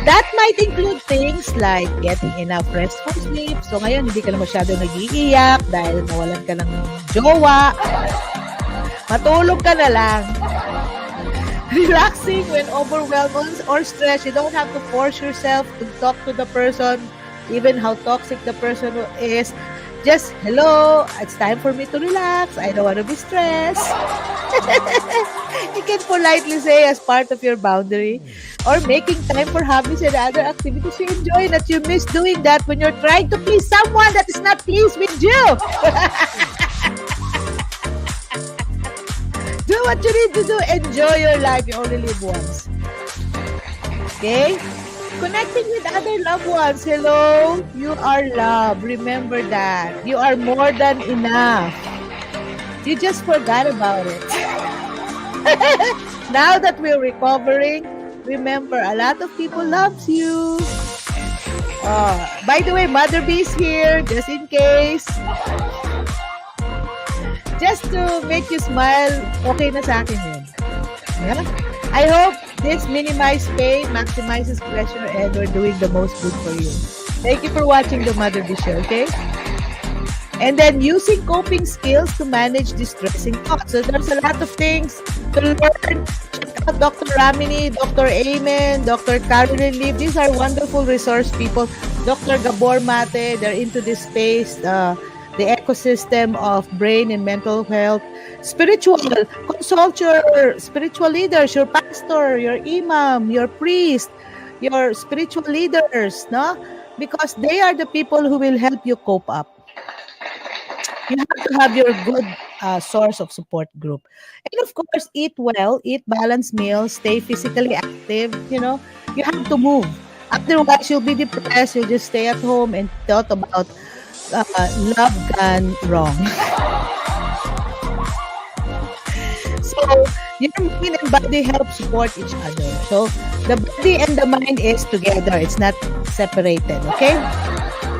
That might include things like getting enough restful sleep. So ngayon, hindi ka na masyado nag-iiyak dahil nawalan ka ng jowa. Matulog ka na lang. Relaxing when overwhelmed or stressed. You don't have to force yourself to talk to the person, even how toxic the person is. Just, hello, it's time for me to relax. I don't want to be stressed. You can politely say as part of your boundary, or making time for hobbies and other activities you enjoy that you miss doing that when you're trying to please someone that is not pleased with you. Do what you need to do. Enjoy your life. You only live once. Okay? Connecting with other loved ones. Hello? You are loved. Remember that. You are more than enough. You just forgot about it. Now that we're recovering, remember, a lot of people loves you. By the way, Mother B is here, just in case. Just to make you smile, okay na sa akin yun. Yeah? I hope this minimizes pain, maximizes pleasure, and we're doing the most good for you. Thank you for watching the Mother B Show, okay? And then using coping skills to manage distressing thoughts. So there's a lot of things to learn. Check out Dr. Ramini, Dr. Amen, Dr. Caroline Lee. These are wonderful resource people. Dr. Gabor Mate, they're into this space. The ecosystem of brain and mental health. Spiritual, consult your spiritual leaders, your pastor, your imam, your priest, your spiritual leaders, no? Because they are the people who will help you cope up. You have to have your good source of support group. And of course, eat well, eat balanced meals, stay physically active, you know. You have to move. Otherwise, you'll be depressed. You'll just stay at home and thought about love gone wrong. So, your mind and body help support each other. So, the body and the mind is together. It's not separated, okay?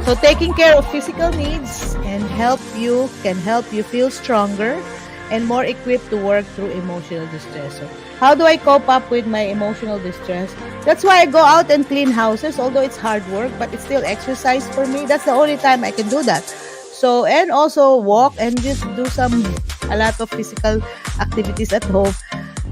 So, taking care of physical needs can help you feel stronger and more equipped to work through emotional distress. So, how do I cope up with my emotional distress? That's why I go out and clean houses, although it's hard work, but it's still exercise for me. That's the only time I can do that. So, and also walk and just do a lot of physical activities at home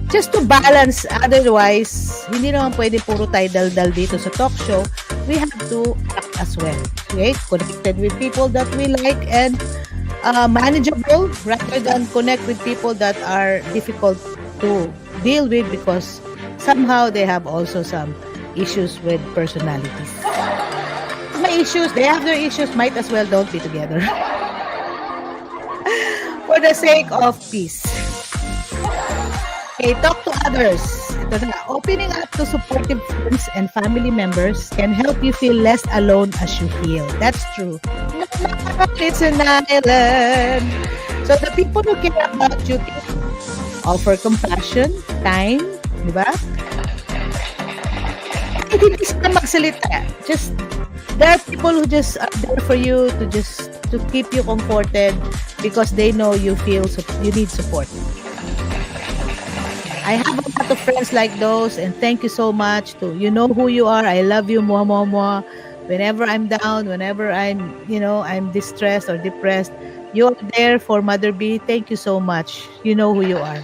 just to balance. Otherwise, hindi naman pwede puro tayo dal-dal dito sa talk show. We have to act as well. Okay? Connected with people that we like and manageable rather than connect with people that are difficult to deal with because somehow they have also some issues with personalities. They have their issues, might as well don't be together. For the sake of peace. Okay, talk to others. Ito na, opening up to supportive friends and family members can help you feel less alone as you heal. That's true. It's an island. So the people who care about you can offer compassion, time, di ba? Hindi sila magsalita. Just, there are people who just are there for you to keep you comforted because they know you need support. I have a lot of friends like those and thank you so much you know who you are. I love you, mwah, mwah, mwah. Whenever I'm down, whenever I'm distressed or depressed, you're there for Mother B. Thank you so much. You know who you are.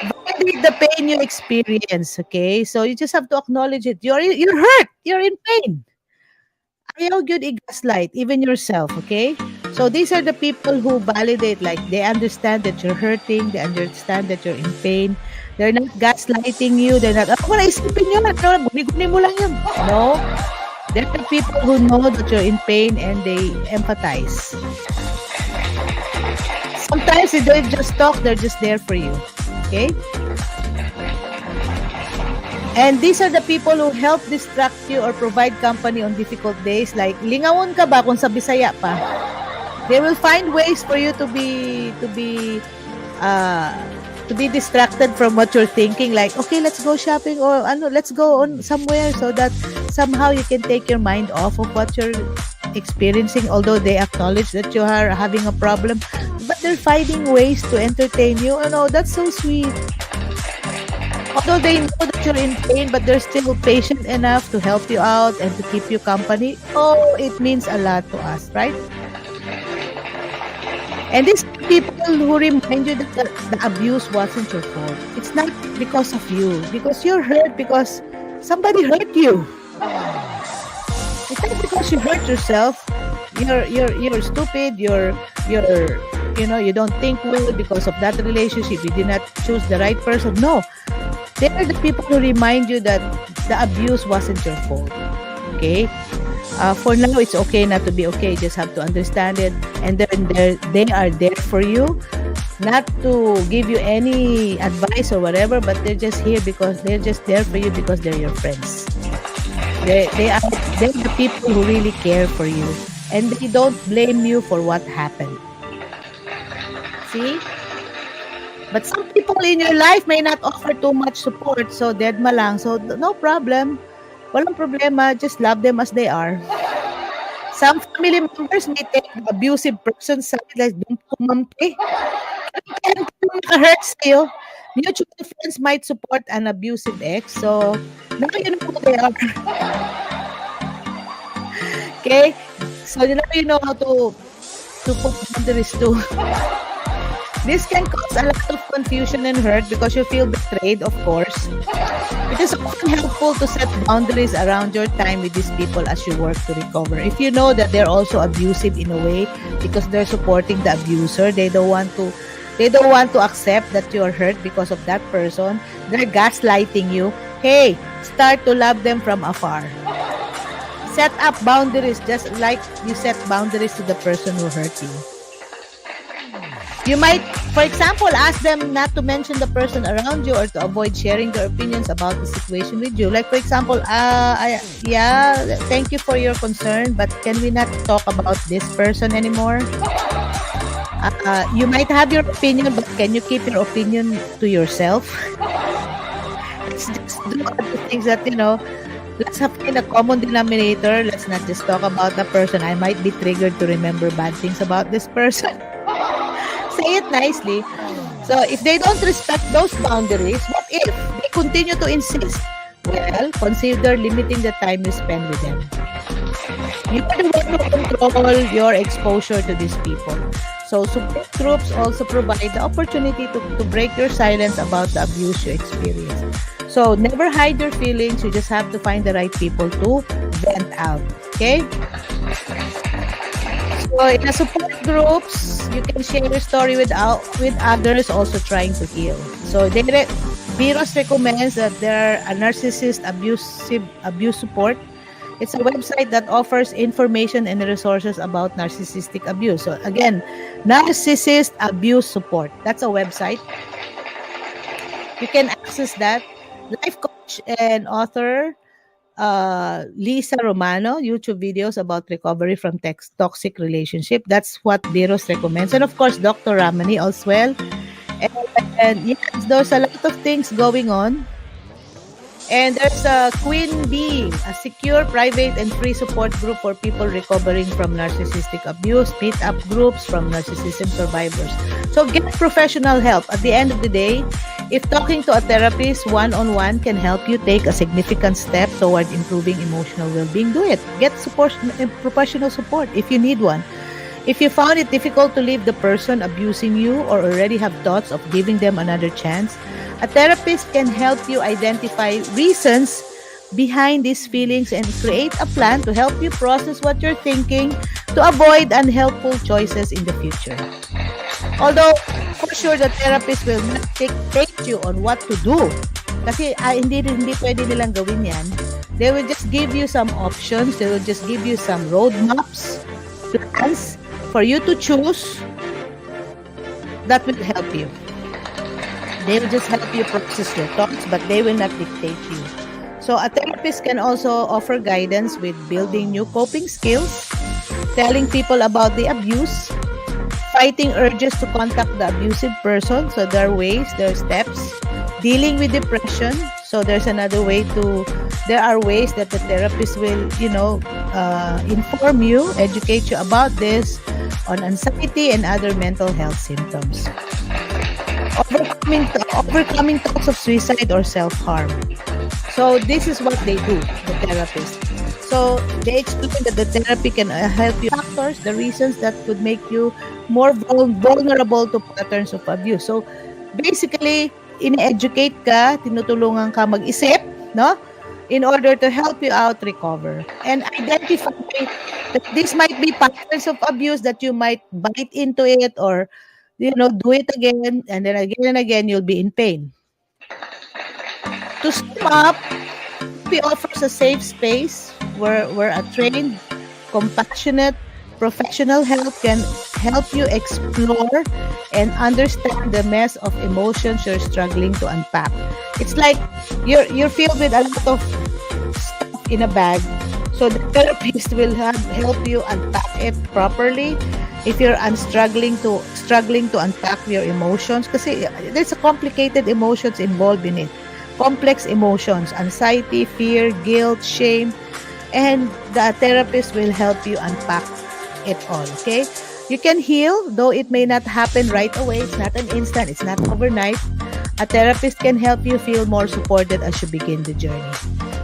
Validate the pain you experience, okay? So you just have to acknowledge it. You're hurt. You're in pain. Ayaw gyud i-gaslight, even yourself, okay? So these are the people who validate, like they understand that you're hurting, they understand that you're in pain. They're not gaslighting you. They're not, wala isipin yun. Ano, guni-guni mo lang yun. No. They're the people who know that you're in pain and they empathize. Sometimes they don't just talk, they're just there for you. Okay? And these are the people who help distract you or provide company on difficult days. Like, lingawon ka ba kung sa Bisaya pa? They will find ways for you to be distracted from what you're thinking. Like, okay, let's go shopping, or let's go on somewhere, so that somehow you can take your mind off of what you're experiencing. Although they acknowledge that you are having a problem, but they're finding ways to entertain you. That's so sweet. Although they know that you're in pain, but they're still patient enough to help you out and to keep you company. Oh, it means a lot to us, right? And these people who remind you that the abuse wasn't your fault. It's not because of you. Because you're hurt because somebody hurt you. It's not because you hurt yourself. You're stupid. You don't think well because of that relationship. You did not choose the right person. No. They are the people who remind you that the abuse wasn't your fault. Okay? For now, it's okay not to be okay. You just have to understand it. And they are there for you. Not to give you any advice or whatever, but they're just here because they're just there for you because they're your friends. They're the people who really care for you. And they don't blame you for what happened. See? But some people in your life may not offer too much support, so dead ma lang. So no problem. Walang problema, just love them as they are. Some family members may take the abusive person's side, like don't kumampi. Kaya naka-hurt sa'yo. Mutual friends might support an abusive ex, so now you know who they are. Okay? So now you know how to put boundaries too. This can cause a lot of confusion and hurt because you feel betrayed, of course. It is often helpful to set boundaries around your time with these people as you work to recover. If you know that they're also abusive in a way because they're supporting the abuser, they don't want to accept that you're hurt because of that person. They're gaslighting you. Hey, start to love them from afar. Set up boundaries just like you set boundaries to the person who hurt you. You might, for example, ask them not to mention the person around you or to avoid sharing their opinions about the situation with you. Like, for example, thank you for your concern, but can we not talk about this person anymore? You might have your opinion, but can you keep your opinion to yourself? Let's just do other things that, let's have a common denominator. Let's not just talk about the person. I might be triggered to remember bad things about this person. Say it nicely. So if they don't respect those boundaries, what if they continue to insist? Well, consider limiting the time you spend with them. You are the one to control your exposure to these people. So support groups also provide the opportunity to break your silence about the abuse you experience. So never hide your feelings. You just have to find the right people to vent out. Okay? So in the support groups, you can share your story with others also trying to heal. So Biros recommends that there are a narcissist abuse support. It's a website that offers information and resources about narcissistic abuse. So again, narcissist abuse support. That's a website. You can access that. Life coach and author Lisa Romano, YouTube videos about recovery from toxic relationship. That's what Biros recommends. And of course, Dr. Ramani as well. And yes, there's a lot of things going on. And there's a Queen Bee, a secure, private, and free support group for people recovering from narcissistic abuse, meet-up groups from narcissism survivors. So get professional help. At the end of the day, If talking to a therapist one-on-one can help you take a significant step toward improving emotional well-being, do it. Get support, professional support if you need one. If you found it difficult to leave the person abusing you or already have thoughts of giving them another chance, a therapist can help you identify reasons behind these feelings and create a plan to help you process what you're thinking to avoid unhelpful choices in the future. Although, for sure, the therapist will not dictate you on what to do. Kasi hindi pwede nilang gawin yan. They will just give you some options. They will just give you some roadmaps, plans for you to choose that will help you. They will just help you process your thoughts, but they will not dictate you. So a therapist can also offer guidance with building new coping skills, telling people about the abuse, fighting urges to contact the abusive person. So there are steps. Dealing with depression. So there are ways that the therapist will, inform you, educate you about this on anxiety and other mental health symptoms. Overcoming thoughts of suicide or self-harm. So this is what they do, the therapist. So they explain that the therapy can help you factors, the reasons that could make you more vulnerable to patterns of abuse. So basically, in-educate ka, tinutulungan ka mag-isip, no? In order to help you out recover and identify that this might be patterns of abuse that you might bite into it or do it again and again you'll be in pain. To sum up, we offers a safe space where a trained, compassionate, professional help can help you explore and understand the mess of emotions you're struggling to unpack. It's like you're filled with a lot of stuff in a bag. So the therapist will help you unpack it properly. If you're struggling to unpack your emotions, kasi there's a complicated emotions involved in it. Complex emotions, anxiety, fear, guilt, shame, and the therapist will help you unpack it all, okay? You can heal, though it may not happen right away. It's not an instant, it's not overnight. A therapist can help you feel more supported as you begin the journey.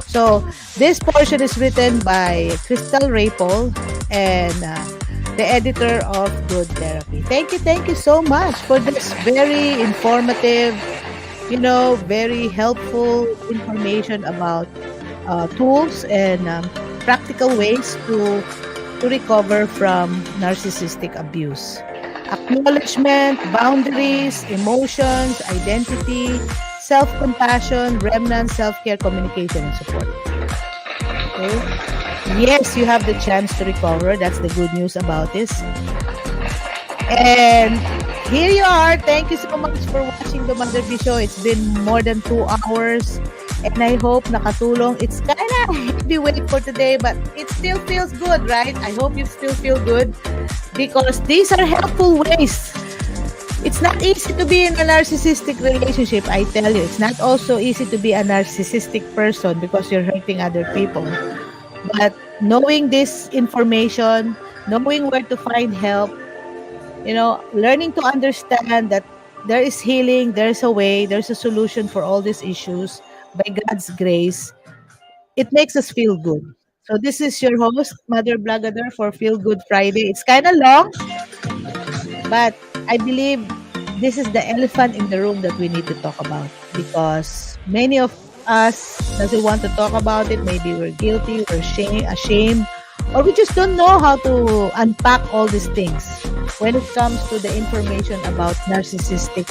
So, this portion is written by Crystal Rapol and the editor of Good Therapy. Thank you so much for this very informative, very helpful information about tools and practical ways to recover from narcissistic abuse. Acknowledgement, boundaries, emotions, identity, self-compassion, remnant, self-care, communication, and support. Okay? Yes, you have the chance to recover. That's the good news about this. And here you are. Thank you so much for watching the Mother B Show. It's been more than 2 hours. And I hope nakatulong. It's kind of heavyweight for today, but it still feels good, right? I hope you still feel good because these are helpful ways. It's not easy to be in a narcissistic relationship, I tell you. It's not also easy to be a narcissistic person because you're hurting other people. But knowing this information, knowing where to find help, learning to understand that there is healing, there's a way, there's a solution for all these issues by God's grace, it makes us feel good. So this is your host, Mother Blagador for Feel Good Friday. It's kind of long, but I believe this is the elephant in the room that we need to talk about because many of us doesn't want to talk about it. Maybe we're guilty, we're ashamed, or we just don't know how to unpack all these things when it comes to the information about narcissistic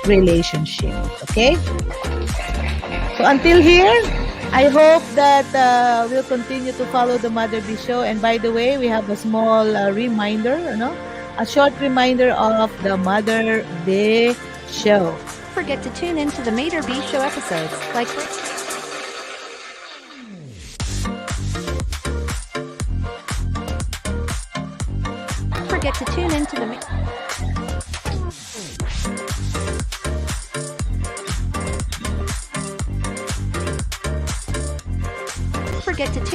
relationship. Okay? So until here, I hope that we'll continue to follow the Mother B Show. And by the way, we have a small reminder, a short reminder of the Mother B Show. Don't forget to tune in to the Mother B Show episodes. Don't forget to tune in to the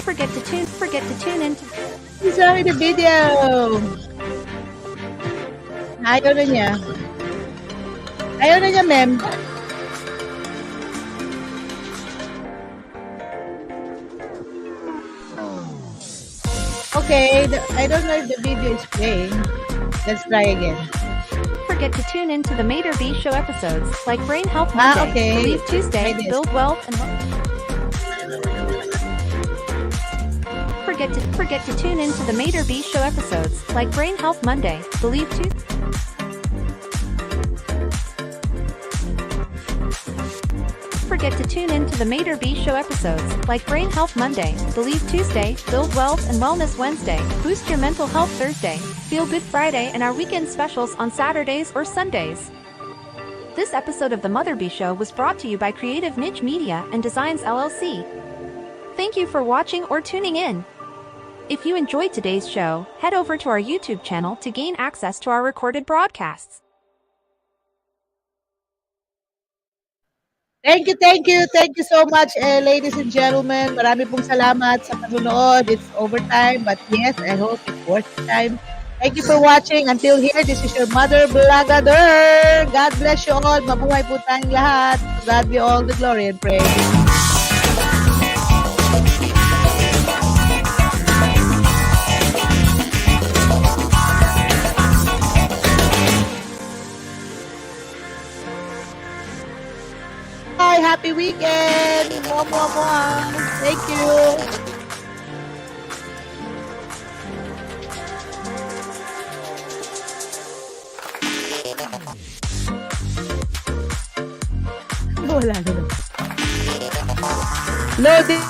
forget to tune in to Show me the video. Ayaw na niya, ma'am. Okay, I don't know if the video is playing. Let's try again. Don't forget to tune in to the Mater B Show episodes, like Brain Health Ah, Monday, okay. Believe Tuesday, Try this. Build Wealth, and forget to tune in to the Mater B Show episodes, like Brain Health Monday, Believe Tuesday. Forget to tune in to the Mater B Show episodes, like Brain Health Monday, Believe Tuesday, Build Wealth and Wellness Wednesday, Boost Your Mental Health Thursday, Feel Good Friday, and our weekend specials on Saturdays or Sundays. This episode of The Mother B Show was brought to you by Creative Niche Media and Designs LLC. Thank you for watching or tuning in. If you enjoyed today's show, head over to our YouTube channel to gain access to our recorded broadcasts. Thank you so much, ladies and gentlemen. Marami pong salamat sa panonood. It's overtime, but yes, I hope it's worth the time. Thank you for watching. Until here, this is your Mother Blagader. God bless you all. Mabuhay po tayong lahat. To God be all the glory and praise. Bye! Happy weekend! Mwah, mwah, mwah. Thank you! Wala na. Loading!